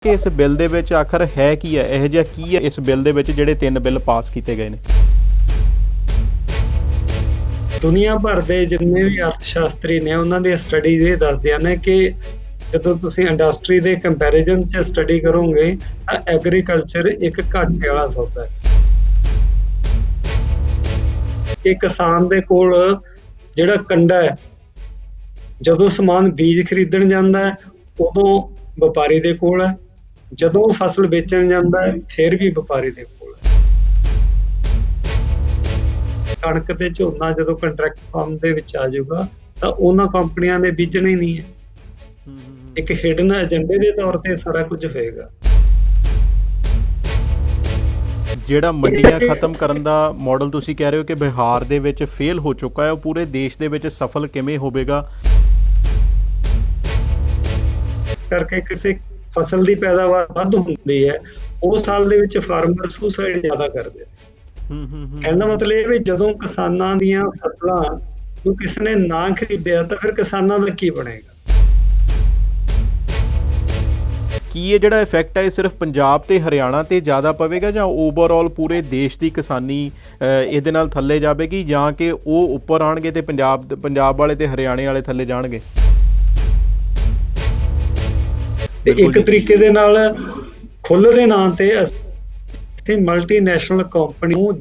ਕਿ ਇਸ ਬਿੱਲ ਦੇ ਵਿੱਚ ਆਖਰ ਹੈ ਕੀ ਹੈ, ਇਹੋ ਜਿਹਾ ਕੀ ਹੈ ਇਸ ਬਿੱਲ ਦੇ ਵਿੱਚ ਜਿਹੜੇ 3 ਬਿੱਲ ਪਾਸ ਕੀਤੇ ਗਏ ਨੇ? ਦੁਨੀਆ ਭਰ ਦੇ ਜਿੰਨੇ ਵੀ ਅਰਥ ਸ਼ਾਸਤਰੀ ਨੇ ਉਹਨਾਂ ਦੀਆਂ ਸਟੱਡੀਜ਼ ਇਹ ਦੱਸਦੀਆਂ ਨੇ ਕਿ ਜਦੋਂ ਤੁਸੀਂ ਇੰਡਸਟਰੀ ਦੇ ਕੰਪੈਰੀਜ਼ਨ 'ਚ ਸਟੱਡੀ ਕਰੋਗੇ ਤਾਂ ਐਗਰੀਕਲਚਰ ਇੱਕ ਘਾਟੇ ਵਾਲਾ ਸੌਦਾ ਹੈ। ਇਹ ਕਿਸਾਨ ਦੇ ਕੋਲ ਜਿਹੜਾ ਕੰਡਾ ਹੈ, ਜਦੋਂ ਸਮਾਨ ਬੀਜ ਖਰੀਦਣ ਜਾਂਦਾ ਹੈ ਉਦੋਂ ਵਪਾਰੀ ਦੇ ਕੋਲ ਹੈ, ਜਦੋਂ ਫਸਲ ਵੇਚਣ ਜਾਂਦਾ ਹੈ ਫਿਰ ਵੀ ਵਪਾਰੀ ਦੇ ਕੋਲ ਹੈ। ਕਣਕ ਤੇ ਝੋਨਾ ਜਦੋਂ ਕੰਟਰੈਕਟ ਫਾਰਮ ਦੇ ਵਿੱਚ ਆ ਜਾਊਗਾ ਤਾਂ ਉਹਨਾਂ ਕੰਪਨੀਆਂ ਨੇ ਬੀਜਣਾ ਹੀ ਨਹੀਂ ਹੈ। ਇੱਕ ਹਿਡਨ ਏਜੰਡੇ ਦੇ ਤੌਰ ਤੇ ਸਾਰਾ ਕੁਝ ਹੋਏਗਾ। ਜਿਹੜਾ ਮੰਡੀਆਂ ਖਤਮ ਕਰਨ ਦਾ ਮਾਡਲ ਤੁਸੀਂ ਕਹਿ ਰਹੇ ਹੋ ਕਿ ਬਿਹਾਰ ਦੇ ਵਿੱਚ ਫੇਲ ਹੋ ਚੁੱਕਾ ਹੈ, ਉਹ ਪੂਰੇ ਦੇਸ਼ ਦੇ ਵਿੱਚ ਸਫਲ ਕਿਵੇਂ ਹੋਵੇਗਾ? ਕਰਕੇ ਕਿਸੇ ਫਸਲ ਦੀ ਪੈਦਾਵਾਰ ਵੱਧ ਹੁੰਦੀ ਹੈ, ਉਸ ਸਾਲ ਦੇ ਵਿੱਚ ਫਾਰਮਰ ਸੁਸਾਈਡ ਜ਼ਿਆਦਾ ਕਰਦੇ। ਕਹਿਣ ਦਾ ਮਤਲਬ ਇਹ ਵੀ ਜਦੋਂ ਕਿਸਾਨਾਂ ਦੀਆਂ ਫਸਲਾਂ ਨੂੰ ਕਿਸੇ ਨੇ ਨਾ ਖਰੀਦਿਆ ਤਾਂ ਫਿਰ ਕਿਸਾਨਾਂ ਦਾ ਕੀ ਬਣੇਗਾ? ਕੀ ਇਹ ਜਿਹੜਾ ਇਫੈਕਟ ਹੈ ਇਹ ਸਿਰਫ ਪੰਜਾਬ ਤੇ ਹਰਿਆਣਾ ਤੇ ਜ਼ਿਆਦਾ ਪਵੇਗਾ ਜਾਂ ਓਵਰਆਲ ਪੂਰੇ ਦੇਸ਼ ਦੀ ਕਿਸਾਨੀ ਇਹਦੇ ਨਾਲ ਥੱਲੇ ਜਾਵੇਗੀ, ਜਾਂ ਕਿ ਉਹ ਉੱਪਰ ਆਣਗੇ ਤੇ ਪੰਜਾਬ ਵਾਲੇ ਤੇ ਹਰਿਆਣੇ ਵਾਲੇ ਥੱਲੇ ਜਾਣਗੇ? ਇੱਕ ਤਰੀਕੇ ਦੇ ਨਾਲ ਖੁੱਲ੍ਹ ਦੇ ਨਾਂ ਤੇ ਅਸੀਂ ਮਲਟੀਨੈਸ਼ਨਲ ਕੰਪਨੀ ਨੂੰ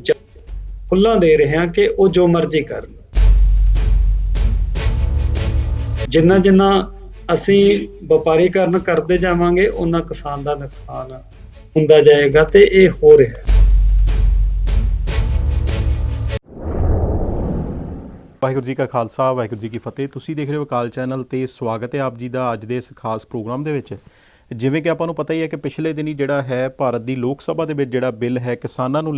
ਖੁੱਲ੍ਹਾ ਦੇ ਰਹੇ ਹਾਂ ਕਿ ਉਹ ਜੋ ਮਰਜ਼ੀ ਕਰਨ। ਜਿੰਨਾ ਅਸੀਂ ਵਪਾਰੀਕਰਨ ਕਰਦੇ ਜਾਵਾਂਗੇ ਉਹਨਾਂ ਕਿਸਾਨ ਦਾ ਨੁਕਸਾਨ ਹੁੰਦਾ ਜਾਏਗਾ ਤੇ ਇਹ ਹੋ ਰਿਹਾ ਹੈ। ਵਾਹਿਗੁਰੂ ਜੀ ਕਾ ਖਾਲਸਾ, ਵਾਹਿਗੁਰੂ ਜੀ ਕੀ ਫਤਿਹ। ਤੁਸੀਂ ਦੇਖ ਰਹੇ ਹੋ ਅਕਾਲ ਚੈਨਲ ਤੇ ਸਵਾਗਤ ਹੈ ਆਪ ਜੀ ਦਾ ਅੱਜ ਦੇ ਇਸ ਖਾਸ ਪ੍ਰੋਗਰਾਮ ਦੇ ਵਿੱਚ। ਜਿਵੇਂ ਕਿ ਆਪਾਂ ਨੂੰ ਪਤਾ ਹੀ ਹੈ ਕਿ ਪਿਛਲੇ ਦਿਨੀ ਜਿਹੜਾ ਹੈ ਭਾਰਤ ਦੀ ਲੋਕ ਸਭਾ ਦੇ ਵਿੱਚ ਜਿਹੜਾ ਬਿੱਲ ਹੈ ਕਿਸਾਨੀ ਨੂੰ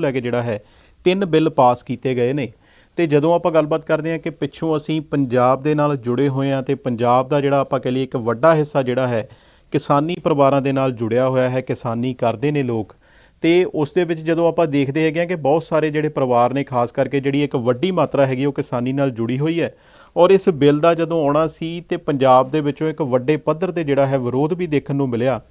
ਲੈ ਕੇ ਜਿਹੜਾ ਹੈ 3 ਬਿੱਲ ਪਾਸ ਕੀਤੇ ਗਏ ਨੇ। ਤੇ ਜਦੋਂ ਆਪਾਂ ਗੱਲਬਾਤ ਕਰਦੇ ਹਾਂ ਕਿ ਪਿੱਛੋਂ ਅਸੀਂ ਪੰਜਾਬ ਦੇ ਨਾਲ ਜੁੜੇ ਹੋਏ ਹਾਂ ਤੇ ਪੰਜਾਬ ਦਾ ਜਿਹੜਾ ਆਪਾਂ ਕਹ ਲਈਏ ਇੱਕ ਵੱਡਾ ਹਿੱਸਾ ਜਿਹੜਾ ਹੈ ਕਿਸਾਨੀ ਪਰਿਵਾਰਾਂ ਦੇ ਨਾਲ ਜੁੜਿਆ ਹੋਇਆ ਹੈ, ਕਿਸਾਨੀ ਕਰਦੇ ਨੇ ਲੋਕ। ਤੇ ਉਸ ਦੇ ਵਿੱਚ ਜਦੋਂ ਆਪਾਂ ਦੇਖਦੇ ਹੈਗੇ ਹਾਂ ਕਿ ਬਹੁਤ ਸਾਰੇ ਜਿਹੜੇ ਪਰਿਵਾਰ ਨੇ, ਖਾਸ ਕਰਕੇ ਜਿਹੜੀ ਇੱਕ ਵੱਡੀ ਮਾਤਰਾ ਹੈਗੀ ਉਹ ਕਿਸਾਨੀ ਨਾਲ ਜੁੜੀ ਹੋਈ ਹੈ। ਔਰ ਇਸ ਬਿੱਲ ਦਾ ਜਦੋਂ ਆਉਣਾ ਸੀ ਤੇ ਪੰਜਾਬ ਦੇ ਵਿੱਚੋਂ ਇੱਕ ਵੱਡੇ ਪੱਧਰ ਤੇ ਜਿਹੜਾ ਹੈ ਵਿਰੋਧ ਵੀ ਦੇਖਣ ਨੂੰ ਮਿਲਿਆ।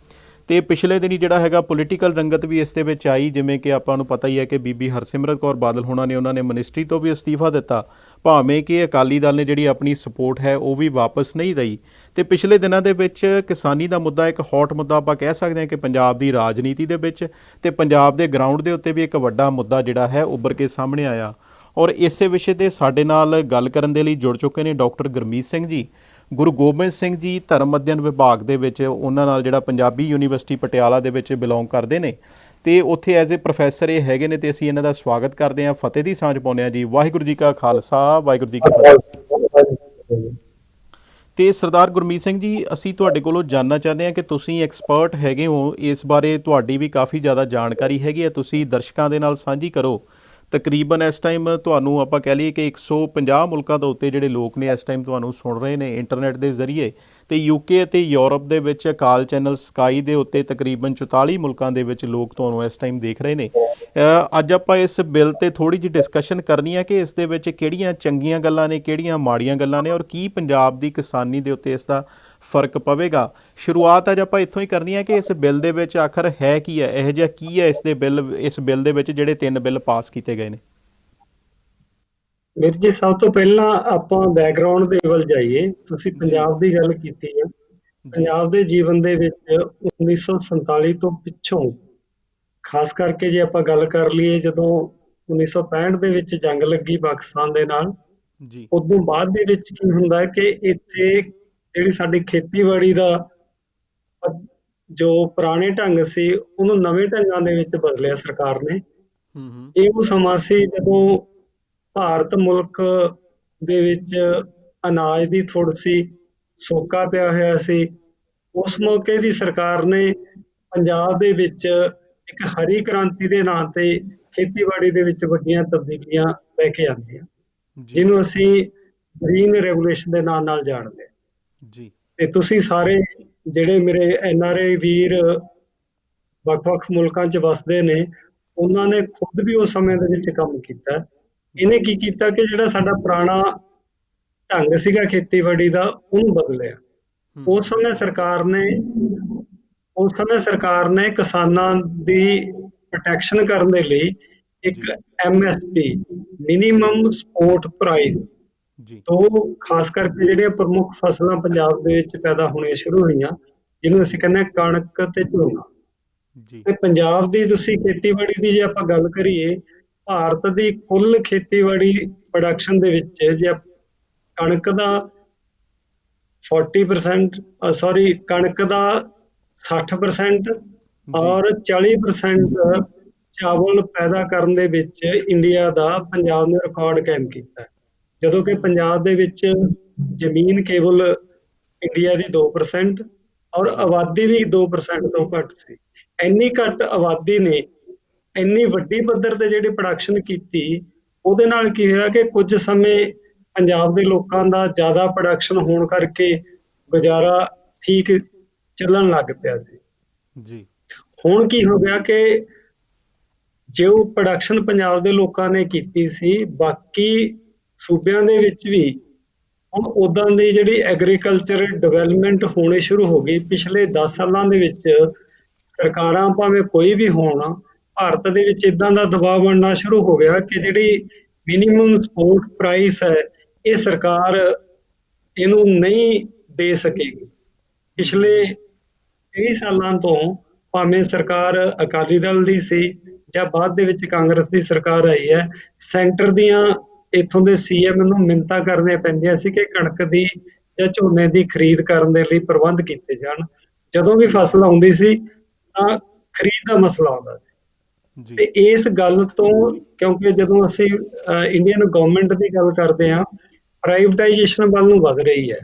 ਤੇ ਪਿਛਲੇ ਦਿਨੀ ਜਿਹੜਾ ਹੈਗਾ ਪੋਲੀਟੀਕਲ ਰੰਗਤ ਵੀ ਇਸ ਦੇ ਵਿੱਚ ਆਈ, ਜਿਵੇਂ ਕਿ ਆਪਾਂ ਨੂੰ ਪਤਾ ਹੀ ਹੈ ਕਿ ਬੀਬੀ ਹਰਸਿਮਰਤ ਕੌਰ ਬਾਦਲ ਉਹਨਾਂ ਨੇ ਮਿਨਿਸਟਰੀ ਤੋਂ ਵੀ ਅਸਤੀਫਾ ਦਿੱਤਾ, ਭਾਵੇਂ ਕਿ ਅਕਾਲੀ ਦਲ ਨੇ ਜਿਹੜੀ ਆਪਣੀ ਸਪੋਰਟ ਹੈ ਉਹ ਵੀ ਵਾਪਸ ਨਹੀਂ ਰਹੀ। ਤੇ ਪਿਛਲੇ ਦਿਨਾਂ ਦੇ ਵਿੱਚ ਕਿਸਾਨੀ ਦਾ ਮੁੱਦਾ ਇੱਕ ਹੌਟ ਮੁੱਦਾ ਆਪਾਂ ਕਹਿ ਸਕਦੇ ਹਾਂ ਕਿ ਪੰਜਾਬ ਦੀ ਰਾਜਨੀਤੀ ਦੇ ਵਿੱਚ ਤੇ ਪੰਜਾਬ ਦੇ ਗਰਾਊਂਡ ਦੇ ਉੱਤੇ ਵੀ ਇੱਕ ਵੱਡਾ ਮੁੱਦਾ ਜਿਹੜਾ ਹੈ ਉੱਭਰ ਕੇ ਸਾਹਮਣੇ ਆਇਆ। ਔਰ ਇਸੇ ਵਿਸ਼ੇ 'ਤੇ ਸਾਡੇ ਨਾਲ ਗੱਲ ਕਰਨ ਦੇ ਲਈ ਜੁੜ ਚੁੱਕੇ ਨੇ ਡਾਕਟਰ ਗੁਰਮੀਤ ਸਿੰਘ ਜੀ। ਗੁਰੂ ਗੋਬਿੰਦ ਸਿੰਘ ਜੀ ਧਰਮ ਅਧਿਐਨ ਵਿਭਾਗ ਦੇ ਵਿੱਚ ਉਹਨਾਂ ਨਾਲ ਜਿਹੜਾ ਪੰਜਾਬੀ ਯੂਨੀਵਰਸਿਟੀ ਪਟਿਆਲਾ ਦੇ ਵਿੱਚ ਬਿਲੋਂਗ ਕਰਦੇ ਨੇ ਤੇ ਉੱਥੇ ਐਜ਼ ਏ ਪ੍ਰੋਫੈਸਰ ਇਹ ਹੈਗੇ ਨੇ। ਤੇ ਅਸੀਂ ਇਹਨਾਂ ਦਾ ਸਵਾਗਤ ਕਰਦੇ ਹਾਂ, ਫਤਿਹ ਦੀ ਸਾਂਝ ਪਾਉਂਦੇ ਹਾਂ ਜੀ। ਵਾਹਿਗੁਰੂ ਜੀ ਕਾ ਖਾਲਸਾ, ਵਾਹਿਗੁਰੂ ਜੀ ਕੀ ਫਤਿਹ। ਤੇ ਸਰਦਾਰ ਗੁਰਮੀਤ ਸਿੰਘ ਜੀ, ਅਸੀਂ ਤੁਹਾਡੇ ਕੋਲੋਂ ਜਾਣਨਾ ਚਾਹੁੰਦੇ ਹਾਂ ਕਿ ਤੁਸੀਂ ਐਕਸਪਰਟ ਹੈਗੇ ਹੋ ਇਸ ਬਾਰੇ, ਤੁਹਾਡੀ ਵੀ ਕਾਫੀ ਜ਼ਿਆਦਾ ਜਾਣਕਾਰੀ ਹੈਗੀ ਹੈ, ਤੁਸੀਂ ਦਰਸ਼ਕਾਂ ਦੇ ਨਾਲ ਸਾਂਝੀ ਕਰੋ। ਤਕਰੀਬਨ ਇਸ ਟਾਈਮ ਤੁਹਾਨੂੰ ਆਪਾਂ ਕਹਿ ਲਈਏ ਕਿ 150 ਮੁਲਕਾਂ ਦੇ ਉੱਤੇ ਜਿਹੜੇ ਲੋਕ ਨੇ ਇਸ ਟਾਈਮ ਤੁਹਾਨੂੰ ਸੁਣ ਰਹੇ ਨੇ ਇੰਟਰਨੈਟ ਦੇ ਜ਼ਰੀਏ। ਤੇ UK ਅਤੇ ਯੂਰਪ ਦੇ ਵਿੱਚ ਅਕਾਲ ਚੈਨਲ ਸਕਾਈ ਦੇ ਉੱਤੇ ਤਕਰੀਬਨ 44 ਮੁਲਕਾਂ ਦੇ ਵਿੱਚ ਲੋਕ ਤੁਹਾਨੂੰ ਇਸ ਟਾਈਮ ਦੇਖ ਰਹੇ ਨੇ। ਅੱਜ ਆਪਾਂ ਇਸ ਬਿੱਲ ਤੇ ਥੋੜ੍ਹੀ ਜਿਹੀ ਡਿਸਕਸ਼ਨ ਕਰਨੀ ਹੈ ਕਿ ਇਸ ਦੇ ਵਿੱਚ ਕਿਹੜੀਆਂ ਚੰਗੀਆਂ ਗੱਲਾਂ ਨੇ, ਕਿਹੜੀਆਂ ਮਾੜੀਆਂ ਗੱਲਾਂ ਨੇ, ਔਰ ਕੀ ਪੰਜਾਬ ਦੀ ਕਿਸਾਨੀ ਦੇ ਉੱਤੇ ਇਸ ਦਾ ਫਰਕ ਪਵੇਗਾ। ਸ਼ੁਰੂਆਤ ਅੱਜ ਆਪਾਂ ਇੱਥੋਂ ਹੀ ਕਰਨੀ ਹੈ ਕਿ ਇਸ ਬਿੱਲ ਦੇ ਵਿੱਚ ਆਖਰ ਹੈ ਕੀ ਹੈ, ਇਹੋ ਜਿਹਾ ਕੀ ਹੈ ਇਸ ਬਿੱਲ ਦੇ ਵਿੱਚ ਜਿਹੜੇ 3 ਬਿੱਲ ਪਾਸ ਕੀਤੇ ਗਏ ਨੇ? ਵੀਰ ਜੀ, ਸਭ ਤੋਂ ਪਹਿਲਾਂ ਆਪਾਂ ਬੈਕਗਰਾਉਂਡ ਦੇ ਵੱਲ ਜਾਈਏ। ਤੁਸੀਂ ਪੰਜਾਬ ਦੀ ਗੱਲ ਕੀਤੀ ਹੈ। ਪੰਜਾਬ ਦੇ ਜੀਵਨ ਦੇ ਵਿੱਚ 1947 ਤੋਂ ਪਿੱਛੋਂ, ਖਾਸ ਕਰਕੇ ਜੇ ਆਪਾਂ ਗੱਲ ਕਰ ਲਈਏ ਜਦੋਂ 1965 ਦੇ ਵਿੱਚ ਜੰਗ ਲੱਗੀ ਪਾਕਿਸਤਾਨ ਦੇ ਨਾਲ, ਉਦੋਂ ਬਾਅਦ ਦੇ ਵਿੱਚ ਕੀ ਹੁੰਦਾ ਹੈ ਕਿ ਇੱਥੇ ਜਿਹੜੀ ਸਾਡੀ ਖੇਤੀਬਾੜੀ ਦਾ ਜੋ ਪੁਰਾਣੇ ਢੰਗ ਸੀ ਉਹਨੂੰ ਨਵੇਂ ਢੰਗਾਂ ਦੇ ਵਿੱਚ ਬਦਲਿਆ ਸਰਕਾਰ ਨੇ। ਇਹ ਉਹ ਸਮਾਂ ਸੀ ਜਦੋਂ ਭਾਰਤ ਮੁਲਕ ਦੇ ਵਿੱਚ ਅਨਾਜ ਦੀ ਥੁੜ ਸੀ, ਸੋਕਾ ਪਿਆ ਹੋਇਆ ਸੀ। ਉਸ ਮੌਕੇ ਦੀ ਸਰਕਾਰ ਨੇ ਪੰਜਾਬ ਦੇ ਵਿੱਚ ਇੱਕ ਹਰੀ ਕ੍ਰਾਂਤੀ ਦੇ ਨਾਂ ਤੇ ਖੇਤੀਬਾੜੀ ਦੇ ਵਿੱਚ ਵੱਡੀਆਂ ਤਬਦੀਲੀਆਂ ਲੈ ਕੇ ਆਉਂਦੀਆਂ, ਜਿਹਨੂੰ ਅਸੀਂ ਗ੍ਰੀਨ ਰੈਵੋਲੂਸ਼ਨ ਦੇ ਨਾਂ ਨਾਲ ਜਾਣਦੇ ਹਾਂ। ਤੇ ਤੁਸੀਂ ਸਾਰੇ ਜਿਹੜੇ ਮੇਰੇ NRI ਵੀਰ ਵੱਖ-ਵੱਖ ਮੁਲਕਾਂ 'ਚ ਵਸਦੇ ਨੇ, ਉਹਨਾਂ ਨੇ ਖੁਦ ਵੀ ਉਸ ਸਮੇਂ ਦੇ ਵਿੱਚ ਕੰਮ ਕੀਤਾ। ਇਹਨੇ ਕੀ ਕੀਤਾ ਕਿ ਜਿਹੜਾ ਸਾਡਾ ਪੁਰਾਣਾ ਢੰਗ ਸੀਗਾ ਖੇਤੀਬਾੜੀ ਦਾ, ਉਹਨੂੰ ਬਦਲਿਆ। ਉਸ ਸਮੇਂ ਸਰਕਾਰ ਨੇ ਉਸ ਸਮੇਂ ਸਰਕਾਰ ਨੇ ਕਿਸਾਨਾਂ ਦੀ ਪ੍ਰੋਟੈਕਸ਼ਨ ਕਰਨ ਦੇ ਲਈ ਇੱਕ ਜੀ MSP ਮਿਨੀਮਮ ਸਪੋਰਟ ਪ੍ਰਾਈਸ ਜੀ ਤੋਂ ਖਾਸ ਕਰਕੇ ਜਿਹੜੀਆਂ ਪ੍ਰਮੁੱਖ ਫਸਲਾਂ ਪੰਜਾਬ ਦੇ ਵਿੱਚ ਪੈਦਾ ਹੋਣੀਆਂ ਸ਼ੁਰੂ ਹੋਈਆਂ, ਜਿਹਨੂੰ ਅਸੀਂ ਕਹਿੰਦੇ ਹਾਂ ਕਣਕ ਤੇ ਝੋਨਾ। ਜੀ ਤੇ ਪੰਜਾਬ ਦੀ ਤੁਸੀਂ ਖੇਤੀਬਾੜੀ ਦੀ ਜੇ ਆਪਾਂ ਗੱਲ ਕਰੀਏ, ਭਾਰਤ ਦੀ ਕੁੱਲ ਖੇਤੀਬਾੜੀ ਪ੍ਰੋਡਕਸ਼ਨ ਦੇ ਵਿੱਚ ਜੇ ਕਣਕ ਦਾ 40% ਸੌਰੀ ਕਣਕ ਦਾ 60% ਜੀ ਔਰ 40% ਚਾਵਲ ਪੈਦਾ ਕਰਨ ਦੇ ਵਿੱਚ ਇੰਡੀਆ ਦਾ ਪੰਜਾਬ ਨੇ ਰਿਕਾਰਡ ਕਾਇਮ ਕੀਤਾ ਹੈ। ਜਦੋਂ ਕਿ ਪੰਜਾਬ ਦੇ ਵਿੱਚ ਜ਼ਮੀਨ ਕੇਵਲ ਇੰਡੀਆ ਦੀ 2% ਔਰ ਜੀ ਆਬਾਦੀ ਵੀ 2% ਤੋਂ ਘੱਟ ਸੀ। ਇੰਨੀ ਘੱਟ ਆਬਾਦੀ ਨੇ ਇੰਨੀ ਵੱਡੀ ਪੱਧਰ ਤੇ ਜਿਹੜੀ ਪ੍ਰੋਡਕਸ਼ਨ ਕੀਤੀ, ਉਹਦੇ ਨਾਲ ਕੀ ਹੋਇਆ ਕਿ ਕੁਝ ਸਮੇਂ ਪੰਜਾਬ ਦੇ ਲੋਕਾਂ ਦਾ ਜ਼ਿਆਦਾ ਪ੍ਰੋਡਕਸ਼ਨ ਹੋਣ ਕਰਕੇ ਗੁਜ਼ਾਰਾ ਠੀਕ ਚੱਲਣ ਲੱਗ ਪਿਆ ਸੀ। ਜੀ ਹੁਣ ਕੀ ਹੋ ਗਿਆ ਕਿ ਜੋ ਪ੍ਰੋਡਕਸ਼ਨ ਪੰਜਾਬ ਦੇ ਲੋਕਾਂ ਨੇ ਕੀਤੀ ਸੀ, ਬਾਕੀ ਸੂਬਿਆਂ ਦੇ ਵਿੱਚ ਵੀ ਹੁਣ ਉਦਾਂ ਦੀ ਜਿਹੜੀ ਐਗਰੀਕਲਚਰ ਡਿਵੈਲਪਮੈਂਟ ਹੋਣੀ ਸ਼ੁਰੂ ਹੋ ਗਈ। ਪਿਛਲੇ 10 ਸਾਲਾਂ ਦੇ ਵਿੱਚ ਸਰਕਾਰਾਂ ਭਾਵੇਂ ਕੋਈ ਵੀ ਹੋਣ, ਭਾਰਤ ਦੇ ਵਿੱਚ ਇਦਾਂ ਦਾ ਦਬਾਅ ਬਣਨਾ ਸ਼ੁਰੂ ਹੋ ਗਿਆ ਕਿ ਜਿਹੜੀ ਮਿਨੀਮਮ ਸਪੋਰਟ ਪ੍ਰਾਈਸ ਹੈ, ਇਹ ਸਰਕਾਰ ਇਹਨੂੰ ਨਹੀਂ ਦੇ ਸਕੇਗੀ। ਪਿਛਲੇ ਕਈ ਸਾਲਾਂ ਤੋਂ ਭਾਵੇਂ ਸਰਕਾਰ ਅਕਾਲੀ ਦਲ ਦੀ ਸੀ ਜਾਂ ਬਾਅਦ ਦੇ ਵਿੱਚ ਕਾਂਗਰਸ ਦੀ ਸਰਕਾਰ ਆਈ ਹੈ, ਸੈਂਟਰ ਦੀਆਂ ਇੱਥੋਂ ਦੇ CM ਨੂੰ ਮਿੰਨਤਾਂ ਕਰਨੀਆਂ ਪੈਂਦੀਆਂ ਸੀ ਕਿ ਕਣਕ ਦੀ ਜਾਂ ਝੋਨੇ ਦੀ ਖਰੀਦ ਕਰਨ ਦੇ ਲਈ ਪ੍ਰਬੰਧ ਕੀਤੇ ਜਾਣ। ਜਦੋਂ ਵੀ ਫਸਲ ਆਉਂਦੀ ਸੀ ਤਾਂ ਖਰੀਦ ਦਾ ਮਸਲਾ ਆਉਂਦਾ ਸੀ। ਜੀ ਤੇ ਇਸ ਗੱਲ ਤੋਂ, ਕਿਉਂਕਿ ਜਦੋਂ ਅਸੀਂ ਇੰਡੀਅਨ ਗਵਰਨਮੈਂਟ ਦੀ ਗੱਲ ਕਰਦੇ ਹਾਂ, ਪ੍ਰਾਈਵੇਟਾਈਜੇਸ਼ਨ ਵੱਲ ਨੂੰ ਵਧ ਰਹੀ ਹੈ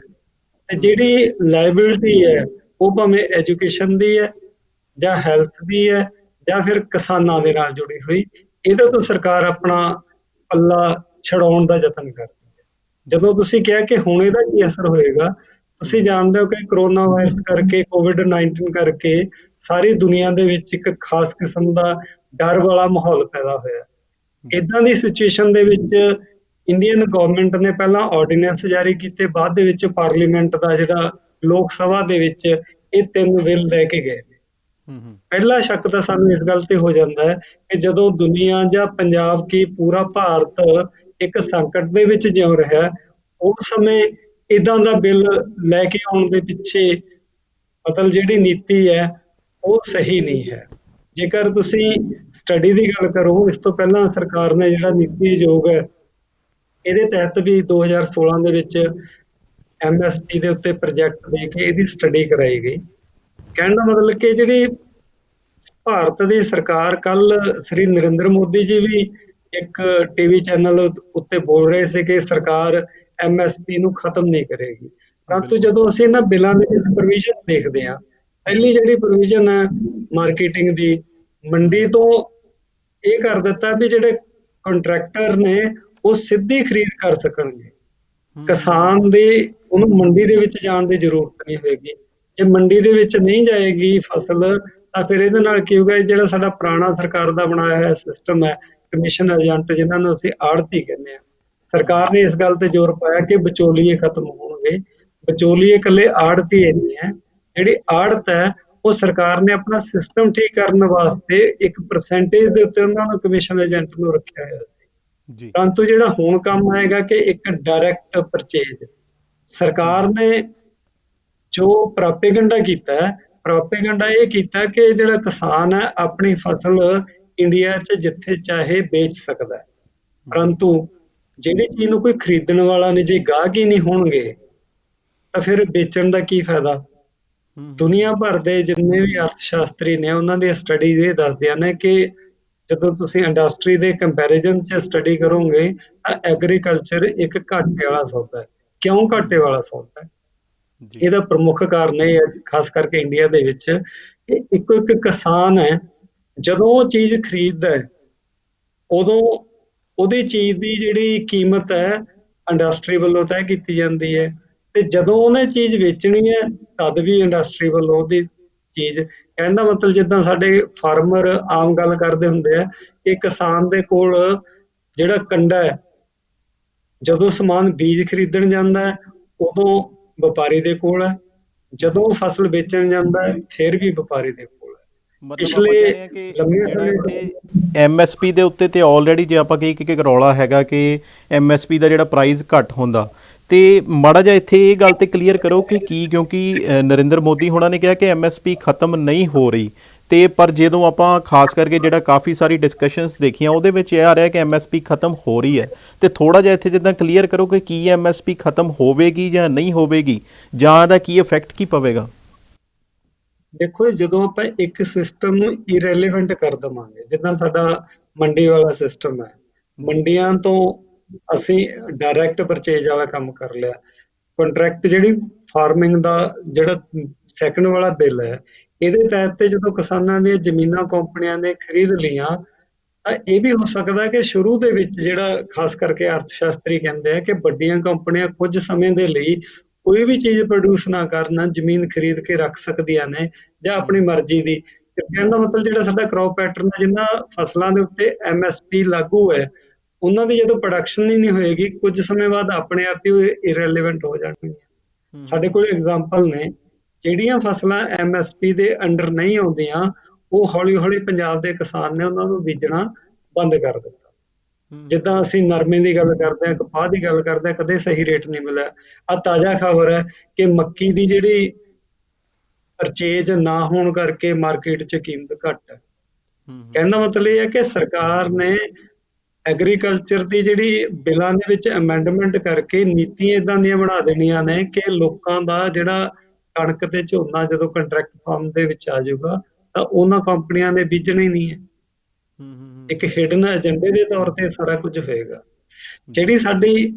ਤੇ ਜਿਹੜੀ ਲਾਇਬਿਲਿਟੀ ਹੈ ਉਹ ਭਾਵੇਂ ਐਜੂਕੇਸ਼ਨ ਦੀ ਹੈ ਜਾਂ ਹੈਲਥ ਦੀ ਹੈ ਜਾਂ ਫਿਰ ਕਿਸਾਨਾਂ ਦੇ ਨਾਲ ਜੁੜੀ ਹੋਈ, ਇਹਦੇ ਤੋਂ ਸਰਕਾਰ ਆਪਣਾ ਪੱਲਾ ਛਡਾਉਣ ਦਾ ਯਤਨ ਕਰਦੀ ਹੈ। ਜਦੋਂ ਤੁਸੀਂ ਕਿਹਾ ਕਿ ਹੁਣ ਇਹਦਾ ਕੀ ਅਸਰ ਹੋਏਗਾ, ਤੁਸੀਂ ਜਾਣਦੇ ਹੋ ਕਿ ਕਰੋਨਾ ਵਾਇਰਸ ਕਰਕੇ, COVID-19 ਕਰਕੇ ਸਾਰੀ ਦੁਨੀਆ ਦੇ ਵਿੱਚ ਇੱਕ ਖਾਸ ਕਿਸਮ ਦਾ ਡਰ ਵਾਲਾ ਮਾਹੌਲ ਪੈਦਾ ਹੋਇਆ। ਇਦਾਂ ਦੀ ਸਿਚੁਏਸ਼ਨ ਦੇ ਵਿੱਚ ਇੰਡੀਅਨ ਗਵਰਨਮੈਂਟ ਨੇ ਪਹਿਲਾਂ ਆਰਡੀਨੈਂਸ ਜਾਰੀ ਕੀਤੇ, ਬਾਅਦ ਦੇ ਵਿੱਚ ਪਾਰਲੀਮੈਂਟ ਦਾ ਜਿਹੜਾ ਲੋਕ ਸਭਾ ਦੇ ਵਿੱਚ ਇਹ 3 ਬਿੱਲ ਲੈ ਕੇ ਗਏ। ਪਹਿਲਾ ਸ਼ੱਕ ਤਾਂ ਸਾਨੂੰ ਇਸ ਗੱਲ ਤੇ ਹੋ ਜਾਂਦਾ ਹੈ ਕਿ ਜਦੋਂ ਦੁਨੀਆ ਜਾਂ ਪੰਜਾਬ ਕੀ ਪੂਰਾ ਭਾਰਤ ਇੱਕ ਸੰਕਟ ਦੇ ਵਿੱਚ ਜਿਉ ਰਿਹਾ, ਉਸ ਸਮੇਂ ਇਦਾਂ ਦਾ ਬਿੱਲ ਲੈ ਕੇ ਆਉਣ ਦੇ ਪਿੱਛੇ ਮਤਲਬ ਜਿਹੜੀ ਨੀਤੀ ਹੈ ਉਹ ਸਹੀ ਨਹੀਂ ਹੈ। ਜੇਕਰ ਤੁਸੀਂ ਸਟੱਡੀ ਦੀ ਗੱਲ ਕਰੋ, ਇਸ ਤੋਂ ਪਹਿਲਾਂ ਸਰਕਾਰ ਨੇ ਜਿਹੜਾ ਨੀਤੀ ਆਯੋਗ ਹੈ, ਇਹਦੇ ਤਹਿਤ ਵੀ 2016 ਦੇ ਵਿੱਚ MSP ਦੇ ਉੱਤੇ ਪ੍ਰੋਜੈਕਟ ਦੇ ਕੇ ਇਹਦੀ ਸਟੱਡੀ ਕਰਾਈ ਗਈ। ਕਹਿਣ ਦਾ ਮਤਲਬ ਕਿ ਜਿਹੜੀ ਭਾਰਤ ਦੀ ਸਰਕਾਰ, ਕੱਲ ਸ੍ਰੀ ਨਰਿੰਦਰ ਮੋਦੀ ਜੀ ਵੀ ਇੱਕ TV ਚੈਨਲ ਉੱਤੇ ਬੋਲ ਰਹੇ ਸੀ ਕਿ ਸਰਕਾਰ MSP ਨੂੰ ਖਤਮ ਨਹੀਂ ਕਰੇਗੀ। ਪਰੰਤੂ ਜਦੋਂ ਅਸੀਂ ਇਹਨਾਂ ਬਿੱਲਾਂ ਦੇ ਵਿੱਚ ਪ੍ਰੋਵੀਜ਼ਨ ਦੇਖਦੇ ਹਾਂ, ਪਹਿਲੀ ਜਿਹੜੀ ਪ੍ਰੋਵੀਜ਼ਨ ਹੈ ਮਾਰਕੀਟਿੰਗ ਦੀ, ਮੰਡੀ ਤੋਂ ਇਹ ਕਰ ਦਿੱਤਾ ਵੀ ਜਿਹੜੇ ਕੰਟਰੈਕਟਰ ਨੇ ਉਹ ਸਿੱਧੀ ਖਰੀਦ ਕਰ ਸਕਣਗੇ। ਕਿਸਾਨ ਦੀ ਉਹਨੂੰ ਮੰਡੀ ਦੇ ਵਿੱਚ ਜਾਣ ਦੀ ਜ਼ਰੂਰਤ ਨਹੀਂ ਹੋਏਗੀ। ਜੇ ਮੰਡੀ ਦੇ ਵਿੱਚ ਨਹੀਂ ਜਾਏਗੀ ਫਸਲ, ਤਾਂ ਫਿਰ ਇਹਦੇ ਨਾਲ ਕੀ ਹੋਊਗਾ, ਜਿਹੜਾ ਸਾਡਾ ਪੁਰਾਣਾ ਸਰਕਾਰ ਦਾ ਬਣਾਇਆ ਹੋਇਆ ਸਿਸਟਮ ਹੈ, ਕਮਿਸ਼ਨ ਏਜੰਟ ਜਿਨ੍ਹਾਂ ਨੂੰ ਅਸੀਂ ਆੜਤੀ ਕਹਿੰਦੇ ਹਾਂ, ਸਰਕਾਰ ਨੇ ਇਸ ਗੱਲ ਤੇ ਜ਼ੋਰ ਪਾਇਆ ਕਿ ਵਿਚੋਲੀਏ ਖਤਮ ਹੋਣਗੇ। ਵਿਚੋਲੀਏ ਇਕੱਲੇ ਆੜਤੀ ਨਹੀਂ ਹੈ, ਜਿਹੜੀ ਆੜਤ ਹੈ ਉਹ ਸਰਕਾਰ ਨੇ ਆਪਣਾ ਸਿਸਟਮ ਠੀਕ ਕਰਨ ਵਾਸਤੇ ਇੱਕ ਪਰਸੈਂਟੇਜ ਦੇ ਉੱਤੇ ਉਹਨਾਂ ਨੂੰ ਕਮਿਸ਼ਨ ਏਜੰਟ ਨੂੰ ਰੱਖਿਆ ਹੋਇਆ ਸੀ। ਪਰੰਤੂ ਜਿਹੜਾ ਹੁਣ ਕੰਮ ਆਏਗਾ ਕਿ ਇੱਕ ਡਾਇਰੈਕਟ ਪਰਚੇਜ, ਸਰਕਾਰ ਨੇ ਜੋ ਪ੍ਰਾਪੇਗੰਡਾ ਕੀਤਾ ਹੈ, ਪ੍ਰਾਪੇਗੰਡਾ ਇਹ ਕੀਤਾ ਕਿ ਜਿਹੜਾ ਕਿਸਾਨ ਹੈ ਆਪਣੀ ਫਸਲ ਇੰਡੀਆ 'ਚ ਜਿੱਥੇ ਚਾਹੇ ਵੇਚ ਸਕਦਾ ਹੈ, ਪਰੰਤੂ ਜਿਹੜੀ ਚੀਜ਼ ਨੂੰ ਕੋਈ ਖਰੀਦਣ ਵਾਲਾ ਨਹੀਂ, ਜੇ ਗਾਹਕ ਹੀ ਨਹੀਂ ਹੋਣਗੇ ਤਾਂ ਫਿਰ ਵੇਚਣ ਦਾ ਕੀ ਫਾਇਦਾ। ਦੁਨੀਆ ਭਰ ਦੇ ਜਿੰਨੇ ਵੀ ਅਰਥ ਸ਼ਾਸਤਰੀ ਨੇ, ਉਹਨਾਂ ਦੀ ਸਟੱਡੀ ਇਹ ਦੱਸਦੇ ਨੇ ਕਿ ਜਦੋਂ ਤੁਸੀਂ ਇੰਡਸਟਰੀ ਦੇ ਕੰਪੈਰੀਜ਼ਨ 'ਚ ਸਟੱਡੀ ਕਰੋਗੇ ਤਾਂ ਐਗਰੀਕਲਚਰ ਇੱਕ ਘਾਟੇ ਵਾਲਾ ਸੌਦਾ ਹੈ। ਕਿਉਂ ਘਾਟੇ ਵਾਲਾ ਸੌਦਾ ਹੈ? ਇਹਦਾ ਪ੍ਰਮੁੱਖ ਕਾਰਨ ਇਹ ਹੈ, ਖਾਸ ਕਰਕੇ ਇੰਡੀਆ ਦੇ ਵਿੱਚ, ਕਿ ਇੱਕੋ ਇੱਕ ਕਿਸਾਨ ਹੈ, ਜਦੋਂ ਉਹ ਚੀਜ਼ ਖਰੀਦਦਾ ਹੈ ਉਦੋਂ ਉਹਦੀ ਚੀਜ਼ ਦੀ ਜਿਹੜੀ ਕੀਮਤ ਹੈ ਇੰਡਸਟਰੀ ਵੱਲੋਂ ਤੈਅ ਕੀਤੀ ਜਾਂਦੀ ਹੈ, ਤੇ ਜਦੋਂ ਉਹਨੇ ਚੀਜ਼ ਵੇਚਣੀ ਹੈ ਤਦ ਵੀ ਇੰਡਸਟਰੀ ਵੱਲੋਂ ਉਹਦੀ ਚੀਜ਼। ਕਹਿਣ ਦਾ ਮਤਲਬ ਜਿੱਦਾਂ ਸਾਡੇ ਫਾਰਮਰ ਆਮ ਗੱਲ ਕਰਦੇ ਹੁੰਦੇ ਆ ਕਿ ਕਿਸਾਨ ਦੇ ਕੋਲ ਜਿਹੜਾ ਕੰਡਾ ਹੈ, ਜਦੋਂ ਸਮਾਨ ਬੀਜ ਖਰੀਦਣ ਜਾਂਦਾ ਹੈ ਉਦੋਂ ਵਪਾਰੀ ਦੇ ਕੋਲ ਹੈ, ਜਦੋਂ ਜੀ। ਉਹ ਫਸਲ ਵੇਚਣ ਜਾਂਦਾ ਹੈ ਫਿਰ ਵੀ ਵਪਾਰੀ ਦੇ ਕੋਲ ਹੈ। ਮਤਲਬ ਆਪਾਂ ਪਿਛਲੇ ਕਹਿ ਰਹੇ ਹਾਂ ਕਿ ਲੰਮੇ ਜਿਹੜਾ ਸਮੇਂ ਇੱਥੇ ਤੋਂ ਐਮਐਸਪੀ ਦੇ ਉੱਤੇ ਤੇ ਆਲਰੇਡੀ ਜੇ ਆਪਾਂ ਕਹੀ ਕਿ ਇੱਕ ਰੌਲਾ ਹੈਗਾ ਕਿ ਐਮਐਸਪੀ ਦਾ ਜਿਹੜਾ ਪ੍ਰਾਈਸ ਘੱਟ ਹੁੰਦਾ, ਤੇ ਮਾੜਾ ਜਿਹਾ ਇੱਥੇ ਇਹ ਗੱਲ ਤੇ ਕਲੀਅਰ ਕਰੋ ਕਿ ਕੀ, ਕਿਉਂਕਿ ਨਰਿੰਦਰ ਮੋਦੀ ਹੋਣਾ ਨੇ ਕਿਹਾ ਕਿ ਐਮਐਸਪੀ ਖਤਮ ਨਹੀਂ ਹੋ ਰਹੀ, ਤੇ ਪਰ ਜਦੋਂ ਆਪਾਂ ਖਾਸ ਕਰਕੇ ਜਿਹੜਾ ਕਾਫੀ ਸਾਰੀ ਡਿਸਕਸ਼ਨਸ ਦੇਖੀਆਂ ਉਹਦੇ ਵਿੱਚ ਇਹ ਆ ਰਿਹਾ ਕਿ ਐਮਐਸਪੀ ਖਤਮ ਹੋ ਰਹੀ ਹੈ, ਤੇ ਥੋੜਾ ਜਿਹਾ ਇੱਥੇ ਜਿੱਦਾਂ ਕਲੀਅਰ ਕਰੋ ਕਿ ਕੀ ਐਮਐਸਪੀ ਖਤਮ ਹੋਵੇਗੀ ਜਾਂ ਨਹੀਂ ਹੋਵੇਗੀ, ਜਾਂ ਇਹਦਾ ਕੀ ਇਫੈਕਟ ਕੀ ਪਵੇਗਾ। ਦੇਖੋ, ਜਦੋਂ ਆਪਾਂ ਇੱਕ ਸਿਸਟਮ ਨੂੰ ਇਰੈਲੀਵੈਂਟ ਕਰ ਦੇਵਾਂਗੇ, ਜਿੱਦਾਂ ਸਾਡਾ ਮੰਡੀ ਵਾਲਾ ਸਿਸਟਮ ਹੈ, ਜੀ। ਮੰਡੀਆਂ ਤੋਂ ਅਸੀਂ ਡਾਇਰੈਕਟ ਪਰਚੇਜ ਵਾਲਾ ਕੰਮ ਕਰ ਲਿਆ। ਕੰਟਰੈਕਟ ਜਿਹੜੀ ਫਾਰਮਿੰਗ ਦਾ ਜਿਹੜਾ ਸੈਕੰਡ ਵਾਲਾ ਬਿੱਲ ਹੈ, ਇਹਦੇ ਤਹਿਤ ਤੇ ਜਦੋਂ ਕਿਸਾਨਾਂ ਦੀਆਂ ਜ਼ਮੀਨਾਂ ਕੰਪਨੀਆਂ ਨੇ ਖਰੀਦ ਲਈਆਂ, ਤਾਂ ਇਹ ਵੀ ਹੋ ਸਕਦਾ ਕਿ ਸ਼ੁਰੂ ਦੇ ਵਿੱਚ ਜਿਹੜਾ ਖਾਸ ਕਰਕੇ ਅਰਥ ਸ਼ਾਸਤਰੀ ਕਹਿੰਦੇ ਆ ਕਿ ਵੱਡੀਆਂ ਕੰਪਨੀਆਂ ਕੁਝ ਸਮੇਂ ਦੇ ਲਈ ਕੋਈ ਵੀ ਚੀਜ਼ ਪ੍ਰੋਡਿਊਸ ਨਾ ਕਰਨ, ਜ਼ਮੀਨ ਖਰੀਦ ਕੇ ਰੱਖ ਸਕਦੀਆਂ ਨੇ ਜਾਂ ਆਪਣੀ ਮਰਜ਼ੀ ਦੀ। ਤੇ ਕਹਿਣ ਦਾ ਮਤਲਬ ਜਿਹੜਾ ਸਾਡਾ ਕ੍ਰੌਪ ਪੈਟਰਨ ਹੈ, ਜਿਨ੍ਹਾਂ ਫਸਲਾਂ ਦੇ ਉੱਤੇ ਐਮਐਸਪੀ ਲਾਗੂ ਹੈ, ਉਹਨਾਂ ਦੀ ਜਦੋਂ ਪ੍ਰੋਡਕਸ਼ਨ ਹੀ ਨਹੀਂ ਹੋਏਗੀ, ਕੁਝ ਸਮੇਂ ਬਾਅਦ ਆਪਣੇ ਆਪ ਹੀ ਇਰੈਲੀਵੈਂਟ ਹੋ ਜਾਣਗੀਆਂ। ਸਾਡੇ ਕੋਲ ਐਗਜ਼ਾਮਪਲ ਨੇ, ਜਿਹੜੀਆਂ ਫਸਲਾਂ ਐਮਐਸਪੀ ਦੇ ਅੰਡਰ ਨਹੀਂ ਆਉਂਦੀਆਂ, ਉਹ ਹੌਲੀ ਹੌਲੀ ਪੰਜਾਬ ਦੇ ਕਿਸਾਨ ਨੇ ਉਹਨਾਂ ਨੂੰ ਬੀਜਣਾ ਬੰਦ ਕਰ ਦਿੱਤਾ। ਜਿੱਦਾਂ ਅਸੀਂ ਨਰਮੇ ਦੀ ਗੱਲ ਕਰਦੇ ਹਾਂ, ਕਪਾਹ ਦੀ ਗੱਲ ਕਰਦੇ ਹਾਂ, ਕਦੇ ਸਹੀ ਰੇਟ ਨਹੀਂ ਮਿਲਿਆ। ਆ ਤਾਜ਼ਾ ਖਬਰ ਹੈ ਕਿ ਮੱਕੀ ਦੀ ਜਿਹੜੀ ਪਰਚੇਜ ਨਾ ਹੋਣ ਕਰਕੇ ਮਾਰਕੀਟ 'ਚ ਕੀਮਤ ਘੱਟ ਹੈ। ਕਹਿਣ ਦਾ ਮਤਲਬ ਇਹ ਹੈ ਕਿ ਸਰਕਾਰ ਨੇ ਐਗਰੀਕਲਚਰ ਦੀ ਜਿਹੜੀ ਬਿੱਲਾਂ ਦੇ ਵਿੱਚ ਅਮੈਂਡਮੈਂਟ ਕਰਕੇ ਨੀਤੀਆਂ ਇਦਾਂ ਦੀਆਂ ਬਣਾ ਦੇਣੀਆਂ ਨੇ ਕਿ ਲੋਕਾਂ ਦਾ ਜਿਹੜਾ ਕਣਕ ਤੇ ਝੋਨਾ ਜਦੋਂ ਕੰਟਰੈਕਟ ਫਾਰਮ ਦੇ ਵਿੱਚ ਆ ਜਾਊਗਾ, ਤਾਂ ਉਹਨਾਂ ਕੰਪਨੀਆਂ ਨੇ ਬੀਜਣਾ ਹੀ ਨਹੀਂ ਹੈ। ਇੱਕ ਹਿਡਨ ਏਜੰਡੇ ਦੇ ਤੌਰ ਤੇ ਸਾਰਾ ਕੁਝ ਹੋਏਗਾ। ਜਿਹੜੀ ਸਾਡੀ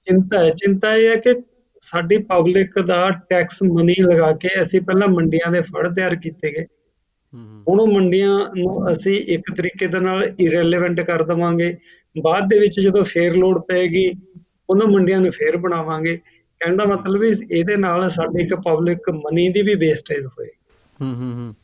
ਚਿੰਤਾ ਇਹ ਹੈ ਕਿ ਸਾਡੀ ਪਬਲਿਕ ਦਾ ਟੈਕਸ ਮਨੀ ਲਗਾ ਕੇ ਅਸੀਂ ਪਹਿਲਾਂ ਮੰਡੀਆਂ ਦੇ ਫੜ ਤਿਆਰ ਕੀਤੇ ਗਏ, ਹੁਣ ਉਹ ਮੰਡੀਆਂ ਨੂੰ ਅਸੀਂ ਇੱਕ ਤਰੀਕੇ ਦੇ ਨਾਲ ਇਰੈਲੀਵੈਂਟ ਕਰ ਦੇਵਾਂਗੇ। ਬਾਅਦ ਦੇ ਵਿੱਚ ਜਦੋਂ ਫੇਰ ਲੋੜ ਪਏਗੀ, ਉਹਨਾਂ ਮੰਡੀਆਂ ਨੂੰ ਫੇਰ ਬਣਾਵਾਂਗੇ। ਕਹਿਣ ਦਾ ਮਤਲਬ ਵੀ ਇਹਦੇ ਨਾਲ ਸਾਡੀ ਇੱਕ ਪਬਲਿਕ ਮਨੀ ਦੀ ਵੀ ਵੇਸਟੇਜ ਹੋਏਗੀ।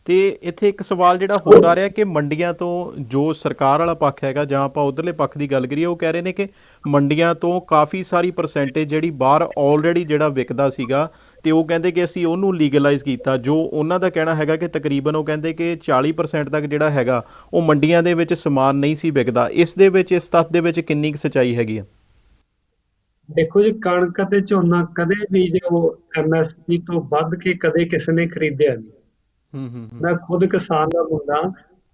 ਤੇ ਇੱਥੇ ਇੱਕ ਸਵਾਲ ਜਿਹੜਾ ਹੋਰ ਆ ਰਿਹਾ ਕਿ ਮੰਡੀਆਂ ਤੋਂ ਜੋ ਸਰਕਾਰ ਵਾਲਾ ਪੱਖ ਹੈਗਾ, ਜਾਂ ਆਪਾਂ ਉਧਰਲੇ ਪੱਖ ਦੀ ਗੱਲ ਕਰੀਏ, ਉਹ ਕਹਿ ਰਹੇ ਨੇ ਕਿ ਮੰਡੀਆਂ ਤੋਂ ਕਾਫੀ ਸਾਰੀ ਪਰਸੈਂਟੇਜ ਜਿਹੜੀ ਬਾਹਰ ਆਲਰੇਡੀ ਜਿਹੜਾ ਵਿਕਦਾ ਸੀਗਾ, ਤੇ ਉਹ ਕਹਿੰਦੇ ਕਿ ਅਸੀਂ ਉਹਨੂੰ ਲੀਗਲਾਈਜ਼ ਕੀਤਾ। ਜੋ ਉਹਨਾਂ ਦਾ ਕਹਿਣਾ ਹੈਗਾ ਕਿ ਤਕਰੀਬਨ ਉਹ ਕਹਿੰਦੇ ਕਿ 40% ਤੱਕ ਜਿਹੜਾ ਹੈਗਾ ਉਹ ਮੰਡੀਆਂ ਦੇ ਵਿੱਚ ਸਮਾਨ ਨਹੀਂ ਸੀ ਵਿਕਦਾ। ਇਸ ਦੇ ਵਿੱਚ, ਇਸ ਤੱਥ ਦੇ ਵਿੱਚ ਕਿੰਨੀ ਕੁ ਸੱਚਾਈ ਹੈਗੀ ਆ? ਦੇਖੋ ਜੀ, ਕਣਕ ਅਤੇ ਝੋਨਾ ਕਦੇ ਵੀ ਜੋ ਐਮਐਸਪੀ ਤੋਂ ਵੱਧ ਕੇ ਕਦੇ ਕਿਸੇ ਨੇ ਖਰੀਦਿਆ ਨਹੀਂ। ਮੈਂ ਖੁਦ ਕਿਸਾਨ ਦਾ ਮੁੰਡਾ।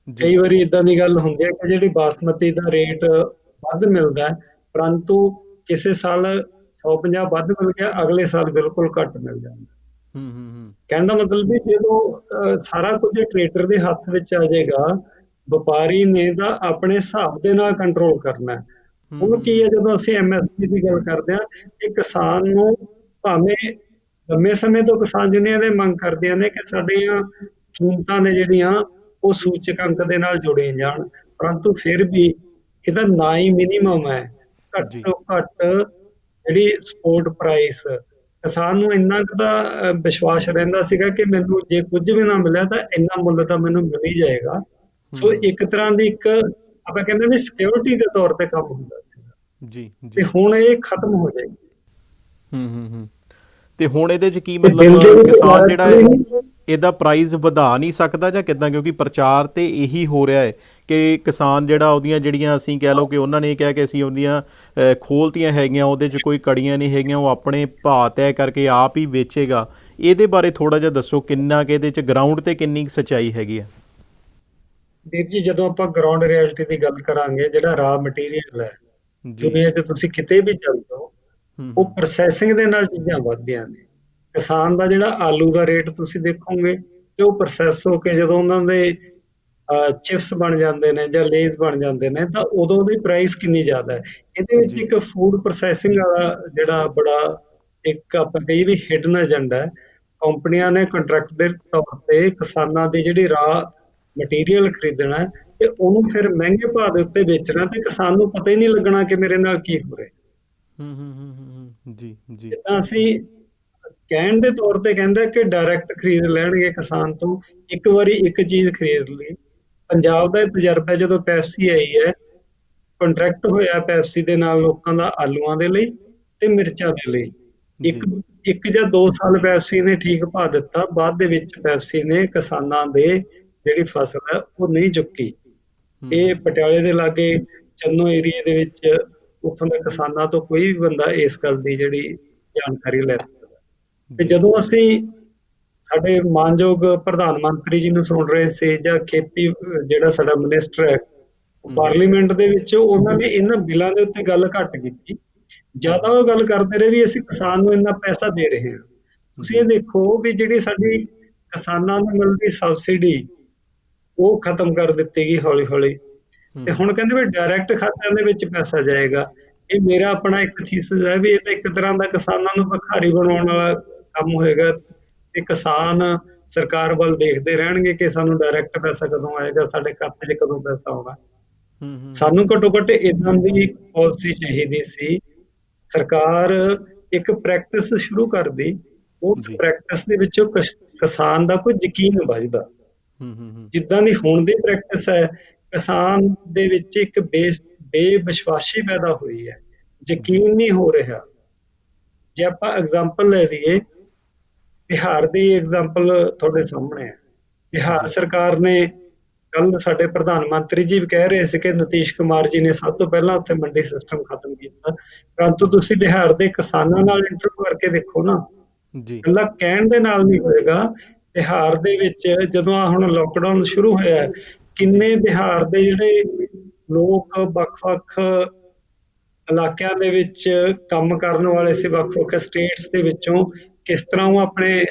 ਜੀ। ਕਈ ਵਾਰੀ ਇਦਾਂ ਦੀ ਗੱਲ ਹੁੰਦੀ ਹੈ ਕਿ ਜਿਹੜੀ ਬਾਸਮਤੀ ਦਾ ਰੇਟ ਵੱਧ ਮਿਲਦਾ ਹੈ, ਪਰੰਤੂ ਕਿਸੇ ਸਾਲ 150 ਵੱਧ ਮਿਲ ਗਿਆ, ਅਗਲੇ ਸਾਲ ਬਿਲਕੁਲ ਘੱਟ ਮਿਲ ਜਾਂਦਾ। ਕਹਿਣ ਦਾ ਮਤਲਬ ਵੀ ਜਦੋਂ ਸਾਰਾ ਕੁਝ ਟਰੇਡਰ ਦੇ ਹੱਥ ਵਿੱਚ ਆ ਜਾਏਗਾ, ਵਪਾਰੀ ਨੇ ਤਾਂ ਆਪਣੇ ਹਿਸਾਬ ਦੇ ਨਾਲ ਕੰਟਰੋਲ ਕਰਨਾ ਹੈ। ਹੁਣ ਕੀ ਹੈ, ਜਦੋਂ ਅਸੀਂ ਐਮਐਸਪੀ ਦੀ ਗੱਲ ਕਰਦੇ ਹਾਂ, ਇਹ ਕਿਸਾਨ ਨੂੰ ਭਾਵੇਂ ਲੰਮੇ ਸਮੇਂ ਤੋਂ ਕਿਸਾਨ ਯੂਨੀਅਨ ਇਹ ਮੰਗ ਕਰਦੀਆਂ ਨੇ ਕਿ ਸਾਡੀਆਂ ਕੀਮਤਾਂ ਨੇ ਜਿਹੜੀਆਂ ਉਹ ਸੂਚਕ ਅੰਕ ਦੇ ਨਾਲ ਜੁੜੇ ਜਾਣ, ਪਰੰਤੂ ਫਿਰ ਵੀ ਇਹਦਾ ਨਾ ਹੀ ਮਿਨੀਮਮ ਹੈ। ਘੱਟ ਜੀ। ਤੋਂ ਘੱਟ ਜਿਹੜੀ ਸਪੋਰਟ ਪ੍ਰਾਈਸ, ਕਿਸਾਨ ਨੂੰ ਇੰਨਾ ਕੁ ਤਾਂ ਵਿਸ਼ਵਾਸ ਰਹਿੰਦਾ ਸੀਗਾ ਕਿ ਮੈਨੂੰ ਜੇ ਕੁਝ ਵੀ ਨਾ ਮਿਲਿਆ ਤਾਂ ਇੰਨਾ ਮੁੱਲ ਤਾਂ ਮੈਨੂੰ ਮਿਲ ਹੀ ਜਾਏਗਾ। ਸੋ ਇੱਕ ਤਰ੍ਹਾਂ ਦੀ ਇੱਕ ਆਪਾਂ ਕਹਿੰਦੇ ਵੀ ਸਿਕਿਉਰਿਟੀ ਦੇ ਤੌਰ ਤੇ ਕੰਮ ਹੁੰਦਾ ਸੀ, ਜੀ। ਤੇ ਜੀ। ਹੁਣ ਇਹ ਖਤਮ ਹੋ ਜਾਏਗੀ। ਤੇ ਹੁਣ ਇਹਦੇ 'ਚ ਕੀ ਤੇ ਮਤਲਬ ਬਿੱਲ ਦੇ ਵਿੱਚ ਕਿਸਾਨ ਜਿਹੜਾ ਹੈ directly ਇਹਦਾ ਪ੍ਰਾਈਸ ਵਧਾ ਨਹੀਂ ਸਕਦਾ ਜਾਂ ਕਿੱਦਾਂ? ਕਿਉਂਕਿ ਪ੍ਰਚਾਰ ਤੇ ਇਹੀ ਹੋ ਰਿਹਾ ਹੈ ਕਿ ਕਿਸਾਨ ਜਿਹੜਾ ਉਹਦੀਆਂ ਜਿਹੜੀਆਂ, ਅਸੀਂ ਕਹਿ ਲਓ ਕਿ ਉਹਨਾਂ ਨੇ ਕਿਹਾ ਕਿ ਅਸੀਂ ਉਹਦੀਆਂ ਖੋਲ੍ਹਤੀਆਂ ਹੈਗੀਆਂ, ਉਹਦੇ 'ਚ ਕੋਈ ਕੜੀਆਂ ਨਹੀਂ ਹੈਗੀਆਂ, ਉਹ ਆਪਣੇ ਭਾਅ ਤੈਅ ਕਰਕੇ ਆਪ ਹੀ ਵੇਚੇਗਾ। ਇਹਦੇ ਬਾਰੇ ਥੋੜ੍ਹਾ ਜਿਹਾ ਦੱਸੋ, ਕਿੰਨਾ ਕਿ ਇਹਦੇ 'ਚ ਗਰਾਊਂਡ ਤੇ ਕਿੰਨੀ ਕੁ ਸੱਚਾਈ ਹੈਗੀ ਆ? ਵੀਰ ਜੀ, ਜਦੋਂ ਆਪਾਂ ਗਰਾਊਂਡ ਰਿਐਲਿਟੀ ਦੀ ਗੱਲ ਕਰਾਂਗੇ, ਜਿਹੜਾ ਰਾ ਮਟੀਰੀਅਲ ਹੈ, ਜੀ। ਦੁਨੀਆ 'ਚ ਤੁਸੀਂ ਕਿਤੇ ਵੀ ਚੱਲ ਜਾਓ, ਉਹ ਪ੍ਰੋਸੈਸਿੰਗ ਦੇ ਨਾਲ ਚੀਜ਼ਾਂ ਵੱਧਦੀਆਂ ਨੇ। ਕਿਸਾਨ ਦਾ ਜਿਹੜਾ ਆਲੂ ਦਾ ਰੇਟ ਤੁਸੀਂ ਦੇਖੋਗੇ ਕਿ ਉਹ ਪ੍ਰੋਸੈਸ ਹੋ ਕੇ ਜਦੋਂ ਉਹਨਾਂ ਦੇ ਚਿਪਸ ਬਣ ਜਾਂਦੇ ਨੇ ਜਾਂ ਲੇਜ਼ ਬਣ ਜਾਂਦੇ ਨੇ, ਤਾਂ ਉਦੋਂ ਦੀ ਪ੍ਰਾਈਸ ਕਿੰਨੀ ਜ਼ਿਆਦਾ ਹੈ। ਇਹਦੇ ਵਿੱਚ ਜੀ। ਇੱਕ ਫੂਡ ਪ੍ਰੋਸੈਸਿੰਗ ਵਾਲਾ ਜਿਹੜਾ ਬੜਾ ਇੱਕ ਆਪਾਂ ਕਹੀਏ ਵੀ ਹਿਡਨ ਏਜੰਡਾ ਹੈ। ਕੰਪਨੀਆਂ ਨੇ ਕੰਟਰੈਕਟ ਦੇ ਤੌਰ ਤੇ ਕਿਸਾਨਾਂ ਦੀ ਜਿਹੜੀ ਰਾ ਮਟੀਰੀਅਲ ਖਰੀਦਣਾ ਹੈ ਤੇ ਉਹਨੂੰ ਫਿਰ ਮਹਿੰਗੇ ਭਾਅ ਦੇ ਉੱਤੇ ਵੇਚਣਾ, ਤੇ ਕਿਸਾਨ ਨੂੰ ਪਤਾ ਹੀ ਨਹੀਂ ਲੱਗਣਾ ਕਿ ਮੇਰੇ ਨਾਲ ਕੀ ਹੋ ਰਿਹਾ। ਜੀ। ਜੀ। ਜਿੱਦਾਂ ਅਸੀਂ ਕਹਿਣ ਦੇ ਤੌਰ ਤੇ ਕਹਿੰਦਾ ਕਿ ਡਾਇਰੈਕਟ ਖਰੀਦ ਲੈਣਗੇ ਕਿਸਾਨ ਤੋਂ, ਇੱਕ ਵਾਰੀ ਇੱਕ ਚੀਜ਼ ਖਰੀਦ ਲਈ। ਪੰਜਾਬ ਦਾ ਇਹ ਤਜਰਬਾ, ਜਦੋਂ ਪੈਪਸੀ ਆਈ ਹੈ, ਕੰਟਰੈਕਟ ਹੋਇਆ ਪੈਪਸੀ ਦੇ ਨਾਲ ਲੋਕਾਂ ਦਾ ਆਲੂਆਂ ਦੇ ਲਈ ਤੇ ਮਿਰਚਾਂ ਦੇ ਲਈ। ਇੱਕ ਜੀ। 1 ਜਾਂ 2 ਸਾਲ ਪੈਪਸੀ ਨੇ ਠੀਕ ਭਾਅ ਦਿੱਤਾ, ਬਾਅਦ ਦੇ ਵਿੱਚ ਪੈਪਸੀ ਨੇ ਕਿਸਾਨਾਂ ਦੇ ਜਿਹੜੀ ਫਸਲ ਹੈ ਉਹ ਨਹੀਂ ਚੁੱਕੀ। ਇਹ ਪਟਿਆਲੇ ਦੇ ਲਾਗੇ ਚੰਨੋ ਏਰੀਏ ਦੇ ਵਿੱਚ ਉੱਥੋਂ ਦੇ ਕਿਸਾਨਾਂ ਤੋਂ ਕੋਈ ਵੀ ਬੰਦਾ ਇਸ ਗੱਲ ਦੀ ਜਿਹੜੀ ਜਾਣਕਾਰੀ ਲੈ ਸਕਦਾ। ਤੇ ਜਦੋਂ ਅਸੀਂ ਸਾਡੇ ਮਾਨਯੋਗ ਪ੍ਰਧਾਨ ਮੰਤਰੀ ਜੀ ਨੂੰ ਸੁਣ ਰਹੇ ਸੀ, ਜਾਂ ਖੇਤੀ ਜਿਹੜਾ ਸਾਡਾ ਮਿਨਿਸਟਰ ਹੈ ਪਾਰਲੀਮੈਂਟ ਦੇ ਵਿੱਚ, ਉਹਨਾਂ ਨੇ ਇਹਨਾਂ ਬਿੱਲਾਂ ਦੇ ਉੱਤੇ ਗੱਲ ਘੱਟ ਕੀਤੀ, ਜ਼ਿਆਦਾ ਉਹ ਗੱਲ ਕਰਦੇ ਰਹੇ ਵੀ ਅਸੀਂ ਕਿਸਾਨ ਨੂੰ ਇੰਨਾ ਪੈਸਾ ਦੇ ਰਹੇ ਹਾਂ। ਤੁਸੀਂ ਇਹ ਦੇਖੋ ਵੀ ਜਿਹੜੀ ਸਾਡੀ ਕਿਸਾਨਾਂ ਨੂੰ ਮਿਲਦੀ ਸਬਸਿਡੀ ਉਹ ਖਤਮ ਕਰ ਦਿੱਤੀ ਗਈ ਹੌਲੀ ਹੌਲੀ, ਤੇ ਹੁਣ ਕਹਿੰਦੇ ਵੀ ਡਾਇਰੈਕਟ ਖਾਤਿਆਂ ਦੇ ਵਿੱਚ ਪੈਸਾ ਜਾਏਗਾ। ਇਹ ਮੇਰਾ ਆਪਣਾ ਇੱਕ ਥੀਸਿਸ ਹੈ ਵੀ ਇਹ ਤਾਂ ਇੱਕ ਤਰ੍ਹਾਂ ਦਾ ਕਿਸਾਨਾਂ ਨੂੰ ਭਿਖਾਰੀ ਬਣਾਉਣ ਵਾਲਾ ਕੰਮ ਹੋਏਗਾ, ਤੇ ਕਿਸਾਨ ਸਰਕਾਰ ਵੱਲ ਦੇਖਦੇ ਰਹਿਣਗੇ ਕਿ ਸਾਨੂੰ ਡਾਇਰੈਕਟ ਪੈਸਾ ਕਦੋਂ ਆਏਗਾ, ਸਾਡੇ ਖਾਤੇ 'ਚ ਕਦੋਂ ਪੈਸਾ ਆਉਣਾ। ਸਾਨੂੰ ਘੱਟੋ ਘੱਟ ਏਦਾਂ ਦੀ ਪਾਲਿਸੀ ਚਾਹੀਦੀ ਸੀ। ਸਰਕਾਰ ਇੱਕ ਪ੍ਰੈਕਟਿਸ ਸ਼ੁਰੂ ਕਰਦੀ, ਉਸ ਪ੍ਰੈਕਟਿਸ ਦੇ ਵਿੱਚੋਂ ਕਿਸਾਨ ਦਾ ਕੋਈ ਯਕੀਨ ਵੱਜਦਾ। ਜਿੱਦਾਂ ਦੀ ਹੁਣ ਦੀ ਪ੍ਰੈਕਟਿਸ ਹੈ, ਕਿਸਾਨ ਦੇ ਵਿੱਚ ਇੱਕ ਬੇਵਿਸ਼ਵਾਸੀ ਪੈਦਾ ਹੋਈ ਹੈ, ਯਕੀਨ ਨਹੀਂ ਹੋ ਰਿਹਾ। ਜੇ ਆਪਾਂ ਐਗਜ਼ਾਮਪਲ ਲੈ ਲਈਏ, ਬਿਹਾਰ ਦੀ ਐਗਜ਼ਾਮਪਲ ਤੁਹਾਡੇ ਸਾਹਮਣੇ ਹੈ। ਬਿਹਾਰ ਸਰਕਾਰ ਨੇ, ਕੱਲ ਸਾਡੇ ਪ੍ਰਧਾਨ ਮੰਤਰੀ ਜੀ ਵੀ ਕਹਿ ਰਹੇ ਸੀ ਕਿ ਨਿਤੀਸ਼ ਕੁਮਾਰ ਜੀ ਨੇ ਸਭ ਤੋਂ ਪਹਿਲਾਂ ਉੱਥੇ ਮੰਡੀ ਸਿਸਟਮ ਖਤਮ ਕੀਤਾ, ਪਰੰਤੂ ਤੁਸੀਂ ਬਿਹਾਰ ਦੇ ਕਿਸਾਨਾਂ ਨਾਲ ਇੰਟਰਵਿਊ ਕਰਕੇ ਦੇਖੋ ਨਾ, ਇਕੱਲਾ ਕਹਿਣ ਦੇ ਨਾਲ ਨਹੀਂ ਹੋਏਗਾ। ਬਿਹਾਰ ਦੇ ਵਿੱਚ ਜਦੋਂ ਆ ਹੁਣ ਲੋਕਡਾਊਨ ਸ਼ੁਰੂ ਹੋਇਆ, ਕਿੰਨੇ ਬਿਹਾਰ ਦੇ ਜਿਹੜੇ ਲੋਕ ਵੱਖ-ਵੱਖ ਇਲਾਕਿਆਂ ਦੇ ਵਿੱਚ ਕੰਮ ਕਰਨ ਵਾਲੇ ਸੀ, ਵੱਖ-ਵੱਖ ਸਟੇਟਸ ਦੇ ਵਿੱਚੋਂ, ਕਿਸ ਤਰ੍ਹਾਂ ਉਹ ਆਪਣੇ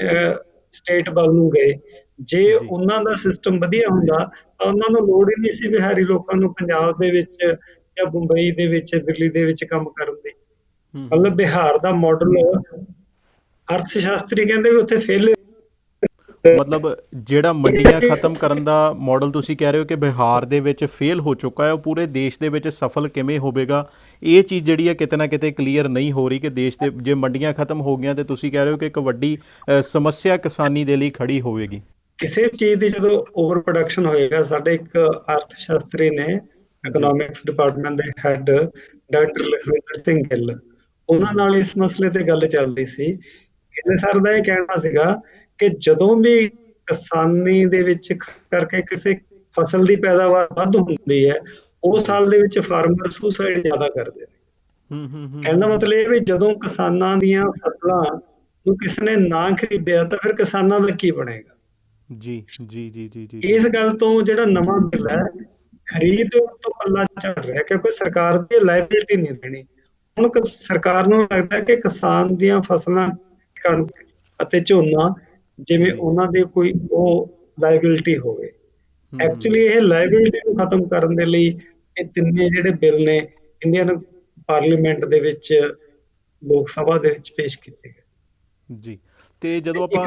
ਸਟੇਟ ਵੱਲ ਨੂੰ ਗਏ। ਜੇ ਉਹਨਾਂ ਦਾ ਸਿਸਟਮ ਵਧੀਆ ਹੁੰਦਾ ਤਾਂ ਉਹਨਾਂ ਨੂੰ ਲੋੜ ਹੀ ਨਹੀਂ ਸੀ ਬਿਹਾਰੀ ਲੋਕਾਂ ਨੂੰ ਪੰਜਾਬ ਦੇ ਵਿੱਚ ਜਾਂ ਮੁੰਬਈ ਦੇ ਵਿੱਚ, ਦਿੱਲੀ ਦੇ ਵਿੱਚ ਕੰਮ ਕਰਨ ਦੀ। ਮਤਲਬ ਬਿਹਾਰ ਦਾ ਮਾਡਲ ਅਰਥ ਸ਼ਾਸਤਰੀ ਕਹਿੰਦੇ ਵੀ ਉੱਥੇ ਫੇਲ। ਮਤਲਬ ਜਿਹੜਾ ਮੰਡੀਆਂ ਖਤਮ ਕਰਨ ਦਾ ਮਾਡਲ ਤੁਸੀਂ ਕਹਿ ਰਹੇ ਹੋ ਕਿ ਬਿਹਾਰ ਦੇ ਵਿੱਚ ਫੇਲ ਹੋ ਚੁੱਕਾ ਹੈ, ਉਹ ਪੂਰੇ ਦੇਸ਼ ਦੇ ਵਿੱਚ ਸਫਲ ਕਿਵੇਂ ਹੋਵੇਗਾ? ਇਹ ਚੀਜ਼ ਜਿਹੜੀ ਹੈ ਕਿਤੇ ਨਾ ਕਿਤੇ ਕਲੀਅਰ ਨਹੀਂ ਹੋ ਰਹੀ ਕਿ ਦੇਸ਼ ਦੇ ਜੇ ਮੰਡੀਆਂ ਖਤਮ ਹੋ ਗਈਆਂ ਤੇ ਤੁਸੀਂ ਕਹਿ ਰਹੇ ਹੋ ਕਿ ਇੱਕ ਵੱਡੀ ਸਮੱਸਿਆ ਕਿਸਾਨੀ ਦੇ ਲਈ ਖੜੀ ਹੋਵੇਗੀ। ਕਿਸੇ ਚੀਜ਼ ਦੀ ਜਦੋਂ ਓਵਰ ਪ੍ਰੋਡਕਸ਼ਨ ਹੋਏਗਾ, ਸਾਡੇ ਇੱਕ ਅਰਥ ਸ਼ਾਸਤਰੀ ਨੇ, ਇਕਨੋਮਿਕਸ ਡਿਪਾਰਟਮੈਂਟ ਦੇ ਹੈਡ ਡਾਕਟਰ ਲਖਵਿੰਦਰ ਸਿੰਘ ਗਿੱਲ, ਉਹਨਾਂ ਨਾਲ ਇਸ ਮਸਲੇ ਤੇ ਗੱਲ ਚੱਲਦੀ ਸੀ। ਗਿੱਲ ਸਰ ਦਾ ਇਹ ਕਹਿਣਾ ਸੀਗਾ ਕਿ ਜਦੋਂ ਵੀ ਕਿਸਾਨੀ ਦੇ ਵਿੱਚ ਕਰਕੇ ਕਿਸੇ ਫਸਲ ਦੀ ਪੈਦਾਵਾਰ ਵੱਧ ਹੁੰਦੀ ਹੈ, ਉਸ ਸਾਲ ਦੇ ਵਿੱਚ ਫਾਰਮਰ ਸੁਸਾਈਡ ਜ਼ਿਆਦਾ ਕਰਦੇ ਨੇ। ਕਹਿਣ ਦਾ ਮਤਲਬ ਇਹ ਵੀ ਜਦੋਂ ਕਿਸਾਨਾਂ ਦੀਆਂ ਫਸਲਾਂ ਨੂੰ ਕਿਸੇ ਨੇ ਨਾ ਖਰੀਦਿਆ ਤਾਂ ਫਿਰ ਕਿਸਾਨਾਂ ਦਾ ਕੀ ਬਣੇਗਾ? ਜੀ ਜੀ ਜੀ ਜੀ ਜੀ। ਇਸ ਗੱਲ ਤੋਂ ਜਿਹੜਾ ਨਵਾਂ ਬਿੱਲ ਹੈ, ਖਰੀਦ ਤੋਂ ਪੱਲਾ ਝੜ ਰਿਹਾ, ਕਿਉਂਕਿ ਸਰਕਾਰ ਦੀ ਲਾਇਬਿਲਿਟੀ ਨਹੀਂ ਦੇਣੀ। ਹੁਣ ਸਰਕਾਰ ਨੂੰ ਲੱਗਦਾ ਕਿ ਕਿਸਾਨ ਦੀਆਂ ਫਸਲਾਂ, ਕਣਕ ਅਤੇ ਝੋਨਾ, ਜਿਵੇਂ ਉਹਨਾਂ ਦੇ ਕੋਈ ਉਹ ਲਾਇਬਿਲਿਟੀ ਹੋਵੇ। ਐਕਚੁਅਲੀ ਇਹ ਲਾਇਬਿਲਿਟੀ ਨੂੰ ਖਤਮ ਕਰਨ ਦੇ ਲਈ ਇਹ ਤਿੰਨੇ ਜਿਹੜੇ ਬਿੱਲ ਨੇ ਇੰਡੀਅਨ ਪਾਰਲੀਮੈਂਟ ਦੇ ਵਿੱਚ, ਲੋਕ ਸਭਾ ਦੇ ਵਿੱਚ ਪੇਸ਼ ਕੀਤੇ ਗਏ। ਜੀ, ਤੇ ਜਦੋਂ ਆਪਾਂ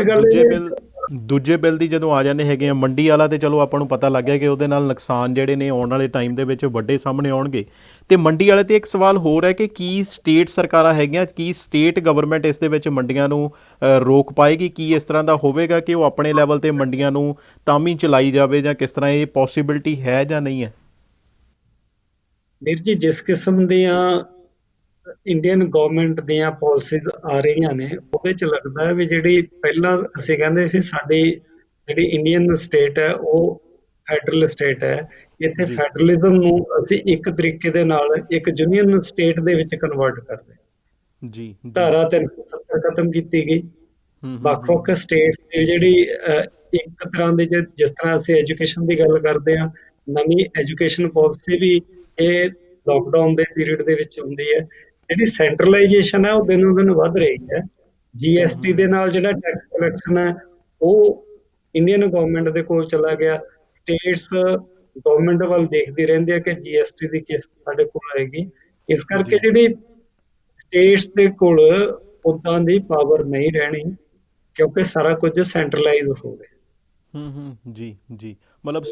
ਦੂਜੇ ਬਿੱਲ ਦੀ ਜਦੋਂ ਆ ਜਾਂਦੇ ਹੈਗੇ ਆ, ਮੰਡੀ ਵਾਲਾ, ਤੇ ਚਲੋ ਆਪਾਂ ਨੂੰ ਪਤਾ ਲੱਗ ਗਿਆ ਕਿ ਉਹਦੇ ਨਾਲ ਨੁਕਸਾਨ ਜਿਹੜੇ ਨੇ ਆਉਣ ਵਾਲੇ ਟਾਈਮ ਦੇ ਵਿੱਚ ਵੱਡੇ ਸਾਹਮਣੇ ਆਉਣਗੇ। ਤੇ ਮੰਡੀ ਵਾਲੇ ਤੇ ਇੱਕ ਸਵਾਲ ਹੋਰ ਹੈ ਕਿ ਕੀ ਸਟੇਟ ਸਰਕਾਰਾਂ ਹੈਗੀਆਂ, ਕੀ ਸਟੇਟ ਗਵਰਨਮੈਂਟ ਇਸ ਦੇ ਵਿੱਚ ਮੰਡੀਆਂ ਨੂੰ ਰੋਕ ਪਾਏਗੀ? ਕੀ ਇਸ ਤਰ੍ਹਾਂ ਦਾ ਹੋਵੇਗਾ ਕਿ ਉਹ ਆਪਣੇ ਲੈਵਲ ਤੇ ਮੰਡੀਆਂ ਨੂੰ ਤਾਂ ਵੀ ਚਲਾਈ ਜਾਵੇ, ਜਾਂ ਕਿਸ ਤਰ੍ਹਾਂ ਇਹ ਪੋਸੀਬਿਲਿਟੀ ਹੈ ਜਾਂ ਨਹੀਂ ਹੈ? ਵੀਰ ਜੀ, ਜਿਸ ਕਿਸਮ ਦੀਆਂ ਇੰਡੀਅਨ ਗਵਰਨਮੈਂਟ ਦੀਆਂ ਪਾਲਿਸੀਜ਼ ਆ ਰਹੀਆਂ ਨੇ, ਉਹਦੇ 'ਚ ਲੱਗਦਾ ਹੈ ਵੀ ਜਿਹੜੀ ਪਹਿਲਾਂ ਅਸੀਂ ਕਹਿੰਦੇ ਸੀ ਸਾਡੀ ਜਿਹੜੀ ਇੰਡੀਅਨ ਸਟੇਟ ਹੈ ਉਹ ਫੈਡਰਲ ਸਟੇਟ ਹੈ, ਇੱਥੇ ਫੈਡਰਲਿਜ਼ਮ ਨੂੰ ਅਸੀਂ ਇੱਕ ਤਰੀਕੇ ਦੇ ਨਾਲ ਇੱਕ ਯੂਨੀਅਨ ਸਟੇਟ ਦੇ ਵਿੱਚ ਕਨਵਰਟ ਕਰਦੇ ਹਾਂ। ਜੀ, ਧਾਰਾ 370 ਖਤਮ ਕੀਤੀ ਗਈ। ਵੱਖ-ਵੱਖ ਸਟੇਟਸ ਦੀ ਜਿਹੜੀ ਇੱਕ ਤਰ੍ਹਾਂ ਦੀ, ਜਿਸ ਤਰ੍ਹਾਂ ਅਸੀਂ ਐਜੂਕੇਸ਼ਨ ਦੀ ਗੱਲ ਕਰਦੇ ਹਾਂ, ਨਵੀਂ ਐਜੂਕੇਸ਼ਨ ਪਾਲਿਸੀ ਵੀ ਇਹ ਲੋਕਡਾਊਨ ਦੇ ਪੀਰੀਅਡ ਦੇ ਵਿੱਚ ਹੁੰਦੀ ਹੈ। ਜਿਹੜੀ ਸੈਂਟਰਲਾਈਜੇਸ਼ਨ ਹੈ ਉਹ ਦਿਨੋਂ ਦਿਨ ਵੱਧ ਰਹੀ ਹੈ। GST ਦੇ ਨਾਲ ਜਿਹੜਾ ਟੈਕਸ ਕਲੈਕਸ਼ਨ ਹੈ ਉਹ ਇੰਡੀਅਨ ਗਵਰਨਮੈਂਟ ਦੇ ਕੋਲ ਚਲਾ ਗਿਆ। ਸਟੇਟਸ ਗਵਰਨਮੈਂਟ ਵੱਲ ਦੇਖਦੀ ਰਹਿੰਦੀ ਹੈ ਕਿ GST ਦੀ ਕਿਸ਼ਤ ਸਾਡੇ ਕੋਲ ਆਏਗੀ। ਇਸ ਕਰਕੇ ਜਿਹੜੀ ਸਟੇਟਸ ਦੇ ਕੋਲ ਉਦਾਂ ਦੀ ਪਾਵਰ ਨਹੀਂ ਰਹਿਣੀ, ਕਿਉਂਕਿ ਸਾਰਾ ਕੁਝ ਸੈਂਟਰਲਾਈਜ਼ ਹੋ ਗਿਆ। ਜੀ ਜੀ, ਮਤਲਬ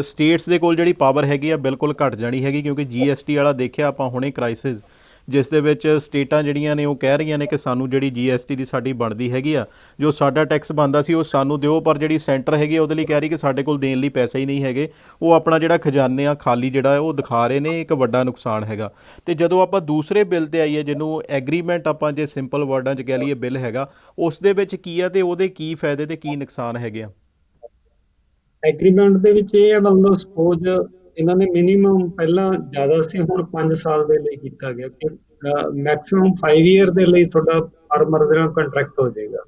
ਸਟੇਟਸ ਦੇ ਕੋਲ ਜਿਹੜੀ ਪਾਵਰ ਹੈਗੀ ਆ ਬਿਲਕੁਲ ਘਟ ਜਾਣੀ ਹੈਗੀ, ਕਿਉਂਕਿ GST ਵਾਲਾ ਦੇਖਿਆ ਆਪਾਂ ਹੁਣੇ ਕ੍ਰਾਈਸਿਸ ਜਿਸ ਦੇ ਵਿੱਚ ਸਟੇਟਾਂ ਜਿਹੜੀਆਂ ਨੇ ਉਹ ਕਹਿ ਰਹੀਆਂ ਨੇ ਕਿ ਸਾਨੂੰ ਜਿਹੜੀ GST ਦੀ ਸਾਡੀ ਬਣਦੀ ਹੈਗੀ ਆ, ਜੋ ਸਾਡਾ ਟੈਕਸ ਬਣਦਾ ਸੀ ਉਹ ਸਾਨੂੰ ਦਿਓ, ਪਰ ਜਿਹੜੀ ਸੈਂਟਰ ਹੈਗੀ ਆ ਉਹਦੇ ਲਈ ਕਹਿ ਰਹੀ ਕਿ ਸਾਡੇ ਕੋਲ ਦੇਣ ਲਈ ਪੈਸੇ ਹੀ ਨਹੀਂ ਹੈਗੇ। ਉਹ ਆਪਣਾ ਜਿਹੜਾ ਖਜ਼ਾਨੇ ਆ ਖਾਲੀ ਜਿਹੜਾ ਉਹ ਦਿਖਾ ਰਹੇ ਨੇ, ਇੱਕ ਵੱਡਾ ਨੁਕਸਾਨ ਹੈਗਾ। ਤੇ ਜਦੋਂ ਆਪਾਂ ਦੂਸਰੇ ਬਿੱਲ ਤੇ ਆਈਏ, ਜਿਹਨੂੰ ਐਗਰੀਮੈਂਟ ਆਪਾਂ ਜੇ ਸਿੰਪਲ ਵਰਡਾਂ 'ਚ ਕਹਿ ਲਈਏ ਬਿੱਲ ਹੈਗਾ, ਉਸ ਦੇ ਵਿੱਚ ਕੀ ਆ ਤੇ ਉਹਦੇ ਕੀ ਫਾਇਦੇ ਤੇ ਕੀ ਨੁਕਸਾਨ ਹੈਗੇ ਆ? ਐਗਰੀਮੈਂਟ ਦੇ ਵਿੱਚ ਇਹ ਹੈ, ਮਤਲਬ ਸਪੋਜ਼ ਇਹਨਾਂ ਨੇ ਮਿਨੀਮਮ ਪਹਿਲਾਂ ਜ਼ਿਆਦਾ ਸੀ, ਹੁਣ 5 ਸਾਲ ਦੇ ਲਈ ਕੀਤਾ ਗਿਆ ਕਿ ਮੈਕਸਿਮਮ 5 ਈਅਰ ਦੇ ਲਈ ਤੁਹਾਡਾ ਫਾਰਮਰ ਦੇ ਨਾਲ ਕੰਟਰੈਕਟ ਹੋ ਜਾਏਗਾ।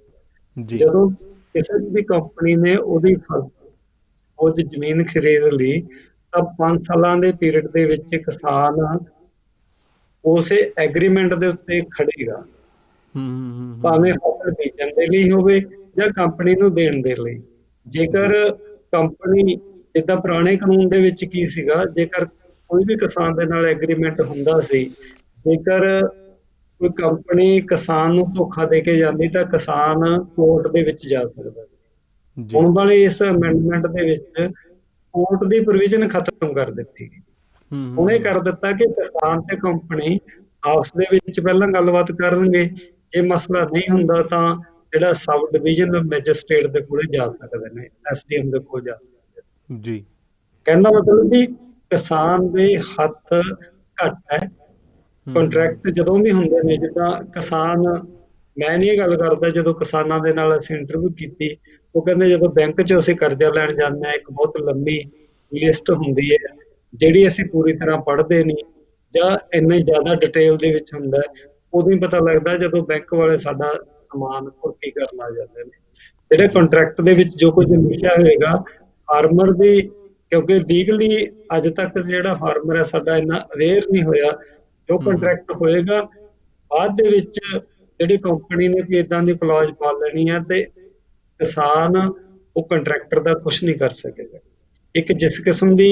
ਜੀ। ਜਦੋਂ ਕਿਸੇ ਵੀ ਕੰਪਨੀ ਨੇ ਉਹਦੀ ਸਪੋਜ਼ ਜ਼ਮੀਨ ਖਰੀਦ ਲਈ, ਤਾਂ 5 ਸਾਲਾਂ ਦੇ ਪੀਰੀਅਡ ਦੇ ਵਿੱਚ ਕਿਸਾਨ ਉਸੇ ਐਗਰੀਮੈਂਟ ਦੇ ਉੱਤੇ ਖੜੇਗਾ, ਭਾਵੇਂ ਫਸਲ ਬੀਜਣ ਦੇ ਲਈ ਹੋਵੇ ਜਾਂ ਕੰਪਨੀ ਨੂੰ ਦੇਣ ਦੇ ਲਈ। ਜੇਕਰ ਕੰਪਨੀ, ਜਿੱਦਾਂ ਪੁਰਾਣੇ ਕਾਨੂੰਨ ਦੇ ਵਿੱਚ ਕੀ ਸੀਗਾ, ਜੇਕਰ ਕੋਈ ਵੀ ਕਿਸਾਨ ਦੇ ਨਾਲ ਐਗਰੀਮੈਂਟ ਹੁੰਦਾ ਸੀ, ਜੇਕਰ ਕੋਈ ਕੰਪਨੀ ਕਿਸਾਨ ਨੂੰ ਧੋਖਾ ਦੇ ਕੇ ਜਾਂਦੀ ਤਾਂ ਕਿਸਾਨ ਕੋਰਟ ਦੇ ਵਿੱਚ ਜਾ ਸਕਦਾ ਸੀ। ਜੀ। ਹੁਣ ਵਾਲੇ ਇਸ ਅਮੈਂਡਮੈਂਟ ਦੇ ਵਿੱਚ ਕੋਰਟ ਦੀ ਪ੍ਰੋਵੀਜ਼ਨ ਖਤਮ ਕਰ ਦਿੱਤੀ ਗਈ। ਹੁਣ ਇਹ ਕਰ ਦਿੱਤਾ ਕਿ ਕਿਸਾਨ ਤੇ ਕੰਪਨੀ ਆਪਸ ਦੇ ਵਿੱਚ ਪਹਿਲਾਂ ਗੱਲਬਾਤ ਕਰਨਗੇ, ਜੇ ਮਸਲਾ ਨਹੀਂ ਹੁੰਦਾ ਤਾਂ ਜਿਹੜਾ ਸਬ ਡਿਵੀਜ਼ਨ ਮੈਜਿਸਟ੍ਰੇਟ ਦੇ ਕੋਲੇ ਜਾ ਸਕਦੇ ਨੇ, SDM ਦੇ ਕੋਲ ਜਾ ਸਕਦੇ ਨੇ। ਜੀ। ਕਹਿੰਦਾ ਮਤਲਬ ਵੀ ਕਿਸਾਨ ਦੇ ਹੱਥ ਘੱਟ ਹੈ। ਕੰਟਰੈਕਟ ਜਦੋਂ ਵੀ ਹੁੰਦੇ ਨੇ, ਜਿੱਦਾਂ ਕਿਸਾਨ, ਮੈਂ ਨਹੀਂ ਇਹ ਗੱਲ ਕਰਦਾ, ਜਦੋਂ ਕਿਸਾਨਾਂ ਦੇ ਨਾਲ ਅਸੀਂ ਇੰਟਰਵਿਊ ਕੀਤੀ, ਉਹ ਕਹਿੰਦੇ ਜਦੋਂ ਬੈਂਕ 'ਚ ਅਸੀਂ ਕਰਜ਼ਾ ਲੈਣ ਜਾਂਦੇ ਹਾਂ, ਇੱਕ ਬਹੁਤ ਲੰਮੀ ਲਿਸਟ ਹੁੰਦੀ ਹੈ ਜਿਹੜੀ ਅਸੀਂ ਪੂਰੀ ਤਰ੍ਹਾਂ ਪੜ੍ਹਦੇ ਨਹੀਂ, ਜਾਂ ਇੰਨੀ ਜ਼ਿਆਦਾ ਡਿਟੇਲ ਦੇ ਵਿੱਚ ਹੁੰਦਾ, ਉਦੋਂ ਹੀ ਪਤਾ ਲੱਗਦਾ ਜਦੋਂ ਬੈਂਕ ਵਾਲੇ ਸਾਡਾ ਸਮਾਨ ਕੁਰਕੀ ਕਰਨ ਆ ਜਾਂਦੇ ਨੇ। ਜਿਹੜੇ ਕੰਟਰੈਕਟ ਦੇ ਵਿੱਚ ਜੋ ਕੁਝ ਲਿਖਿਆ ਹੋਏਗਾ, ਫਾਰਮਰ ਦੀ, ਕਿਉਂਕਿ ਲੀਗਲੀ ਅੱਜ ਤੱਕ ਜਿਹੜਾ ਫਾਰਮਰ ਹੈ ਸਾਡਾ ਇੰਨਾ ਅਵੇਅਰ ਨਹੀਂ ਹੋਇਆ, ਜੋ ਕੰਟਰੈਕਟ ਹੋਏਗਾ ਬਾਅਦ ਦੇ ਵਿੱਚ ਜਿਹੜੀ ਕੰਪਨੀ ਨੇ ਵੀ ਇਦਾਂ ਦੀ ਕਲੌਜ਼ ਪਾ ਲੈਣੀ ਹੈ ਤੇ ਕਿਸਾਨ ਉਹ ਕੰਟਰੈਕਟਰ ਦਾ ਕੁਝ ਨਹੀਂ ਕਰ ਸਕੇਗਾ। ਇੱਕ ਜਿਸ ਕਿਸਮ ਦੀ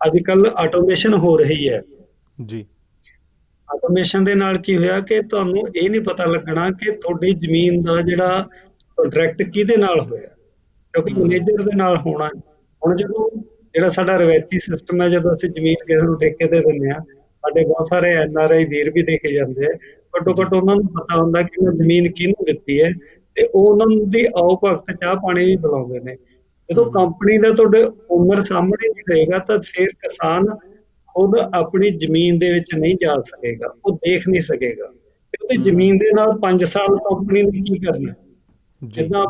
ਅੱਜ ਕੱਲ ਆਟੋਮੇਸ਼ਨ ਹੋ ਰਹੀ ਹੈ, ਜੀ। ਆਟੋਮੇਸ਼ਨ ਦੇ ਨਾਲ ਕੀ ਹੋਇਆ ਕਿ ਤੁਹਾਨੂੰ ਇਹ ਨਹੀਂ ਪਤਾ ਲੱਗਣਾ ਕਿ ਤੁਹਾਡੀ ਜ਼ਮੀਨ ਦਾ ਜਿਹੜਾ ਕੰਟਰੈਕਟ ਕਿਹਦੇ ਨਾਲ ਹੋਇਆ, ਕਿਉਂਕਿ ਮੈਨੇਜਰ ਦੇ ਨਾਲ ਹੋਣਾ। ਹੁਣ ਜਦੋਂ ਜਿਹੜਾ ਸਾਡਾ ਰਵਾਇਤੀ ਸਿਸਟਮ ਹੈ, ਜਦੋਂ ਅਸੀਂ ਜ਼ਮੀਨ ਕਿਸੇ ਨੂੰ ਠੇਕੇ ਤੇ ਦਿੰਦੇ ਹਾਂ, ਸਾਡੇ ਬਹੁਤ ਸਾਰੇ NRI ਵੀਰ ਵੀ ਦੇ ਕੇ ਜਾਂਦੇ ਆ, ਘੱਟੋ ਘੱਟ ਉਹਨਾਂ ਨੂੰ ਪਤਾ ਹੁੰਦਾ ਕਿ ਉਹ ਜ਼ਮੀਨ ਕਿਹਨੂੰ ਦਿੱਤੀ ਹੈ, ਤੇ ਉਹ ਉਹਨਾਂ ਦੀ ਆਓ ਭਗਤ ਚਾਹ ਪਾਣੀ ਵੀ ਬੁਲਾਉਂਦੇ ਨੇ। ਜਦੋਂ ਕੰਪਨੀ ਦਾ ਤੁਹਾਡੇ ਓਨਰ ਸਾਹਮਣੇ ਨਹੀਂ ਰਹੇਗਾ ਤਾਂ ਫਿਰ ਕਿਸਾਨ ਖੁਦ ਆਪਣੀ ਜ਼ਮੀਨ ਦੇ ਵਿੱਚ ਨਹੀਂ ਜਾ ਸਕੇਗਾ, ਉਹ ਦੇਖ ਨਹੀਂ ਸਕੇਗਾ ਤੇ ਉਹਦੀ ਜ਼ਮੀਨ ਦੇ ਨਾਲ 5 ਸਾਲ ਕੰਪਨੀ ਨੇ ਕੀ ਕਰਨਾ। ਜਿੱਦਾਂ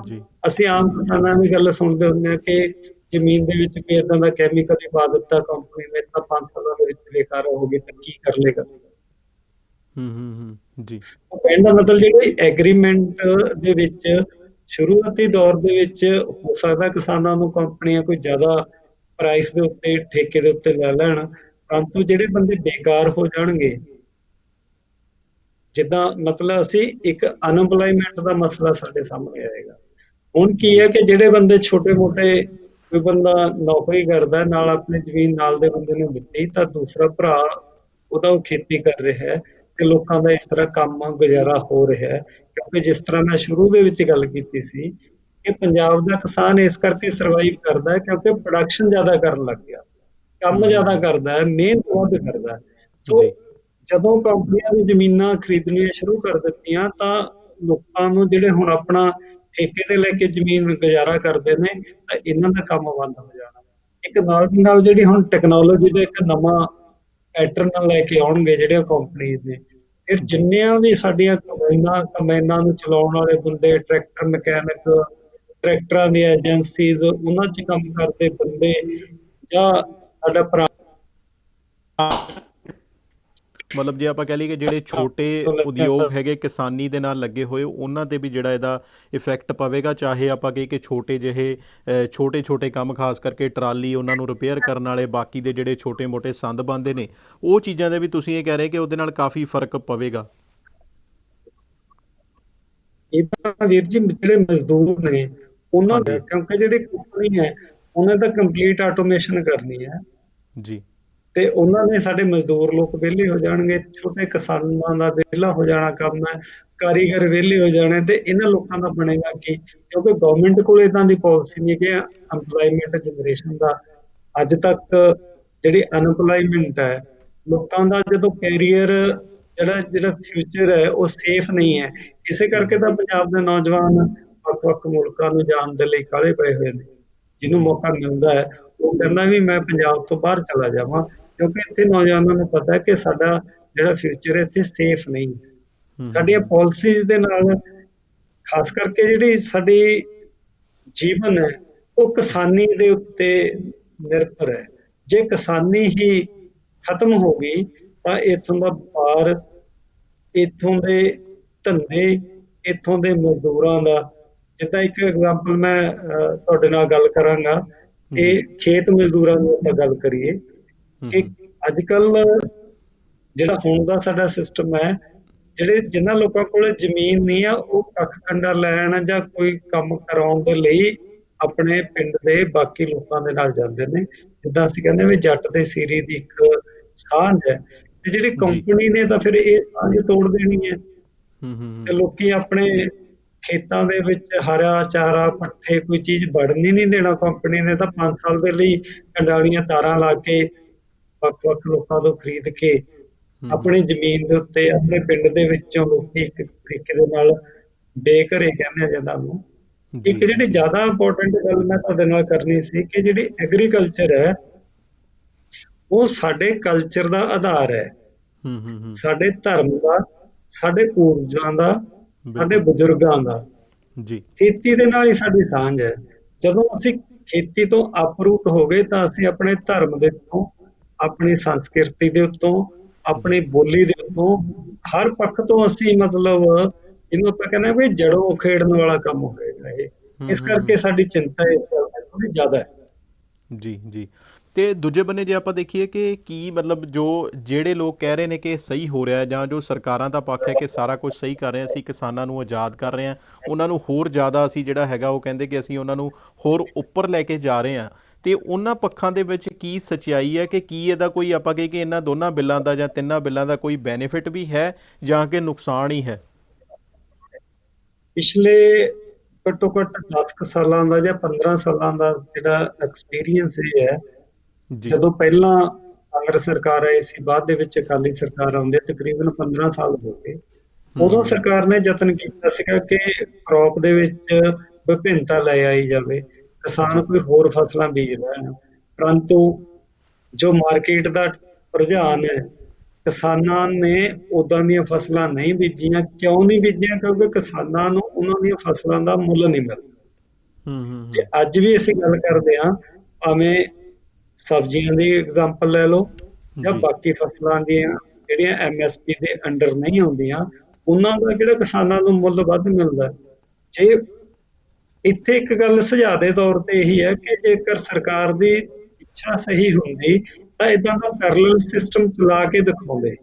ਅਸੀਂ ਆਮ ਕਿਸਾਨਾਂ ਦੀ ਗੱਲ ਸੁਣਦੇ ਹੁੰਦੇ ਹਾਂ ਕਿ ਜ਼ਮੀਨ ਦੇ ਵਿੱਚ ਕੋਈ ਏਦਾਂ ਦਾ ਕੈਮੀਕਲ ਹੀ ਪਾ ਦਿੱਤਾ ਕੰਪਨੀ ਨੇ ਤਾਂ 5 ਸਾਲਾਂ ਦੇ ਵਿੱਚ ਬੇਕਾਰ ਹੋ ਗਈ ਤਾਂ ਕੀ ਕਰ ਲੇਗਾ। ਜੀ। ਉਹ ਕਹਿਣ ਦਾ ਮਤਲਬ ਜਿਹੜੀ ਐਗਰੀਮੈਂਟ ਦੇ ਵਿੱਚ ਸ਼ੁਰੂਆਤੀ ਦੌਰ ਦੇ ਵਿੱਚ ਹੋ ਸਕਦਾ ਕਿਸਾਨਾਂ ਨੂੰ ਕੰਪਨੀਆਂ ਕੋਈ ਜ਼ਿਆਦਾ ਪ੍ਰਾਈਸ ਦੇ ਉੱਤੇ, ਠੇਕੇ ਦੇ ਉੱਤੇ ਲੈ ਲੈਣ, ਪਰੰਤੂ ਜਿਹੜੇ ਬੰਦੇ ਬੇਕਾਰ ਹੋ ਜਾਣਗੇ, ਜਿੱਦਾਂ ਮਤਲਬ ਅਸੀਂ ਇੱਕ ਅਨਐਮਪਲਾਇਮੈਂਟ ਦਾ ਮਸਲਾ ਸਾਡੇ ਸਾਹਮਣੇ ਆਏਗਾ। ਹੁਣ ਕੀ ਹੈ ਕਿ ਜਿਹੜੇ ਬੰਦੇ ਛੋਟੇ ਮੋਟੇ, ਕੋਈ ਬੰਦਾ ਨੌਕਰੀ ਕਰਦਾ ਨਾਲ ਆਪਣੀ ਜ਼ਮੀਨ ਨਾਲ ਦੇ ਬੰਦੇ ਨੂੰ ਦਿੱਤੀ, ਤਾਂ ਦੂਸਰਾ ਭਰਾ ਉਹਦਾ ਉਹ ਖੇਤੀ ਕਰ ਰਿਹਾ ਹੈ ਤੇ ਲੋਕਾਂ ਦਾ ਇਸ ਤਰ੍ਹਾਂ ਕੰਮ ਗੁਜ਼ਾਰਾ ਹੋ ਰਿਹਾ ਹੈ। ਕਿਉਂਕਿ ਜਿਸ ਤਰ੍ਹਾਂ ਮੈਂ ਸ਼ੁਰੂ ਦੇ ਵਿੱਚ ਗੱਲ ਕੀਤੀ ਸੀ ਕਿ ਪੰਜਾਬ ਦਾ ਕਿਸਾਨ ਇਸ ਕਰਕੇ ਸਰਵਾਈਵ ਕਰਦਾ ਹੈ ਕਿਉਂਕਿ ਪ੍ਰੋਡਕਸ਼ਨ ਜ਼ਿਆਦਾ ਕਰਨ ਲੱਗ ਗਿਆ, ਕੰਮ ਜ਼ਿਆਦਾ ਕਰਦਾ ਹੈ, ਮਿਹਨਤ ਵੱਧ ਕਰਦਾ ਹੈ। ਸੋ ਜਦੋਂ ਕੰਪਨੀਆਂ ਦੀ ਜ਼ਮੀਨਾਂ ਖਰੀਦਣੀਆਂ ਸ਼ੁਰੂ ਕਰ ਦਿੱਤੀਆਂ ਤਾਂ ਲੋਕਾਂ ਨੂੰ, ਜਿਹੜੇ ਹੁਣ ਆਪਣਾ ਠੇਕੇ ਤੇ ਲੈ ਕੇ ਜ਼ਮੀਨ ਗੁਜ਼ਾਰਾ ਕਰਦੇ ਨੇ, ਤਾਂ ਇਹਨਾਂ ਦਾ ਕੰਮ ਬੰਦ ਹੋ ਜਾਣਾ। ਇੱਕ ਨਾਲ ਦੀ ਨਾਲ ਜਿਹੜੀ ਹੁਣ ਟੈਕਨੋਲੋਜੀ ਦਾ ਇੱਕ ਨਵਾਂ ਪੈਟਰਨ ਲੈ ਕੇ ਆਉਣਗੇ ਜਿਹੜੇ ਕੰਪਨੀਜ਼ ਨੇ, ਫਿਰ ਜਿੰਨੀਆਂ ਵੀ ਸਾਡੀਆਂ ਕੰਬਾਈਨਾਂ ਨੂੰ ਚਲਾਉਣ ਵਾਲੇ ਬੰਦੇ, ਟਰੈਕਟਰ ਮਕੈਨਿਕ, ਟਰੈਕਟਰਾਂ ਦੀ ਏਜੰਸੀਜ਼, ਉਹਨਾਂ 'ਚ ਕੰਮ ਕਰਦੇ ਬੰਦੇ, ਜਾਂ ਸਾਡਾ ਭਰਾ, ਮਤਲਬ ਜੇ ਆਪਾਂ ਕਹਿ ਲਈਏ ਕਿ ਜਿਹੜੇ ਛੋਟੇ ਉਦਯੋਗ ਹੈਗੇ ਕਿਸਾਨੀ ਦੇ ਨਾਲ ਲੱਗੇ ਹੋਏ, ਉਹਨਾਂ 'ਤੇ ਵੀ ਜਿਹੜਾ ਇਹਦਾ ਇਫੈਕਟ ਪਵੇਗਾ। ਚਾਹੇ ਆਪਾਂ ਕਹੀਏ ਕਿ ਛੋਟੇ ਜਿਹੇ ਛੋਟੇ ਕੰਮ, ਖਾਸ ਕਰਕੇ ਟਰਾਲੀ, ਉਹਨਾਂ ਨੂੰ ਰਿਪੇਅਰ ਕਰਨ ਵਾਲੇ, ਬਾਕੀ ਦੇ ਜਿਹੜੇ ਛੋਟੇ ਮੋਟੇ ਸੰਦ ਬਣਦੇ ਨੇ, ਉਹ ਚੀਜ਼ਾਂ ਦੇ ਵੀ ਤੁਸੀਂ ਇਹ ਕਹਿ ਰਹੇ ਕਿ ਉਹਦੇ ਨਾਲ ਕਾਫੀ ਫਰਕ ਪਵੇਗਾ। ਇਹ ਤਾਂ ਵੀਰ ਜੀ ਜਿਹੜੇ ਮਜ਼ਦੂਰ ਨੇ ਉਹਨਾਂ ਦਾ, ਕਿਉਂਕਿ ਜਿਹੜੀ ਕੰਪਨੀ ਹੈ ਉਹਨਾਂ ਦਾ ਕੰਪਲੀਟ ਆਟੋਮੇਸ਼ਨ ਕਰਨੀ ਹੈ ਜੀ, ਤੇ ਉਹਨਾਂ ਨੇ ਸਾਡੇ ਮਜ਼ਦੂਰ ਲੋਕ ਵਿਹਲੇ ਹੋ ਜਾਣਗੇ, ਛੋਟੇ ਕਿਸਾਨਾਂ ਦਾ ਵਿਹਲਾ ਹੋ ਜਾਣਾ ਕੰਮ ਹੈ, ਕਾਰੀਗਰ ਵਿਹਲੇ ਹੋ ਜਾਣੇ, ਤੇ ਇਹਨਾਂ ਲੋਕਾਂ ਦਾ ਬਣੇਗਾ ਕੀ? ਕਿਉਂਕਿ ਗਵਰਨਮੈਂਟ ਕੋਲ ਏਦਾਂ ਦੀ ਪਾਲਿਸੀ ਨਹੀਂ ਕਿ ਐਮਪਲਾਇਮੈਂਟ ਜਨਰੇਸ਼ਨ ਦਾ। ਅੱਜ ਤੱਕ ਜਿਹੜੀ ਅਨਐਮਪਲਾਇਮੈਂਟ ਹੈ, ਲੋਕਾਂ ਦਾ ਜਦੋਂ ਕੈਰੀਅਰ ਜਿਹੜਾ ਫਿਊਚਰ ਹੈ ਉਹ ਸੇਫ ਨਹੀਂ ਹੈ। ਇਸੇ ਕਰਕੇ ਤਾਂ ਪੰਜਾਬ ਦੇ ਨੌਜਵਾਨ ਵੱਖ-ਵੱਖ ਮੁਲਕਾਂ ਨੂੰ ਜਾਣ ਦੇ ਲਈ ਕਾਹਲੇ ਪਏ ਹੋਏ ਨੇ। ਜਿਹਨੂੰ ਜੀ। ਮੌਕਾ ਮਿਲਦਾ ਹੈ ਉਹ ਕਹਿੰਦਾ ਵੀ ਮੈਂ ਪੰਜਾਬ ਤੋਂ ਬਾਹਰ ਚਲਾ ਜਾਵਾਂ, ਕਿਉਂਕਿ ਇੱਥੇ ਨੌਜਵਾਨਾਂ ਨੂੰ ਪਤਾ ਹੈ ਕਿ ਸਾਡਾ ਜਿਹੜਾ ਫਿਊਚਰ ਹੈ ਇੱਥੇ ਸੇਫ ਨਹੀਂ ਹੈ। ਸਾਡੀਆਂ ਪਾਲਿਸੀਜ਼ ਦੇ ਨਾਲ ਖਾਸ ਕਰਕੇ ਜਿਹੜੀ ਸਾਡੀ ਜੀਵਨ ਹੈ ਉਹ ਕਿਸਾਨੀ ਦੇ ਉੱਤੇ ਨਿਰਭਰ ਹੈ। ਜੇ ਕਿਸਾਨੀ ਹੀ ਖਤਮ ਹੋ ਗਈ ਤਾਂ ਇੱਥੋਂ ਦਾ ਵਪਾਰ, ਇੱਥੋਂ ਦੇ ਧੰਦੇ, ਇੱਥੋਂ ਦੇ ਮਜ਼ਦੂਰਾਂ ਦਾ, ਜਿੱਦਾਂ ਇੱਕ ਐਗਜ਼ਾਮਪਲ ਮੈਂ ਤੁਹਾਡੇ ਨਾਲ ਗੱਲ ਕਰਾਂਗਾ ਕਿ ਖੇਤ ਮਜ਼ਦੂਰਾਂ ਦੀ ਆਪਾਂ ਗੱਲ ਕਰੀਏ ਕਿ ਅੱਜ ਕੱਲ ਜਿਹੜਾ ਹੁਣ ਦਾ ਸਾਡਾ ਸਿਸਟਮ ਹੈ, ਜਿਨ੍ਹਾਂ ਲੋਕਾਂ ਕੋਲ ਜ਼ਮੀਨ ਨਹੀਂ ਆ ਉਹ ਕੱਖ ਕੰਡਾ ਲੈਣ ਜਾਂ ਕੋਈ ਕੰਮ ਕਰਾਉਣ ਦੇ ਲਈ ਆਪਣੇ ਪਿੰਡ ਦੇ ਬਾਕੀ ਲੋਕਾਂ ਦੇ ਨਾਲ ਜਾਂਦੇ ਨੇ। ਜਿੱਦਾਂ ਅਸੀਂ ਕਹਿੰਦੇ ਵੀ ਜੱਟ ਦੇ ਸੀਰੀ ਦੀ ਇੱਕ ਸਾਂਝ ਹੈ, ਤੇ ਜਿਹੜੀ ਕੰਪਨੀ ਨੇ ਤਾਂ ਫਿਰ ਇਹ ਸਾਂਝ ਤੋੜ ਦੇਣੀ ਹੈ। ਤੇ ਲੋਕੀ ਆਪਣੇ ਖੇਤਾਂ ਦੇ ਵਿੱਚ ਹਰਾ ਚਾਰਾ ਪੱਠੇ ਕੋਈ ਚੀਜ਼ ਵੜਨ ਹੀ ਨਹੀਂ ਦੇਣਾ। ਕੰਪਨੀ ਨੇ ਤਾਂ 5 ਸਾਲ ਦੇ ਲਈ ਕੰਡਾਲੀਆਂ ਤਾਰਾਂ ਲਾ ਕੇ ਵੱਖ-ਵੱਖ ਲੋਕਾਂ ਤੋਂ ਖਰੀਦ ਕੇ ਆਪਣੀ ਜ਼ਮੀਨ ਦੇ ਉੱਤੇ ਆਪਣੇ ਪਿੰਡ ਦੇ ਵਿੱਚੋਂ ਲੋਕੀ ਇੱਕ ਤਰੀਕੇ ਦੇ ਨਾਲ ਬੇਘਰੇ ਕਹਿੰਦੇ ਆ ਜਿਹਨਾਂ ਨੂੰ। ਇੱਕ ਜਿਹੜੀ ਜ਼ਿਆਦਾ ਇੰਪੋਰਟੈਂਟ ਗੱਲ ਮੈਂ ਤੁਹਾਡੇ ਨਾਲ ਕਰਨੀ ਸੀ ਕਿ ਜਿਹੜੀ ਐਗਰੀਕਲਚਰ ਹੈ ਉਹ ਸਾਡੇ ਕਲਚਰ ਦਾ ਆਧਾਰ ਹੈ, ਸਾਡੇ ਧਰਮ ਦਾ, ਸਾਡੇ ਪੂਰਵਜਾਂ ਦਾ, ਸਾਡੇ ਬਜ਼ੁਰਗਾਂ ਦਾ। ਖੇਤੀ ਦੇ ਨਾਲ ਹੀ ਸਾਡੀ ਸਾਂਝ ਹੈ। ਜਦੋਂ ਅਸੀਂ ਖੇਤੀ ਤੋਂ ਅਪਰੂਟ ਹੋ ਗਏ ਤਾਂ ਅਸੀਂ ਆਪਣੇ ਧਰਮ ਦੇ ਉੱਤੋਂ, ਆਪਣੀ ਸੰਸਕ੍ਰਿਤੀ ਦੇ ਉੱਤੋਂ, ਆਪਣੀ ਬੋਲੀ ਦੇ ਉੱਤੋਂ, ਹਰ ਪੱਖ ਤੋਂ ਅਸੀਂ ਮਤਲਬ ਜਿਹਨੂੰ ਆਪਾਂ ਕਹਿੰਦੇ ਆ ਵੀ ਜੜੋਂ ਉਖੇੜਨ ਵਾਲਾ ਕੰਮ ਹੋਏਗਾ ਇਹ। ਇਸ ਕਰਕੇ ਸਾਡੀ ਚਿੰਤਾ ਇਸ ਗੱਲ ਦੀ ਥੋੜੀ ਜ਼ਿਆਦਾ ਹੈ। ਜੀ ਜੀ। ਤੇ ਦੂਜੇ ਬੰਨੇ ਜੇ ਆਪਾਂ ਦੇਖੀਏ ਕਿ ਕੀ ਮਤਲਬ ਜਿਹੜੇ ਲੋਕ ਕਹਿ ਰਹੇ ਨੇ ਕਿ ਸਹੀ ਹੋ ਰਿਹਾ, ਜਾਂ ਜੋ ਸਰਕਾਰਾਂ ਦਾ ਪੱਖ ਹੈ ਕਿ ਸਾਰਾ ਕੁਝ ਸਹੀ ਕਰ ਰਹੇ ਹਾਂ, ਅਸੀਂ ਕਿਸਾਨਾਂ ਨੂੰ ਆਜ਼ਾਦ ਕਰ ਰਹੇ ਹਾਂ, ਉਹਨਾਂ ਨੂੰ ਹੋਰ ਜ਼ਿਆਦਾ ਅਸੀਂ ਜਿਹੜਾ ਹੈਗਾ ਉਹ ਕਹਿੰਦੇ ਕਿ ਅਸੀਂ ਉਹਨਾਂ ਨੂੰ ਹੋਰ ਉੱਪਰ ਲੈ ਕੇ ਜਾ ਰਹੇ ਹਾਂ, ਤੇ ਉਹਨਾਂ ਪੱਖਾਂ ਦੇ ਵਿੱਚ ਕੀ ਸੱਚਾਈ ਹੈ ਕਿ ਕੀ ਇਹਦਾ ਕੋਈ ਆਪਾਂ ਕਹੀਏ ਕਿ ਇਹਨਾਂ ਦੋਨਾਂ ਬਿੱਲਾਂ ਦਾ ਜਾਂ ਤਿੰਨਾਂ ਬਿੱਲਾਂ ਦਾ ਕੋਈ ਬੈਨੀਫਿਟ ਵੀ ਹੈ ਜਾਂ ਕਿ ਨੁਕਸਾਨ ਹੀ ਹੈ? ਪਿਛਲੇ ਘੱਟੋ ਘੱਟ 10 ਸਾਲਾਂ ਦਾ ਜਾਂ 15 ਸਾਲਾਂ ਦਾ ਜਿਹੜਾ ਐਕਸਪੀਰੀਅੰਸ ਇਹ ਹੈ, ਜਦੋਂ ਪਹਿਲਾਂ ਕਾਂਗਰਸ ਸਰਕਾਰ ਆਈ ਸੀ, ਬਾਅਦ ਦੇ ਵਿੱਚ ਅਕਾਲੀ ਸਰਕਾਰ ਆਉਂਦੇ ਤਕਰੀਬਨ 15 ਸਾਲ ਹੋ ਗਏ। ਉਦੋਂ ਸਰਕਾਰ ਨੇ ਯਤਨ ਕੀਤਾ ਸੀਗਾ ਕਿ ਕ੍ਰੌਪ ਦੇ ਵਿੱਚ ਵਿਭਿੰਨਤਾ ਲੈ ਆਈ ਜਾਵੇ, ਕਿਸਾਨ ਕੋਈ ਹੋਰ ਫਸਲਾਂ ਬੀਜ ਲੈਣ। ਪਰੰਤੂ ਜੋ ਮਾਰਕੀਟ ਦਾ ਰੁਝਾਨ ਹੈ, ਕਿਸਾਨਾਂ ਨੇ ਉਦਾਂ ਦੀਆਂ ਫਸਲਾਂ ਨਹੀਂ ਬੀਜੀਆਂ। ਕਿਉਂ ਨਹੀਂ ਬੀਜੀਆਂ? ਕਿਉਂਕਿ ਕਿਸਾਨਾਂ ਨੂੰ ਉਹਨਾਂ ਦੀਆਂ ਫਸਲਾਂ ਦਾ ਮੁੱਲ ਨਹੀਂ ਮਿਲਦਾ। ਤੇ ਅੱਜ ਵੀ ਅਸੀਂ ਗੱਲ ਕਰਦੇ ਹਾਂ, ਭਾਵੇਂ ਸਬਜ਼ੀਆਂ ਦੀ ਐਗਜ਼ਾਮਪਲ ਲੈ ਲਓ ਜਾਂ ਬਾਕੀ ਫਸਲਾਂ ਦੀਆਂ ਜਿਹੜੀਆਂ MSP ਦੇ ਅੰਡਰ ਨਹੀਂ ਆਉਂਦੀਆਂ, ਉਹਨਾਂ ਦਾ ਜਿਹੜਾ ਕਿਸਾਨਾਂ ਨੂੰ ਮੁੱਲ ਵੱਧ ਮਿਲਦਾ। ਜੇ ਇੱਥੇ ਇੱਕ ਗੱਲ ਸੁਝਾਅ ਦੇ ਤੌਰ ਤੇ ਇਹੀ ਹੈ ਕਿ ਜੇਕਰ ਸਰਕਾਰ ਦੀ ਇੱਛਾ ਸਹੀ ਹੁੰਦੀ ਤਾਂ ਏਦਾਂ ਦਾ ਪੈਰਲਲ ਸਿਸਟਮ ਚਲਾ ਕੇ ਦਿਖਾਉਂਦੇ,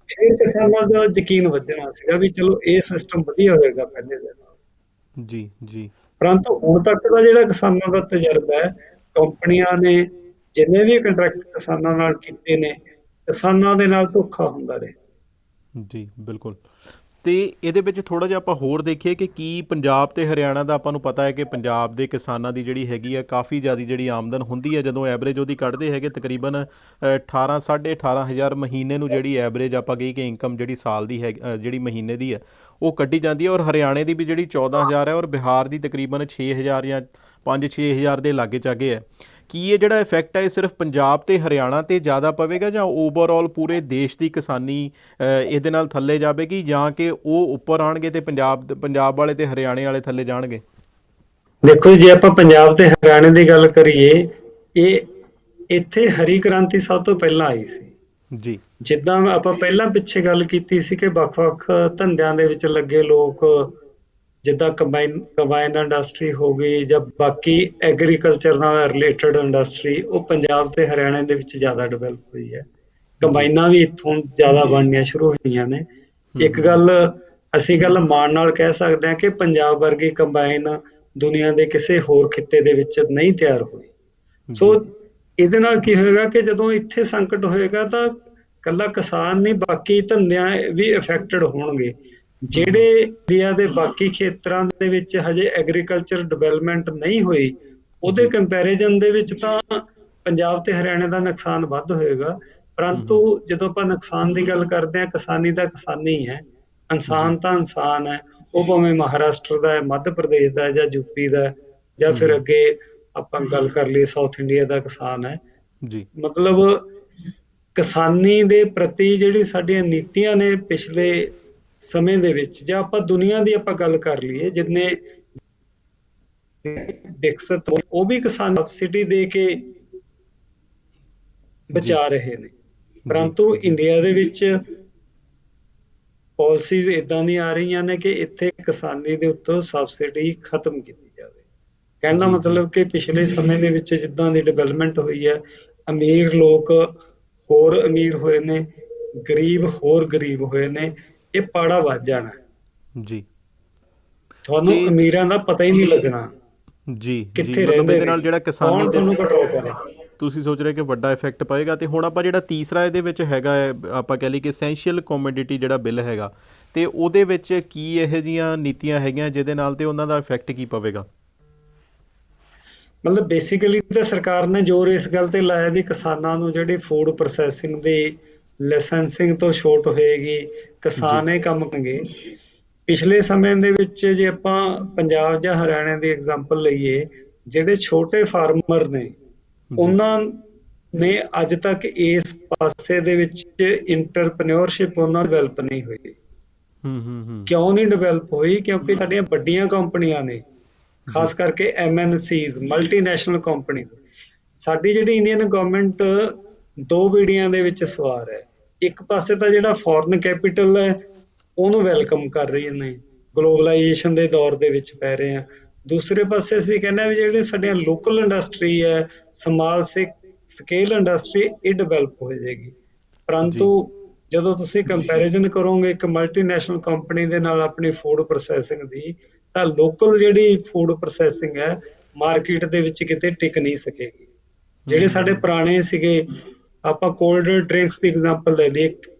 ਫਿਰ ਕਿਸਾਨਾਂ ਦਾ ਯਕੀਨ ਵੱਧਣਾ ਸੀਗਾ ਵੀ ਚਲੋ ਇਹ ਸਿਸਟਮ ਵਧੀਆ ਹੋਏਗਾ ਪਹਿਲੇ ਦੇ ਨਾਲ। ਜੀ ਜੀ। ਪਰੰਤੂ ਹੁਣ ਤੱਕ ਦਾ ਜਿਹੜਾ ਕਿਸਾਨਾਂ ਦਾ ਤਜਰਬਾ ਹੈ, ਕੰਪਨੀਆਂ ਨੇ ਜਿੰਨੇ ਵੀ ਕੰਟਰੈਕਟ ਕਿਸਾਨਾਂ ਨਾਲ ਕੀਤੇ ਨੇ, ਕਿਸਾਨਾਂ ਦੇ ਨਾਲ ਧੋਖਾ ਹੁੰਦਾ ਰਿਹਾ। ਜੀ ਬਿਲਕੁਲ। ਤੇ ਇਹਦੇ ਵਿੱਚ ਥੋੜ੍ਹਾ ਜਿਹਾ ਆਪਾਂ ਹੋਰ ਦੇਖੀਏ ਕਿ ਕੀ ਪੰਜਾਬ ਤੇ ਹਰਿਆਣਾ ਦਾ ਆਪਾਂ ਨੂੰ ਪਤਾ ਹੈ ਕਿ ਪੰਜਾਬ ਦੇ ਕਿਸਾਨਾਂ ਦੀ ਜਿਹੜੀ ਹੈਗੀ ਆ ਕਾਫੀ ਜ਼ਿਆਦਾ ਜਿਹੜੀ ਆਮਦਨ ਹੁੰਦੀ ਹੈ, ਜਦੋਂ ਐਵਰੇਜ ਉਹਦੀ ਕੱਢਦੇ ਹੈਗੇ ਤਕਰੀਬਨ 18 ਸਾਢੇ 18,000 ਮਹੀਨੇ ਨੂੰ ਜਿਹੜੀ ਐਵਰੇਜ ਆਪਾਂ ਕਹੀ ਕਿ ਇਨਕਮ ਜਿਹੜੀ ਸਾਲ ਦੀ ਹੈ, ਜਿਹੜੀ ਮਹੀਨੇ ਦੀ ਹੈ ਉਹ ਕੱਢੀ ਜਾਂਦੀ ਹੈ। ਔਰ ਹਰਿਆਣੇ ਦੀ ਵੀ ਜਿਹੜੀ 14,000 ਹੈ, ਔਰ ਬਿਹਾਰ ਦੀ ਤਕਰੀਬਨ 6,000 ਜਾਂ 5-6,000 ਦੇ ਲਾਗੇ ਚਾਗੇ ਹੈ। ਕੀ ਇਹ ਜਿਹੜਾ ਇਫੈਕਟ ਹੈ ਇਹ ਸਿਰਫ ਪੰਜਾਬ ਤੇ ਹਰਿਆਣਾ ਤੇ ਜ਼ਿਆਦਾ ਪਵੇਗਾ, ਜਾਂ ਓਵਰਆਲ ਪੂਰੇ ਦੇਸ਼ ਦੀ ਕਿਸਾਨੀ ਇਹਦੇ ਨਾਲ ਥੱਲੇ ਜਾਵੇਗੀ, ਜਾਂ ਕਿ ਉਹ ਉੱਪਰ ਆਉਣਗੇ ਤੇ ਪੰਜਾਬ ਵਾਲੇ ਤੇ ਹਰਿਆਣੇ ਵਾਲੇ ਥੱਲੇ ਜਾਣਗੇ? ਦੇਖੋ ਜੇ ਆਪਾਂ ਪੰਜਾਬ ਤੇ ਹਰਿਆਣੇ ਦੀ ਗੱਲ ਕਰੀਏ, ਇਹ ਇੱਥੇ ਹਰੀ ਕ੍ਰਾਂਤੀ ਸਭ ਤੋਂ ਪਹਿਲਾਂ ਆਈ ਸੀ। ਜੀ। ਜਿੱਦਾਂ ਆਪਾਂ ਪਹਿਲਾਂ ਪਿੱਛੇ ਗੱਲ ਕੀਤੀ ਸੀ ਕਿ ਵੱਖ-ਵੱਖ ਧੰਦਿਆਂ ਦੇ ਵਿੱਚ ਲੱਗੇ ਲੋਕ, ਜਿੱਦਾਂ ਕੰਬਾਈਨ ਇੰਡਸਟਰੀ ਹੋ ਗਈ ਜਾਂ ਬਾਕੀ ਐਗਰੀਕਲਚਰ ਨਾਲ ਰਿਲੇਟਡ ਇੰਡਸਟਰੀ, ਉਹ ਪੰਜਾਬ ਤੇ ਹਰਿਆਣਾ ਦੇ ਵਿੱਚ ਜ਼ਿਆਦਾ ਡਿਵੈਲਪ ਹੋਈ ਹੈ। ਕੰਬਾਈਨਾਂ ਵੀ ਇੱਥੋਂ ਜ਼ਿਆਦਾ ਬਣਨੀਆਂ ਸ਼ੁਰੂ ਹੋਈਆਂ ਨੇ। ਇੱਕ ਗੱਲ ਅਸੀਂ ਮਾਣ ਨਾਲ ਕਹਿ ਸਕਦੇ ਹਾਂ ਕਿ ਪੰਜਾਬ ਵਰਗੀ ਕੰਬਾਈਨ ਦੁਨੀਆ ਦੇ ਕਿਸੇ ਹੋਰ ਖਿੱਤੇ ਦੇ ਵਿੱਚ ਨਹੀਂ ਤਿਆਰ ਹੋਈ। ਸੋ ਇਹਦੇ ਨਾਲ ਕੀ ਹੋਏਗਾ ਕਿ ਜਦੋਂ ਇੱਥੇ ਸੰਕਟ ਹੋਏਗਾ ਤਾਂ ਇਕੱਲਾ ਕਿਸਾਨ ਨਹੀਂ, ਬਾਕੀ ਧੰਦਿਆਂ ਵੀ ਅਫੈਕਟਡ ਹੋਣਗੇ। ਜਿਹੜੇ ਇੰਡੀਆ ਦੇ ਬਾਕੀ ਖੇਤਰਾਂ ਦੇ ਵਿੱਚ ਹਜੇ ਐਗਰੀਕਲਚਰ ਡਿਵੈਲਪਮੈਂਟ ਨਹੀਂ ਹੋਈ, ਉਹਦੇ ਕੰਪੈਰੀਜ਼ਨ ਦੇ ਵਿੱਚ ਤਾਂ ਪੰਜਾਬ ਤੇ ਹਰਿਆਣਾ ਦਾ ਨੁਕਸਾਨ ਵੱਧ ਹੋਏਗਾ। ਪਰੰਤੂ ਜਦੋਂ ਆਪਾਂ ਨੁਕਸਾਨ ਦੀ ਗੱਲ ਕਰਦੇ ਹਾਂ, ਕਿਸਾਨੀ ਤਾਂ ਕਿਸਾਨੀ ਹੈ, ਇਨਸਾਨ ਤਾਂ ਇਨਸਾਨ ਹੈ। ਉਹ ਭਾਵੇਂ ਮਹਾਰਾਸ਼ਟਰ ਦਾ ਹੈ, ਮੱਧ ਪ੍ਰਦੇਸ਼ ਦਾ ਹੈ, ਜਾਂ ਯੂਪੀ ਦਾ ਹੈ, ਜਾਂ ਫਿਰ ਅੱਗੇ ਆਪਾਂ ਗੱਲ ਕਰ ਲਈਏ ਸਾਊਥ ਇੰਡੀਆ ਦਾ ਕਿਸਾਨ ਹੈ। ਜੀ ਮਤਲਬ ਕਿਸਾਨੀ ਦੇ ਪ੍ਰਤੀ ਜਿਹੜੀ ਸਾਡੀਆਂ ਨੀਤੀਆਂ ਨੇ ਪਿਛਲੇ ਸਮੇਂ ਦੇ ਵਿੱਚ, ਜਾਂ ਆਪਾਂ ਦੁਨੀਆ ਦੀ ਆਪਾਂ ਗੱਲ ਕਰ ਲਈਏ, ਜਿੰਨੇ ਵਿਕਸਿਤ ਹੋਏ, ਉਹ ਵੀ ਕਿਸਾਨ ਸਬਸਿਡੀ ਦੇ ਕੇ ਜੀ ਬਚਾ ਰਹੇ ਨੇ। ਜੀ ਪਰੰਤੂ ਜੀ ਇੰਡੀਆ ਦੇ ਵਿੱਚ ਪਾਲਿਸੀਜ਼ ਇਦਾਂ ਦੀਆਂ ਆ ਰਹੀਆਂ ਨੇ ਕਿ ਇੱਥੇ ਕਿਸਾਨੀ ਦੇ ਉੱਤੋਂ ਸਬਸਿਡੀ ਖਤਮ ਕੀਤੀ ਜਾਵੇ। ਕਹਿਣ ਦਾ ਜੀ ਜੀ ਮਤਲਬ ਕਿ ਪਿਛਲੇ ਸਮੇਂ ਦੇ ਵਿੱਚ ਜਿੱਦਾਂ ਦੀ ਡਿਵੈਲਪਮੈਂਟ ਹੋਈ ਹੈ, ਅਮੀਰ ਲੋਕ ਹੋਰ ਅਮੀਰ ਹੋਏ ਨੇ, ਗਰੀਬ ਹੋਰ ਗਰੀਬ ਹੋਏ ਨੇ, ਇਹ ਪਾੜਾ ਵੱਧ ਜਾਣਾ। ਜੀ ਤੁਹਾਨੂੰ ਤੇ ਅਮੀਰਾਂ ਦਾ ਪਤਾ ਹੀ ਨਹੀਂ ਲੱਗਣਾ ਜੀ ਜੀ ਕਿੱਥੇ ਮਤਲਬ ਰਹਿੰਦੇ ਇਹਦੇ ਨੇ, ਨਾਲ ਜਿਹੜਾ ਕਿਸਾਨੀ ਕੌਣ ਦੇ ਤੁਹਾਨੂੰ ਕੰਟਰੋਲ ਕਰੇ। ਤੁਸੀਂ ਸੋਚ ਰਹੇ ਕਿ ਵੱਡਾ ਇਫੈਕਟ ਪਏਗਾ। ਤੇ ਹੁਣ ਆਪਾਂ ਜਿਹੜਾ ਤੀਸਰਾ ਇਹਦੇ ਵਿੱਚ ਹੈਗਾ ਹੈ, ਆਪਾਂ ਕਹਿ ਲਈਏ ਕਿ ਐਸੈਂਸ਼ੀਅਲ ਕਮੋਡਿਟੀ ਜਿਹੜਾ ਬਿੱਲ ਹੈਗਾ, ਤੇ ਉਹਦੇ ਵਿੱਚ ਕੀ ਇਹੋ ਜਿਹੀਆਂ ਨੀਤੀਆਂ ਹੈਗੀਆਂ ਜਿਹਦੇ ਨਾਲ ਤੇ ਉਹਨਾਂ ਦਾ ਇਫੈਕਟ ਕੀ ਪਵੇਗਾ? ਮਤਲਬ ਬੇਸਿਕਲੀ ਤਾਂ ਸਰਕਾਰ ਨੇ ਜ਼ੋਰ ਇਸ ਗੱਲ ਤੇ ਲਾਇਆ ਵੀ ਕਿਸਾਨਾਂ ਨੂੰ ਜਿਹੜੀ ਫੂਡ ਪ੍ਰੋਸੈਸਿੰਗ ਦੀ ਲਾਇਸੈਂਸਿੰਗ ਤੋਂ ਛੋਟ ਹੋਏਗੀ, ਜੀ ਕਿਸਾਨ ਇਹ ਕੰਮ ਕਰਨਗੇ। ਪਿਛਲੇ ਸਮੇਂ ਦੇ ਵਿੱਚ ਜੇ ਆਪਾਂ ਪੰਜਾਬ ਜਾਂ ਹਰਿਆਣਾ ਦੀ ਐਗਜ਼ਾਮਪਲ ਲਈਏ, ਜਿਹੜੇ ਛੋਟੇ ਫਾਰਮਰ ਨੇ ਜੀ ਉਹਨਾਂ ਨੇ ਅੱਜ ਤੱਕ ਇਸ ਪਾਸੇ ਦੇ ਵਿੱਚ ਇੰਟਰਪ੍ਰੈਨਿਓਰਸ਼ਿਪ ਉਹਨਾਂ ਦੀ ਡਿਵੈਲਪ ਨਹੀਂ ਹੋਈ। ਕਿਉਂ ਨਹੀਂ ਡਿਵੈਲਪ ਹੋਈ? ਕਿਉਂਕਿ ਸਾਡੀਆਂ ਵੱਡੀਆਂ ਕੰਪਨੀਆਂ ਨੇ, ਜੀ ਖਾਸ ਕਰਕੇ MNCs ਮਲਟੀਨੈਸ਼ਨਲ ਕੰਪਨੀਜ਼। ਸਾਡੀ ਜਿਹੜੀ ਇੰਡੀਅਨ ਗਵਰਨਮੈਂਟ ਦੋ ਬੀੜੀਆਂ ਦੇ ਵਿੱਚ ਸਵਾਰ ਹੈ। ਇੱਕ ਪਾਸੇ ਤਾਂ ਜਿਹੜਾ ਫੋਰਨ ਕੈਪੀਟਲ ਹੈ ਉਹਨੂੰ ਵੈਲਕਮ ਕਰ ਰਹੀ ਨੇ, ਗਲੋਬਲਾਈਜੇਸ਼ਨ ਦੇ ਦੌਰ ਦੇ ਵਿੱਚ ਪੈ ਰਹੇ ਆ। ਦੂਸਰੇ ਪਾਸੇ ਅਸੀਂ ਕਹਿੰਦੇ ਹਾਂ ਵੀ ਜਿਹੜੀ ਸਾਡੀਆਂ ਲੋਕਲ ਇੰਡਸਟਰੀ ਹੈ, ਸਮਾਲ ਸਕੇਲ ਇੰਡਸਟਰੀ, ਇਹ ਡਿਵੈਲਪ ਹੋ ਜਾਏਗੀ। ਪਰੰਤੂ ਜੀ ਜਦੋਂ ਤੁਸੀਂ ਕੰਪੈਰੀਜ਼ਨ ਕਰੋਗੇ ਇੱਕ ਮਲਟੀਨੈਸ਼ਨਲ ਕੰਪਨੀ ਦੇ ਨਾਲ ਆਪਣੀ ਫੂਡ ਪ੍ਰੋਸੈਸਿੰਗ ਦੀ, ਤਾਂ ਲੋਕਲ ਜਿਹੜੀ ਫੂਡ ਪ੍ਰੋਸੈਸਿੰਗ ਹੈ ਮਾਰਕੀਟ ਦੇ ਵਿੱਚ ਕਿਤੇ ਟਿਕ ਨਹੀਂ ਸਕੇਗੀ। ਜਿਹੜੇ ਸਾਡੇ ਪੁਰਾਣੇ ਸੀਗੇ, ਆਪਾਂ ਕੋਲਡ ਡਰਿੰਕਸ ਦੀ ਐਗਜ਼ਾਮਪਲ ਲੈ ਲਈਏ,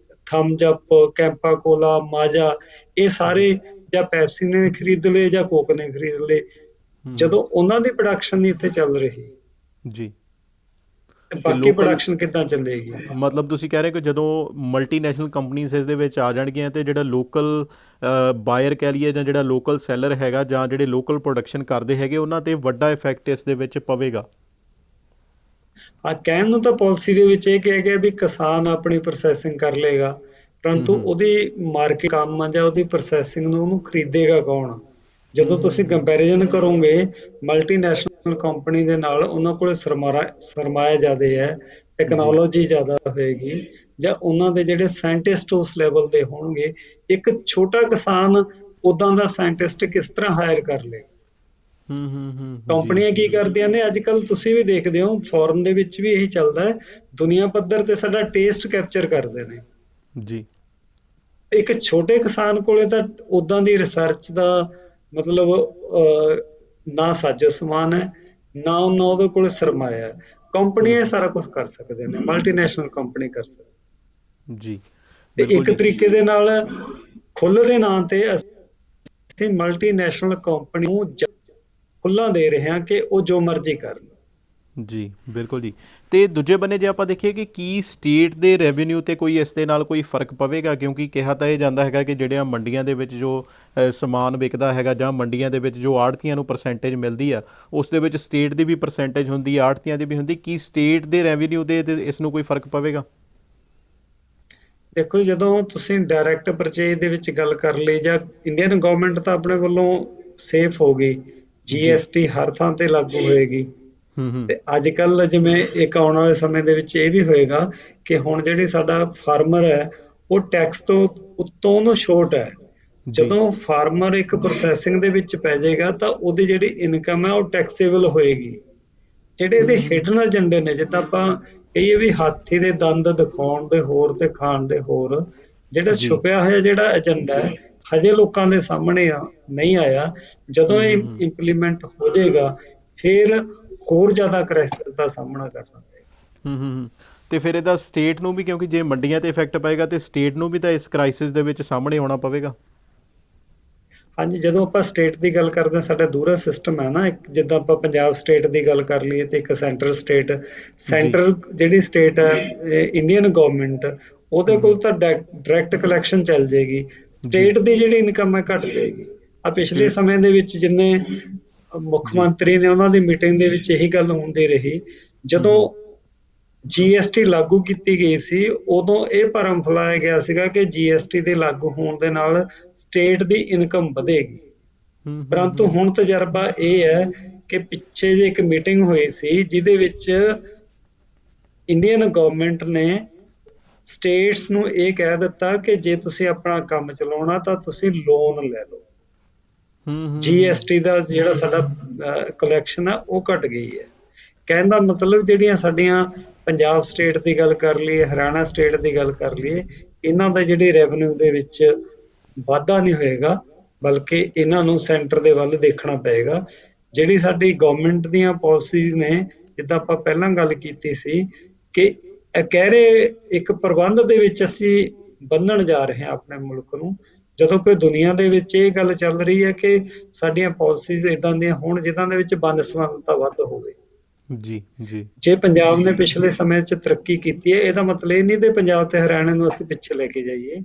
ਥਮਸ ਅਪ, ਕੈਂਪਾ ਕੋਲਾ, ਮਾਜਾ, ਇਹ ਸਾਰੇ ਜਾਂ ਪੈਪਸੀ ਨੇ ਖਰੀਦ ਲਏ ਜਾਂ ਕੋਕ ਨੇ ਖਰੀਦ ਲਏ। ਜਦੋਂ ਉਹਨਾਂ ਦੀ ਪ੍ਰੋਡਕਸ਼ਨ ਨਹੀਂ ਇੱਥੇ ਚੱਲ ਰਹੀ, ਜੀ ਤੇ ਤੇ ਬਾਕੀ ਲੋਕਲ, ਪ੍ਰੋਡਕਸ਼ਨ ਕਿੱਦਾਂ ਚੱਲੇਗੀ? ਮਤਲਬ ਤੁਸੀਂ ਕਹਿ ਰਹੇ ਕਿ ਜਦੋਂ ਮਲਟੀਨੈਸ਼ਨਲ ਕੰਪਨੀਜ਼ ਇਸ ਦੇ ਵਿੱਚ ਆ ਜਾਣਗੀਆਂ ਤੇ ਜਿਹੜਾ ਲੋਕਲ ਬਾਇਰ ਕਹਿ ਲਈਏ ਜਾਂ ਜਿਹੜਾ ਲੋਕਲ ਸੈਲਰ ਹੈਗਾ ਜਾਂ ਜਿਹੜੇ ਲੋਕਲ ਪ੍ਰੋਡਕਸ਼ਨ ਕਰਦੇ ਹੈਗੇ, ਉਹਨਾਂ ਤੇ ਵੱਡਾ ਇਫੈਕਟ ਇਸ ਦੇ ਵਿੱਚ ਪਵੇਗਾ। ਹਾਂ, ਕਹਿਣ ਨੂੰ ਤਾਂ ਪਾਲਿਸੀ ਦੇ ਵਿੱਚ ਇਹ ਕਿਹਾ ਗਿਆ ਵੀ ਕਿਸਾਨ ਆਪਣੀ ਪ੍ਰੋਸੈਸਿੰਗ ਕਰ ਲਏਗਾ, ਪਰੰਤੂ ਉਹਦੀ ਮਾਰਕੀਟ ਕੰਮ ਆ ਜਾਂ ਉਹਦੀ ਪ੍ਰੋਸੈਸਿੰਗ ਨੂੰ ਉਹਨੂੰ ਖਰੀਦੇਗਾ ਕੌਣ? ਜਦੋਂ ਤੁਸੀਂ ਕੰਪੈਰੀਜ਼ਨ ਕਰੋਗੇ ਮਲਟੀਨੈਸ਼ਨਲ ਕੰਪਨੀ ਦੇ ਨਾਲ, ਉਹਨਾਂ ਕੋਲ ਸਰਮਾਇਆ ਜ਼ਿਆਦਾ ਹੈ, ਟੈਕਨੋਲੋਜੀ ਜ਼ਿਆਦਾ ਹੋਏਗੀ, ਜਾਂ ਉਹਨਾਂ ਦੇ ਜਿਹੜੇ ਸਾਇੰਟਿਸਟ ਉਸ ਲੈਵਲ ਦੇ ਹੋਣਗੇ। ਇੱਕ ਛੋਟਾ ਕਿਸਾਨ ਉਦਾਂ ਦਾ ਸਾਇੰਟਿਸਟ ਕਿਸ ਤਰ੍ਹਾਂ ਹਾਇਰ ਕਰ ਲੇ? ਜੀ ਕੰਪਨੀਆਂ ਕੀ ਕਰਦੀਆਂ ਨੇ ਅੱਜ ਕੱਲ, ਤੁਸੀਂ ਵੀ ਦੇਖਦੇ ਹੋ, ਫੋਰਨ ਦੇ ਵਿੱਚ ਵੀ ਇਹੀ ਚੱਲਦਾ ਹੈ, ਦੁਨੀਆ ਪੱਧਰ ਤੇ ਸਾਡਾ ਟੇਸਟ ਕੈਪਚਰ ਕਰਦੇ ਨੇ। ਜੀ ਇੱਕ ਛੋਟੇ ਕਿਸਾਨ ਕੋਲੇ ਤਾਂ ਉਦਾਂ ਦੀ ਰਿਸਰਚ ਦਾ ਮਤਲਬ ਨਾ ਸਾਜੋ ਸਮਾਨ ਹੈ, ਨਾ ਉਹਦੇ ਕੋਲ ਸਰਮਾਇਆ ਹੈ। ਕੰਪਨੀਆਂ ਸਾਰਾ ਕੁਝ ਕਰ ਸਕਦੇ ਨੇ, ਮਲਟੀਨੈਸ਼ਨਲ ਕੰਪਨੀ ਕਰ ਸਕਦੇ। ਜੀ ਤੇ ਬਿਲਕੁਲ ਇੱਕ ਜੀ ਤਰੀਕੇ ਦੇ ਨਾਲ ਖੁੱਲ੍ਹ ਦੇ ਨਾਂ ਤੇ ਅਸੀਂ ਮਲਟੀਨੈਸ਼ਨਲ ਕੰਪਨੀ ਨੂੰ ਖੁੱਲ੍ਹਾ ਦੇ ਰਹੇ ਹਾਂ ਕਿ ਉਹ ਜੋ ਮਰਜ਼ੀ ਕਰਨ। ਜੀ ਬਿਲਕੁਲ ਜੀ। ਤੇ ਦੂਜੇ ਬੰਨੇ ਜੇ ਆਪਾਂ ਦੇਖੀਏ ਕਿ ਕੀ ਸਟੇਟ ਦੇ ਰੈਵਨਿਊ ਤੇ ਕੋਈ ਇਸ ਦੇ ਨਾਲ ਕੋਈ ਫਰਕ ਪਵੇਗਾ? ਕਿਉਂਕਿ ਕਿਹਾ ਤਾਂ ਇਹ ਜਾਂਦਾ ਹੈਗਾ ਕਿ ਜਿਹੜੀਆਂ ਮੰਡੀਆਂ ਦੇ ਵਿੱਚ ਜੋ ਸਮਾਨ ਵਿਕਦਾ ਹੈਗਾ ਜਾਂ ਮੰਡੀਆਂ ਦੇ ਵਿੱਚ ਜੋ ਆੜ੍ਹਤੀਆਂ ਨੂੰ ਪਰਸੈਂਟੇਜ ਮਿਲਦੀ ਆ, ਉਸ ਦੇ ਵਿੱਚ ਸਟੇਟ ਦੀ ਵੀ ਪਰਸੈਂਟੇਜ ਹੁੰਦੀ ਆ, ਆੜ੍ਹਤੀਆਂ ਦੀ ਵੀ ਹੁੰਦੀ। ਕੀ ਸਟੇਟ ਦੇ ਰੈਵਨਿਊ ਦੇ ਇਸ ਨੂੰ ਕੋਈ ਫਰਕ ਪਵੇਗਾ? ਦੇਖੋ, ਜਦੋਂ ਤੁਸੀਂ ਡਾਇਰੈਕਟ ਪਰਚੇਜ ਦੇ ਵਿੱਚ ਗੱਲ ਕਰ ਲਈ, ਜਾਂ ਇੰਡੀਅਨ ਗਵਰਨਮੈਂਟ ਤਾਂ ਆਪਣੇ ਵੱਲੋਂ ਸੇਫ ਹੋ ਗਈ, ਜੀ GST ਹਰ ਥਾਂ ਤੇ ਲਾਗੂ ਹੋਏਗੀ। ਤੇ ਅੱਜ ਕੱਲ ਜਿਵੇਂ ਇੱਕ ਆਉਣ ਵਾਲੇ ਸਮੇਂ ਦੇ ਵਿੱਚ ਇਹ ਵੀ ਹੋਏਗਾ ਕਿ ਹੁਣ ਜਿਹੜੀ ਸਾਡਾ ਫਾਰਮਰ ਹੈ ਉਹ ਟੈਕਸ ਤੋਂ ਉੱਤੋਂ ਉਹਨੂੰ ਛੋਟ ਹੈ। ਜੀ ਜਦੋਂ ਫਾਰਮਰ ਇੱਕ ਪ੍ਰੋਸੈਸਿੰਗ ਦੇ ਵਿੱਚ ਪੈ ਜਾਏਗਾ ਤਾਂ ਉਹਦੀ ਜਿਹੜੀ ਇਨਕਮ ਹੈ ਉਹ ਟੈਕਸੇਬਲ ਹੋਏਗੀ। ਜਿਹੜੇ ਇਹਦੇ ਹਿਡਨ ਏਜੰਡੇ ਨੇ, ਜਿੱਦਾਂ ਆਪਾਂ ਕਹੀਏ ਵੀ ਹਾਥੀ ਦੇ ਦੰਦ ਦਿਖਾਉਣ ਦੇ ਹੋਰ ਤੇ ਖਾਣ ਦੇ ਹੋਰ, ਜਿਹੜਾ ਜੀ ਛੁਪਿਆ ਹੋਇਆ ਜਿਹੜਾ ਏਜੰਡਾ ਹੈ ਹਜੇ ਲੋਕਾਂ ਦੇ ਸਾਹਮਣੇ ਨਹੀਂ ਆਇਆ। ਜਦੋਂ ਇਹ ਇੰਪਲੀਮੈਂਟ ਹੋ ਜਾਏਗਾ ਫਿਰ ਹੋਰ ਜ਼ਿਆਦਾ ਕ੍ਰਾਈਸਿਸ ਦਾ ਸਾਹਮਣਾ ਕਰਨਾ ਪਏਗਾ। ਤੇ ਫਿਰ ਇਹਦਾ ਸਟੇਟ ਨੂੰ ਵੀ, ਕਿਉਂਕਿ ਜੇ ਮੰਡੀਆਂ ਤੇ ਇਫੈਕਟ ਪਏਗਾ ਤੇ ਸਟੇਟ ਨੂੰ ਵੀ ਤਾਂ ਇਸ ਕ੍ਰਾਈਸਿਸ ਦੇ ਵਿੱਚ ਸਾਹਮਣੇ ਆਉਣਾ ਪਵੇਗਾ। ਹਾਂਜੀ, ਜਦੋਂ ਆਪਾਂ ਸਟੇਟ ਦੀ ਗੱਲ ਕਰਦੇ ਹਾਂ, ਸਾਡਾ ਦੂਰਾ ਸਿਸਟਮ ਹੈ ਨਾ, ਇੱਕ ਜਿੱਦਾਂ ਆਪਾਂ ਪੰਜਾਬ ਸਟੇਟ ਦੀ ਗੱਲ ਕਰ ਲਈਏ ਤੇ ਇੱਕ ਸੈਂਟਰਲ ਸਟੇਟ। ਜੀ। ਸੈਂਟਰਲ ਜਿਹੜੀ ਸਟੇਟ ਹੈ, ਇੰਡੀਅਨ ਗਵਰਨਮੈਂਟ, ਉਹਦੇ ਕੋਲ ਤਾਂ ਡਾਇਰੈਕਟ ਕਲੈਕਸ਼ਨ ਚੱਲ ਜਾਏਗੀ। ਜੀ। ਸਟੇਟ ਦੀ ਜਿਹੜੀ ਇਨਕਮ ਹੈ ਘਟ ਜਾਏਗੀ। ਆ ਪਿਛਲੇ ਬਿਲ ਸਮੇਂ ਦੇ ਵਿੱਚ ਜਿੰਨੇ ਮੁੱਖ ਜੀ। ਮੰਤਰੀ ਨੇ, ਉਹਨਾਂ ਦੀ ਮੀਟਿੰਗ ਦੇ ਵਿੱਚ ਇਹੀ ਗੱਲ ਹੁੰਦੀ ਰਹੀ। ਜਦੋਂ ਜੀਐਸਟੀ ਲਾਗੂ ਕੀਤੀ ਗਈ ਸੀ, ਉਦੋਂ ਇਹ ਭਰਮ ਫੈਲਾਇਆ ਗਿਆ ਸੀਗਾ ਕਿ ਜੀਐਸਟੀ ਦੇ ਲਾਗੂ ਹੋਣ ਦੇ ਨਾਲ ਸਟੇਟ ਦੀ ਇਨਕਮ ਵਧੇਗੀ। ਪਰੰਤੂ ਹੁਣ ਤਜਰਬਾ ਇਹ ਹੈ ਕਿ ਪਿੱਛੇ ਜੇ ਇੱਕ ਮੀਟਿੰਗ ਹੋਈ ਸੀ, ਜਿਹਦੇ ਵਿੱਚ ਇੰਡੀਅਨ ਗਵਰਨਮੈਂਟ ਨੇ ਸਟੇਟਸ ਨੂੰ ਇਹ ਕਹਿ ਦਿੱਤਾ ਕਿ ਜੇ ਤੁਸੀਂ ਆਪਣਾ ਕੰਮ ਚਲਾਉਣਾ ਤਾਂ ਤੁਸੀਂ ਲੋਨ ਲੈ ਲਓ। ਜੀਐਸਟੀ ਦਾ ਜਿਹੜਾ ਸਾਡਾ ਕਲੈਕਸ਼ਨ ਹੈ ਉਹ ਘਟ ਗਈ ਹੈ। ਕਹਿਣ ਦਾ ਮਤਲਬ, ਜਿਹੜੀਆਂ ਸਾਡੀਆਂ ਪੰਜਾਬ ਸਟੇਟ ਦੀ ਗੱਲ ਕਰ ਲਈਏ, ਹਰਿਆਣਾ ਸਟੇਟ ਦੀ ਗੱਲ ਕਰ ਲਈਏ, ਇਹਨਾਂ ਦਾ ਜਿਹੜੇ ਰੈਵਨਿਊ ਦੇ ਵਿੱਚ ਵਾਧਾ ਨਹੀਂ ਹੋਏਗਾ, ਬਲਕਿ ਇਹਨਾਂ ਨੂੰ ਸੈਂਟਰ ਦੇ ਵੱਲ ਦੇਖਣਾ ਪਏਗਾ। ਜਿਹੜੀ ਸਾਡੀ ਗਵਰਨਮੈਂਟ ਦੀਆਂ ਪਾਲਿਸੀਜ਼ ਨੇ, ਜਿੱਦਾਂ ਆਪਾਂ ਪਹਿਲਾਂ ਗੱਲ ਕੀਤੀ ਸੀ ਕਿ ਕਹਿਰੇ ਇੱਕ ਪ੍ਰਬੰਧ ਦੇ ਵਿੱਚ ਅਸੀਂ ਬੰਨਣ ਜਾ ਰਹੇ ਹਾਂ ਆਪਣੇ ਮੁਲਕ ਨੂੰ, ਜਦੋਂ ਕਿ ਦੁਨੀਆ ਦੇ ਵਿੱਚ ਇਹ ਗੱਲ ਚੱਲ ਰਹੀ ਹੈ ਕਿ ਸਾਡੀਆਂ ਪਾਲਿਸੀਜ਼ ਇਦਾਂ ਦੀਆਂ ਹੋਣ ਜਿਨ੍ਹਾਂ ਦੇ ਵਿੱਚ ਵੰਨ-ਸੁਵੰਨਤਾ ਵੱਧ ਹੋਵੇ। ਜੀ। ਜੀ। ਜੇ ਪੰਜਾਬ ਨੇ ਪਿਛਲੇ ਸਮੇਂ 'ਚ ਤਰੱਕੀ ਕੀਤੀ ਹੈ, ਇਹਦਾ ਮਤਲਬ ਇਹ ਨਹੀਂ ਕਿ ਪੰਜਾਬ ਤੇ ਹਰਿਆਣਾ ਨੂੰ ਅਸੀਂ ਪਿੱਛੇ ਲੈ ਕੇ ਜਾਈਏ,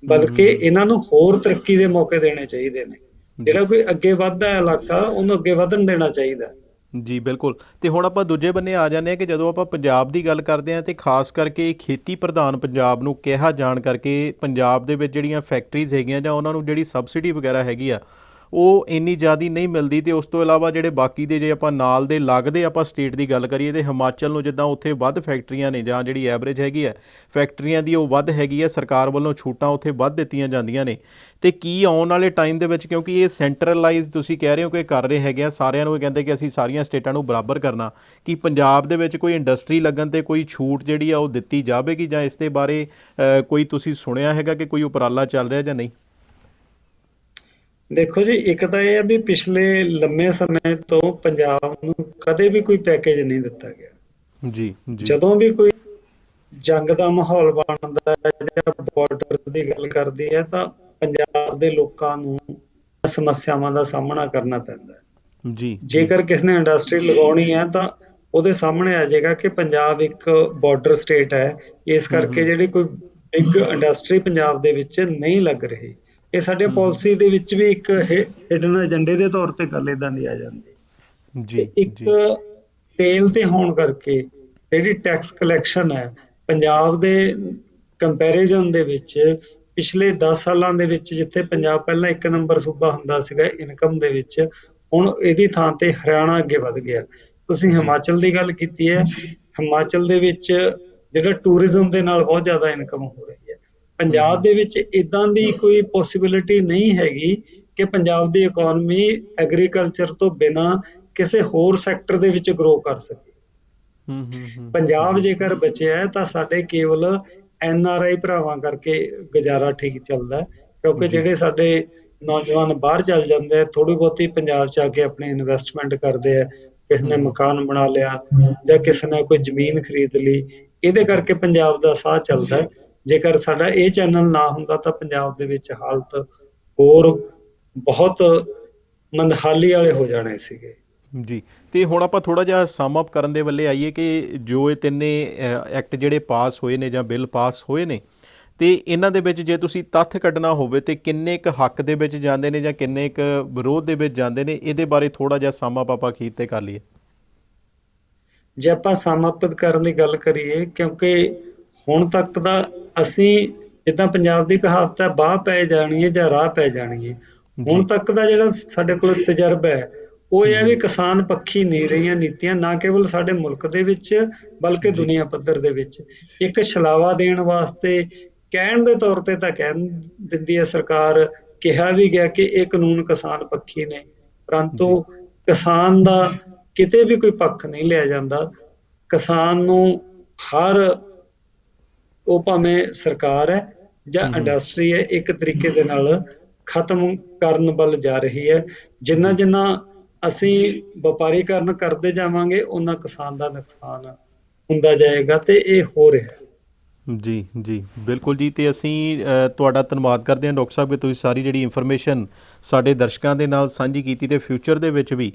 ਬਲਕਿ ਇਹਨਾਂ ਨੂੰ ਹੋਰ ਤਰੱਕੀ ਦੇ ਮੌਕੇ ਦੇਣੇ ਚਾਹੀਦੇ ਨੇ। ਜੀ। ਜਿਹੜਾ ਕੋਈ ਅੱਗੇ ਵੱਧਦਾ ਇਲਾਕਾ, ਉਹਨੂੰ ਅੱਗੇ ਵਧਣ ਦੇਣਾ ਚਾਹੀਦਾ। ਜੀ ਬਿਲਕੁਲ। ਤੇ ਹੁਣ ਆਪਾਂ ਦੂਜੇ ਬੰਨੇ ਆ ਜਾਂਦੇ ਹਾਂ ਕਿ ਜਦੋਂ ਆਪਾਂ ਪੰਜਾਬ ਦੀ ਗੱਲ ਕਰਦੇ ਹਾਂ ਤੇ ਖਾਸ ਕਰਕੇ ਖੇਤੀ ਪ੍ਰਧਾਨ ਪੰਜਾਬ ਨੂੰ ਕਿਹਾ ਜਾਣ ਕਰਕੇ ਪੰਜਾਬ ਦੇ ਵਿੱਚ ਜਿਹੜੀਆਂ ਫੈਕਟਰੀਜ਼ ਹੈਗੀਆਂ ਜਾਂ ਉਹਨਾਂ ਨੂੰ ਜਿਹੜੀ ਸਬਸਿਡੀ ਵਗੈਰਾ ਹੈਗੀ ਆ ਉਹ ਇੰਨੀ ਜ਼ਿਆਦਾ ਨਹੀਂ ਮਿਲਦੀ। ਤੇ ਉਸ ਤੋਂ ਇਲਾਵਾ ਜਿਹੜੇ ਬਾਕੀ ਦੇ, ਜੇ ਆਪਾਂ ਨਾਲ ਦੇ ਲੱਗਦੇ ਆਪਾਂ ਸਟੇਟ ਦੀ ਗੱਲ ਕਰੀਏ ਤੇ ਹਿਮਾਚਲ ਨੂੰ, ਜਿੱਦਾਂ ਉੱਥੇ ਵੱਧ ਫੈਕਟਰੀਆਂ ਨੇ ਜਾਂ ਜਿਹੜੀ ਐਵਰੇਜ ਹੈਗੀ ਆ ਫੈਕਟਰੀਆਂ ਦੀ ਉਹ ਵੱਧ ਹੈਗੀ ਆ, ਸਰਕਾਰ ਵੱਲੋਂ ਛੂਟਾਂ ਉੱਥੇ ਵੱਧ ਦਿੱਤੀਆਂ ਜਾਂਦੀਆਂ ਨੇ। ਤੇ ਕੀ ਆਉਣ ਵਾਲੇ ਟਾਈਮ ਦੇ ਵਿੱਚ, ਕਿਉਂਕਿ ਇਹ ਸੈਂਟਰਲਾਈਜ਼ ਤੁਸੀਂ ਕਹਿ ਰਹੇ ਹੋ ਕਿ ਕਰ ਰਹੇ ਹੈਗੇ ਆ, ਸਾਰਿਆਂ ਨੂੰ ਇਹ ਕਹਿੰਦੇ ਕਿ ਅਸੀਂ ਸਾਰੀਆਂ ਸਟੇਟਾਂ ਨੂੰ ਬਰਾਬਰ ਕਰਨਾ, ਕਿ ਪੰਜਾਬ ਦੇ ਵਿੱਚ ਕੋਈ ਇੰਡਸਟਰੀ ਲੱਗਣ ਤੇ ਕੋਈ ਛੂਟ ਜਿਹੜੀ ਆ ਉਹ ਦਿੱਤੀ ਜਾਵੇਗੀ, ਜਾਂ ਇਸ ਦੇ ਬਾਰੇ ਕੋਈ ਤੁਸੀਂ ਸੁਣਿਆ ਹੈਗਾ ਕਿ ਕੋਈ ਉਪਰਾਲਾ ਚੱਲ ਰਿਹਾ ਜਾਂ ਨਹੀਂ? ਦੇਖੋ ਜੀ, ਇੱਕ ਤਾਂ ਇਹ ਹੈ ਵੀ ਪਿਛਲੇ ਲੰਮੇ ਸਮੇਂ ਤੋਂ ਪੰਜਾਬ ਨੂੰ ਕਦੇ ਵੀ ਕੋਈ ਪੈਕੇਜ ਨਹੀਂ ਦਿੱਤਾ ਗਿਆ। ਜੀ। ਜੀ। ਜਦੋਂ ਵੀ ਕੋਈ ਜੰਗ ਦਾ ਮਾਹੌਲ ਬਣਦਾ ਹੈ ਜਾਂ ਬਾਰਡਰ ਦੀ ਗੱਲ ਕਰਦੀ ਹੈ, ਤਾਂ ਪੰਜਾਬ ਦੇ ਲੋਕਾਂ ਨੂੰ ਸਮੱਸਿਆਵਾਂ ਦਾ ਸਾਹਮਣਾ ਕਰਨਾ ਪੈਂਦਾ ਹੈ। ਜੀ। ਜੇਕਰ ਕਿਸੇ ਨੇ ਇੰਡਸਟਰੀ ਲਗਾਉਣੀ ਹੈ ਤਾਂ ਉਹਦੇ ਸਾਹਮਣੇ ਆ ਜਾਏਗਾ ਕਿ ਪੰਜਾਬ ਇੱਕ ਬਾਰਡਰ ਸਟੇਟ ਹੈ, ਇਸ ਕਰਕੇ ਜਿਹੜੀ ਕੋਈ ਬਿਗ ਇੰਡਸਟਰੀ ਪੰਜਾਬ ਦੇ ਵਿੱਚ ਨਹੀਂ ਲੱਗ ਰਹੀ। ਇਹ ਸਾਡੇ ਪਾਲਿਸੀ ਦੇ ਵਿੱਚ ਵੀ ਇੱਕ ਹਿਡਨ ਏਜੰਡੇ ਦੇ ਤੌਰ ਤੇ ਗੱਲ ਏਦਾਂ ਦੀ ਆ ਜਾਂਦੀ। ਜੀ। ਇੱਕ ਜੀ। ਤੇਲ ਤੇ ਹੋਣ ਕਰਕੇ ਜਿਹੜੀ ਟੈਕਸ ਕਲੈਕਸ਼ਨ ਹੈ ਪੰਜਾਬ ਦੇ ਕੰਪੈਰੀਜ਼ਨ ਦੇ ਵਿੱਚ, ਪਿਛਲੇ 10 ਸਾਲਾਂ ਦੇ ਵਿੱਚ ਜਿੱਥੇ ਪੰਜਾਬ ਪਹਿਲਾਂ 1 ਨੰਬਰ ਸੂਬਾ ਹੁੰਦਾ ਸੀਗਾ ਇਨਕਮ ਦੇ ਵਿੱਚ, ਹੁਣ ਇਹਦੀ ਥਾਂ ਤੇ ਹਰਿਆਣਾ ਅੱਗੇ ਵੱਧ ਗਿਆ। ਤੁਸੀਂ ਜੀ। ਹਿਮਾਚਲ ਦੀ ਗੱਲ ਕੀਤੀ ਹੈ, ਹਿਮਾਚਲ ਦੇ ਵਿੱਚ ਜਿਹੜਾ ਟੂਰਿਜ਼ਮ ਦੇ ਨਾਲ ਬਹੁਤ ਜ਼ਿਆਦਾ ਇਨਕਮ ਹੋ ਰਹੀ ਹੈ। ਪੰਜਾਬ ਦੇ ਵਿੱਚ ਇਦਾਂ ਦੀ ਕੋਈ ਪੋਸੀਬਿਲਿਟੀ ਨਹੀਂ ਹੈਗੀ ਕਿ ਪੰਜਾਬ ਦੀ ਇਕਨੋਮੀ ਐਗਰੀਕਲਚਰ ਤੋਂ ਬਿਨਾਂ ਕਿਸੇ ਹੋਰ ਸੈਕਟਰ ਦੇ ਵਿੱਚ ਗਰੋ ਕਰ ਸਕੇ। ਪੰਜਾਬ ਜੇਕਰ ਬਚਿਆ ਹੈ ਤਾਂ ਸਾਡੇ ਕੇਵਲ NRI ਭਰਾਵਾਂ ਕਰਕੇ ਗੁਜ਼ਾਰਾ ਠੀਕ ਚੱਲਦਾ, ਕਿਉਂਕਿ ਜੀ। ਜਿਹੜੇ ਸਾਡੇ ਨੌਜਵਾਨ ਬਾਹਰ ਚੱਲ ਜਾਂਦੇ ਆ, ਥੋੜੀ ਬਹੁਤੀ ਪੰਜਾਬ 'ਚ ਆ ਕੇ ਆਪਣੀ ਇਨਵੈਸਟਮੈਂਟ ਕਰਦੇ ਆ, ਕਿਸੇ ਨੇ ਮਕਾਨ ਬਣਾ ਲਿਆ ਜਾਂ ਕਿਸੇ ਨੇ ਕੋਈ ਜ਼ਮੀਨ ਖਰੀਦ ਲਈ, ਇਹਦੇ ਕਰਕੇ ਪੰਜਾਬ ਦਾ ਸਾਹ ਚੱਲਦਾ। ਜੇਕਰ ਸਾਡਾ ਇਹ ਚੈਨਲ ਨਾ ਹੁੰਦਾ ਤਾਂ ਪੰਜਾਬ ਦੇ ਵਿੱਚ ਹਾਲਤ ਹੋਰ ਬਹੁਤ ਮੰਦਹਾਲੀ ਵਾਲੇ ਹੋ ਜਾਣੇ ਸੀਗੇ। ਜੀ। ਤੇ ਹੁਣ ਆਪਾਂ ਥੋੜ੍ਹਾ ਜਿਹਾ ਸਮ ਅਪ ਕਰਨ ਦੇ ਵੱਲੇ ਆਈਏ ਕਿ ਜੋ ਇਹ ਤਿੰਨੇ ਐਕਟ ਜਿਹੜੇ ਪਾਸ ਹੋਏ ਨੇ ਜਾਂ ਬਿੱਲ ਪਾਸ ਹੋਏ ਨੇ, ਤੇ ਇਹਨਾਂ ਦੇ ਵਿੱਚ ਜੇ ਤੁਸੀਂ ਤੱਥ ਕੱਢਣਾ ਹੋਵੇ ਤੇ ਕਿੰਨੇ ਕੁ ਹੱਕ ਦੇ ਵਿੱਚ ਜਾਂਦੇ ਨੇ ਜਾਂ ਕਿੰਨੇ ਕੁ ਵਿਰੋਧ ਦੇ ਵਿੱਚ ਜਾਂਦੇ ਨੇ, ਇਹਦੇ ਬਾਰੇ ਥੋੜ੍ਹਾ ਜਿਹਾ ਸਮ ਅਪ ਆਪਾਂ ਅਖੀਰ ਤੇ ਕਰ ਲਈਏ। ਜੇ ਆਪਾਂ ਸਮਾਪਤ ਕਰਨ ਦੀ ਗੱਲ ਕਰੀਏ, ਕਿਉਂਕਿ ਹੁਣ ਤੱਕ ਦਾ ਅਸੀਂ, ਜਿੱਦਾਂ ਪੰਜਾਬ ਦੀ ਕਹਾਵਤ ਹੈ, ਬਾਹ ਪੈ ਜਾਣੀ ਹੈ ਜਾਂ ਰਾਹ ਪੈ ਜਾਣੀ ਹੈ, ਹੁਣ ਜੀ। ਤੱਕ ਦਾ ਜਿਹੜਾ ਸਾਡੇ ਕੋਲ ਤਜਰਬਾ ਹੈ ਉਹ ਇਹ ਹੈ ਵੀ ਕਿਸਾਨ ਪੱਖੀ ਨਹੀਂ ਰਹੀਆਂ ਨੀਤੀਆਂ, ਨਾ ਕੇਵਲ ਸਾਡੇ ਮੁਲਕ ਦੇ ਵਿੱਚ ਬਲਕਿ ਜੀ। ਦੁਨੀਆ ਪੱਧਰ ਦੇ ਵਿੱਚ। ਇੱਕ ਛਲਾਵਾ ਦੇਣ ਵਾਸਤੇ ਕਹਿਣ ਦੇ ਤੌਰ ਤੇ ਤਾਂ ਕਹਿ ਦਿੰਦੀ ਹੈ ਸਰਕਾਰ, ਕਿਹਾ ਵੀ ਗਿਆ ਕਿ ਇਹ ਕਾਨੂੰਨ ਕਿਸਾਨ ਪੱਖੀ ਨੇ, ਜੀ। ਪਰੰਤੂ ਕਿਸਾਨ ਦਾ ਕਿਤੇ ਵੀ ਕੋਈ ਪੱਖ ਨਹੀਂ ਲਿਆ ਜਾਂਦਾ। ਕਿਸਾਨ ਨੂੰ ਹਰ, ਉਹ ਭਾਵੇਂ ਸਰਕਾਰ ਹੈ ਜਾਂ ਇੰਡਸਟਰੀ ਹੈ, ਇੱਕ ਤਰੀਕੇ ਦੇ ਨਾਲ ਖਤਮ ਕਰਨ ਵੱਲ ਜਾ ਰਹੀ ਹੈ। ਜਿੰਨਾ ਜੀ। ਜਿੰਨਾ ਅਸੀਂ ਵਪਾਰੀਕਰਨ ਕਰਦੇ ਜਾਵਾਂਗੇ, ਉਹਨਾਂ ਕਿਸਾਨ ਦਾ ਨੁਕਸਾਨ ਹੁੰਦਾ ਜਾਏਗਾ, ਤੇ ਇਹ ਹੋ ਰਿਹਾ। ਜੀ ਜੀ ਬਿਲਕੁਲ ਜੀ। ਤੇ ਅਸੀਂ ਤੁਹਾਡਾ ਧੰਨਵਾਦ ਕਰਦੇ ਹਾਂ ਡਾਕਟਰ ਸਾਹਿਬ ਕਿ ਤੁਸੀਂ ਸਾਰੀ ਜਿਹੜੀ ਇਨਫੋਰਮੇਸ਼ਨ ਸਾਡੇ ਦਰਸ਼ਕਾਂ ਦੇ ਨਾਲ ਸਾਂਝੀ ਕੀਤੀ, ਤੇ ਫਿਊਚਰ ਦੇ ਵਿੱਚ ਵੀ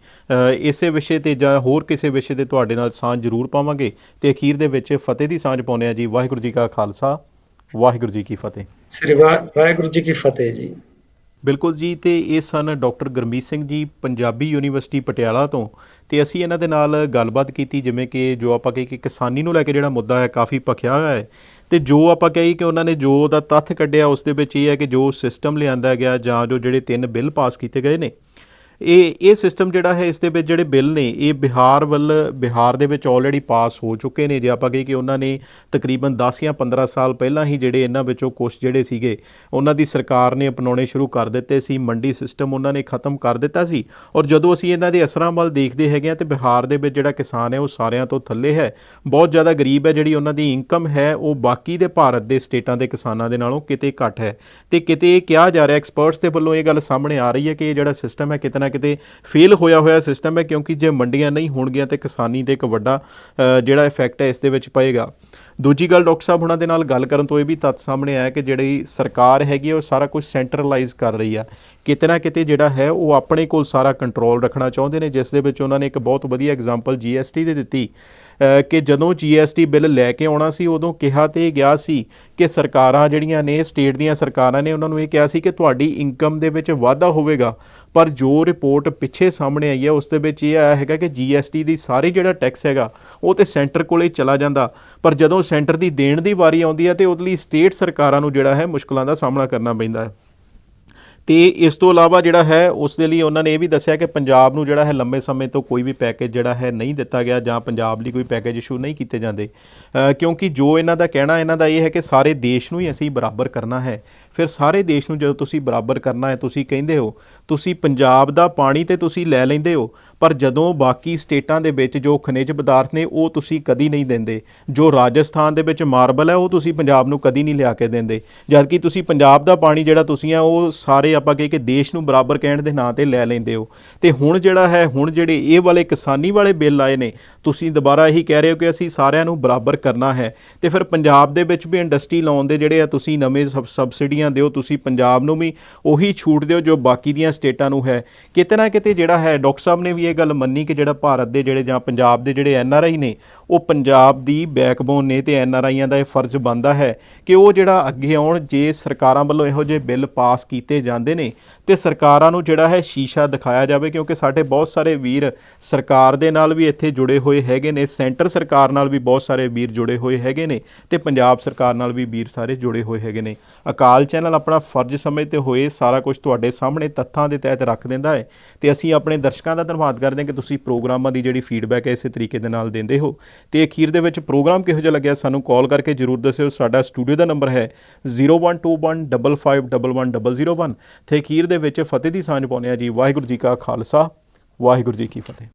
ਇਸੇ ਵਿਸ਼ੇ ਤੇ ਜਾਂ ਹੋਰ ਕਿਸੇ ਵਿਸ਼ੇ ਤੇ ਤੁਹਾਡੇ ਨਾਲ ਸਾਂਝ ਜ਼ਰੂਰ ਪਾਵਾਂਗੇ। ਤੇ ਅਖੀਰ ਦੇ ਵਿੱਚ ਫਤਿਹ ਦੀ ਸਾਂਝ ਪਾਉਂਦੇ ਹਾਂ ਜੀ। ਵਾਹਿਗੁਰੂ ਜੀ ਕਾ ਖਾਲਸਾ, ਵਾਹਿਗੁਰੂ ਜੀ ਕੀ ਫਤਿਹ। ਸ੍ਰੀ ਵਾਹਿਗੁਰੂ ਜੀ ਕੀ ਫਤਿਹ ਜੀ। ਬਿਲਕੁਲ ਜੀ। ਤੇ ਇਹ ਸਨ ਡਾਕਟਰ ਗੁਰਮੀਤ ਸਿੰਘ ਜੀ, ਪੰਜਾਬੀ ਯੂਨੀਵਰਸਿਟੀ ਪਟਿਆਲਾ ਤੋਂ। ਤੇ ਅਸੀਂ ਇਹਨਾਂ ਦੇ ਨਾਲ ਗੱਲਬਾਤ ਕੀਤੀ, ਜਿਵੇਂ ਕਿ ਜੋ ਆਪਾਂ ਕਹੀਏ ਕਿ ਕਿਸਾਨੀ ਨੂੰ ਲੈ ਕੇ ਜਿਹੜਾ ਮੁੱਦਾ ਹੈ ਕਾਫੀ ਭਖਿਆ ਹੋਇਆ ਹੈ। ਤੇ ਜੋ ਆਪਾਂ ਕਹੀਏ ਕਿ ਉਹਨਾਂ ਨੇ ਜੋ ਉਹਦਾ ਤੱਥ ਕੱਢਿਆ ਉਸ ਦੇ ਵਿੱਚ ਇਹ ਹੈ ਕਿ ਜੋ ਸਿਸਟਮ ਲਿਆਂਦਾ ਗਿਆ ਜਾਂ ਜੋ ਜਿਹੜੇ 3 ਬਿੱਲ ਪਾਸ ਕੀਤੇ ਗਏ ਨੇ, ਇਹ ਸਿਸਟਮ ਜਿਹੜਾ ਹੈ, ਇਸ ਦੇ ਵਿੱਚ ਜਿਹੜੇ ਬਿੱਲ ਨੇ ਇਹ ਬਿਹਾਰ ਦੇ ਵਿੱਚ ਆਲਰੇਡੀ ਪਾਸ ਹੋ ਚੁੱਕੇ ਨੇ। ਜੇ ਆਪਾਂ ਕਹੀਏ ਕਿ ਉਹਨਾਂ ਨੇ ਤਕਰੀਬਨ 10 ਜਾਂ 15 ਸਾਲ ਪਹਿਲਾਂ ਹੀ ਜਿਹੜੇ ਇਹਨਾਂ ਵਿੱਚੋਂ ਕੁਛ ਜਿਹੜੇ ਸੀਗੇ ਉਹਨਾਂ ਦੀ ਸਰਕਾਰ ਨੇ ਅਪਣਾਉਣੇ ਸ਼ੁਰੂ ਕਰ ਦਿੱਤੇ ਸੀ। ਮੰਡੀ ਸਿਸਟਮ ਉਹਨਾਂ ਨੇ ਖਤਮ ਕਰ ਦਿੱਤਾ ਸੀ। ਔਰ ਜਦੋਂ ਅਸੀਂ ਇਹਨਾਂ ਦੇ ਅਸਰਾਂ ਵੱਲ ਦੇਖਦੇ ਹੈਗੇ ਹਾਂ, ਤੇ ਬਿਹਾਰ ਦੇ ਵਿੱਚ ਜਿਹੜਾ ਕਿਸਾਨ ਹੈ ਉਹ ਸਾਰਿਆਂ ਤੋਂ ਥੱਲੇ ਹੈ, ਬਹੁਤ ਜ਼ਿਆਦਾ ਗਰੀਬ ਹੈ। ਜਿਹੜੀ ਉਹਨਾਂ ਦੀ ਇਨਕਮ ਹੈ ਉਹ ਬਾਕੀ ਦੇ ਭਾਰਤ ਦੇ ਸਟੇਟਾਂ ਦੇ ਕਿਸਾਨਾਂ ਦੇ ਨਾਲੋਂ ਕਿਤੇ ਘੱਟ ਹੈ। ਤੇ ਕਿਤੇ ਇਹ ਕਿਹਾ ਜਾ ਰਿਹਾ, ਐਕਸਪਰਟਸ ਦੇ ਵੱਲੋਂ ਇਹ ਗੱਲ ਸਾਹਮਣੇ ਆ ਰਹੀ ਹੈ ਕਿ ਇਹ ਜਿਹੜਾ ਸਿਸਟਮ ਹੈ ਕਿਤੇ ਨਾ ਕਿਤੇ ਫੇਲ ਹੋਇਆ ਸਿਸਟਮ ਹੈ, ਕਿਉਂਕਿ ਜੇ ਮੰਡੀਆਂ ਨਹੀਂ ਹੋਣਗੀਆਂ ਤੇ ਕਿਸਾਨੀ ਤੇ ਇੱਕ ਵੱਡਾ ਜਿਹੜਾ ਇਫੈਕਟ ਹੈ ਇਸ ਦੇ ਵਿੱਚ ਪਏਗਾ। ਦੂਜੀ ਗੱਲ, ਡਾਕਟਰ ਸਾਹਿਬ ਉਹਨਾਂ ਦੇ ਨਾਲ ਗੱਲ ਕਰਨ ਤੋਂ ਇਹ ਵੀ ਤੱਥ ਸਾਹਮਣੇ ਆਇਆ ਕਿ ਜਿਹੜੀ ਸਰਕਾਰ ਹੈਗੀ ਉਹ ਸਾਰਾ ਕੁਝ ਸੈਂਟਰਲਾਈਜ਼ ਕਰ ਰਹੀ ਆ। ਕਿਤੇ ਨਾ ਕਿਤੇ ਜਿਹੜਾ ਹੈ ਉਹ ਆਪਣੇ ਕੋਲ ਸਾਰਾ ਕੰਟਰੋਲ ਰੱਖਣਾ ਚਾਹੁੰਦੇ ਨੇ, ਜਿਸ ਦੇ ਵਿੱਚ ਉਹਨਾਂ ਨੇ ਇੱਕ ਬਹੁਤ ਵਧੀਆ ਐਗਜ਼ਾਮਪਲ GST ਦੀ ਦਿੱਤੀ ਕਿ ਜਦੋਂ GST ਬਿੱਲ ਲੈ ਕੇ ਆਉਣਾ ਸੀ ਉਦੋਂ ਕਿਹਾ ਤੇ ਗਿਆ ਸੀ ਕਿ ਸਰਕਾਰਾਂ ਜਿਹੜੀਆਂ ਨੇ, ਸਟੇਟ ਦੀਆਂ ਸਰਕਾਰਾਂ ਨੇ, ਉਹਨਾਂ ਨੂੰ ਇਹ ਕਿਹਾ ਸੀ ਕਿ ਤੁਹਾਡੀ ਇਨਕਮ ਦੇ ਵਿੱਚ ਵਾਧਾ ਹੋਵੇਗਾ। ਪਰ ਜੋ ਰਿਪੋਰਟ ਪਿੱਛੇ ਸਾਹਮਣੇ ਆਈ ਹੈ ਉਸ ਦੇ ਵਿੱਚ ਇਹ ਆਇਆ ਹੈਗਾ ਕਿ GST ਦੀ ਸਾਰੀ ਜਿਹੜਾ ਟੈਕਸ ਹੈਗਾ ਉਹ ਤੇ ਸੈਂਟਰ ਕੋਲੇ ਚਲਾ ਜਾਂਦਾ, ਪਰ ਜਦੋਂ ਸੈਂਟਰ ਦੀ ਦੇਣ ਦੀ ਵਾਰੀ ਆਉਂਦੀ ਹੈ ਤੇ ਉਹਦੇ ਲਈ ਸਟੇਟ ਸਰਕਾਰਾਂ ਨੂੰ ਜਿਹੜਾ ਹੈ ਮੁਸ਼ਕਲਾਂ ਦਾ ਸਾਹਮਣਾ ਕਰਨਾ ਪੈਂਦਾ ਹੈ। ਤੇ ਇਸ ਤੋਂ ਇਲਾਵਾ ਜਿਹੜਾ ਹੈ ਉਸ ਦੇ ਲਈ ਉਹਨਾਂ ਨੇ ਇਹ ਵੀ ਦੱਸਿਆ ਕਿ ਪੰਜਾਬ ਨੂੰ ਜਿਹੜਾ ਹੈ ਲੰਬੇ ਸਮੇਂ ਤੋਂ ਕੋਈ ਵੀ ਪੈਕੇਜ ਜਿਹੜਾ ਹੈ ਨਹੀਂ ਦਿੱਤਾ ਗਿਆ, ਜਾਂ ਪੰਜਾਬ ਲਈ ਕੋਈ ਪੈਕੇਜ ਇਸ਼ੂ ਨਹੀਂ ਕੀਤੇ ਜਾਂਦੇ, ਕਿਉਂਕਿ ਜੋ ਇਹਨਾਂ ਦਾ ਕਹਿਣਾ ਇਹਨਾਂ ਦਾ ਇਹ ਹੈ ਕਿ ਸਾਰੇ ਦੇਸ਼ ਨੂੰ ਹੀ ਅਸੀਂ ਬਰਾਬਰ ਕਰਨਾ ਹੈ। ਫਿਰ ਸਾਰੇ ਦੇਸ਼ ਨੂੰ ਜਦੋਂ ਤੁਸੀਂ ਬਰਾਬਰ ਕਰਨਾ ਹੈ, ਤੁਸੀਂ ਕਹਿੰਦੇ ਹੋ ਤੁਸੀਂ ਪੰਜਾਬ ਦਾ ਪਾਣੀ ਤੇ ਤੁਸੀਂ ਲੈ ਲੈਂਦੇ ਹੋ, ਪਰ ਜਦੋਂ ਬਾਕੀ ਸਟੇਟਾਂ ਦੇ ਵਿੱਚ ਜੋ ਖਣਿਜ ਪਦਾਰਥ ਨੇ ਉਹ ਤੁਸੀਂ ਕਦੀ ਨਹੀਂ ਦਿੰਦੇ। ਜੋ ਰਾਜਸਥਾਨ ਦੇ ਵਿੱਚ ਮਾਰਬਲ ਹੈ ਉਹ ਤੁਸੀਂ ਪੰਜਾਬ ਨੂੰ ਕਦੀ ਨਹੀਂ ਲਿਆ ਕੇ ਦਿੰਦੇ, ਜਦਕਿ ਤੁਸੀਂ ਪੰਜਾਬ ਦਾ ਪਾਣੀ ਜਿਹੜਾ ਤੁਸੀਂ ਆ ਉਹ ਸਾਰੇ ਆਪਾਂ ਕਹੇ ਕਿ ਦੇਸ਼ ਨੂੰ ਬਰਾਬਰ ਕਹਿਣ ਦੇ ਨਾਂ 'ਤੇ ਲੈ ਲੈਂਦੇ ਹੋ। ਤੇ ਹੁਣ ਜਿਹੜਾ ਹੈ, ਹੁਣ ਜਿਹੜੇ ਇਹ ਵਾਲੇ ਕਿਸਾਨੀ ਵਾਲੇ ਬਿੱਲ ਆਏ ਨੇ, ਤੁਸੀਂ ਦੁਬਾਰਾ ਇਹੀ ਕਹਿ ਰਹੇ ਹੋ ਕਿ ਅਸੀਂ ਸਾਰਿਆਂ ਨੂੰ ਬਰਾਬਰ ਕਰਨਾ ਹੈ। ਤੇ ਫਿਰ ਪੰਜਾਬ ਦੇ ਵਿੱਚ ਵੀ ਇੰਡਸਟਰੀ ਲਾਉਣ ਦੇ ਜਿਹੜੇ ਆ ਤੁਸੀਂ ਨਵੇਂ ਸਬਸਿਡੀਆਂ ਦਿਓ, ਤੁਸੀਂ ਪੰਜਾਬ ਨੂੰ ਵੀ ਉਹੀ ਛੂਟ ਦਿਓ ਜੋ ਬਾਕੀ ਦੀਆਂ ਸਟੇਟਾਂ ਨੂੰ ਹੈ। ਕਿਤੇ ਨਾ ਕਿਤੇ ਜਿਹੜਾ ਹੈ ਡਾਕਟਰ ਸਾਹਿਬ ਨੇ ਵੀ ਇਹ ਗੱਲ ਮੰਨੀ ਕਿ ਜਿਹੜਾ ਭਾਰਤ ਦੇ ਜਿਹੜੇ ਜਾਂ ਪੰਜਾਬ ਦੇ ਜਿਹੜੇ NRI ਨੇ ਉਹ ਪੰਜਾਬ ਦੀ ਬੈਕਬੋਨ ਨੇ, ਤੇ NRIਆਂ ਦਾ ਇਹ ਫਰਜ਼ ਬਣਦਾ ਹੈ ਕਿ ਉਹ ਜਿਹੜਾ ਅੱਗੇ ਆਉਣ। ਜੇ ਸਰਕਾਰਾਂ ਵੱਲੋਂ ਇਹੋ ਜਿਹੇ ਬਿੱਲ ਪਾਸ ਕੀਤੇ ਜਾਂਦੇ ਨੇ ਤੇ ਸਰਕਾਰਾਂ ਨੂੰ ਜਿਹੜਾ ਹੈ ਸ਼ੀਸ਼ਾ ਦਿਖਾਇਆ ਜਾਵੇ, ਕਿਉਂਕਿ ਸਾਡੇ ਬਹੁਤ ਸਾਰੇ ਵੀਰ ਸਰਕਾਰ ਦੇ ਨਾਲ ਵੀ ਇੱਥੇ ਜੁੜੇ ਹੋਏ ਹੈਗੇ ਨੇ, ਸੈਂਟਰ ਸਰਕਾਰ ਨਾਲ ਵੀ ਬਹੁਤ ਸਾਰੇ ਵੀਰ ਜੁੜੇ ਹੋਏ ਹੈਗੇ ਨੇ, ਤੇ ਪੰਜਾਬ ਸਰਕਾਰ ਨਾਲ ਵੀ ਵੀਰ ਸਾਰੇ ਜੁੜੇ ਹੋਏ ਹੈਗੇ ਨੇ। ਅਕਾਲ ਚੈਨਲ ਆਪਣਾ ਫਰਜ਼ ਸਮਝਦੇ ਹੋਏ ਸਾਰਾ ਕੁਝ ਤੁਹਾਡੇ ਸਾਹਮਣੇ ਤੱਥਾਂ ਦੇ ਤਹਿਤ ਰੱਖ ਦਿੰਦਾ ਹੈ, ਤੇ ਅਸੀਂ ਆਪਣੇ ਦਰਸ਼ਕਾਂ ਦਾ ਧੰਨਵਾਦ ਕਰਦੇ ਹਾਂ ਕਿ ਤੁਸੀਂ ਪ੍ਰੋਗਰਾਮਾਂ ਦੀ ਜਿਹੜੀ ਫੀਡਬੈਕ ਹੈ ਇਸੇ ਤਰੀਕੇ ਦੇ ਨਾਲ ਦਿੰਦੇ ਹੋ। ਤੇ ਅਖੀਰ ਦੇ ਵਿੱਚ ਪ੍ਰੋਗਰਾਮ ਕਿਹੋ ਜਿਹਾ ਲੱਗਿਆ ਸਾਨੂੰ ਕਾਲ ਕਰਕੇ ਜ਼ਰੂਰ ਦੱਸਿਓ। ਸਾਡਾ ਸਟੂਡੀਓ ਦਾ ਨੰਬਰ ਹੈ 0121551101। ਤੇ ਅਖੀਰ ਦੇ ਵਿੱਚ ਫਤਿਹ ਦੀ ਸਾਂਝ ਪਾਉਂਦੇ ਹਾਂ ਜੀ। ਵਾਹਿਗੁਰੂ ਜੀ ਕਾ ਖਾਲਸਾ, ਵਾਹਿਗੁਰੂ ਜੀ ਕੀ ਫਤਿਹ।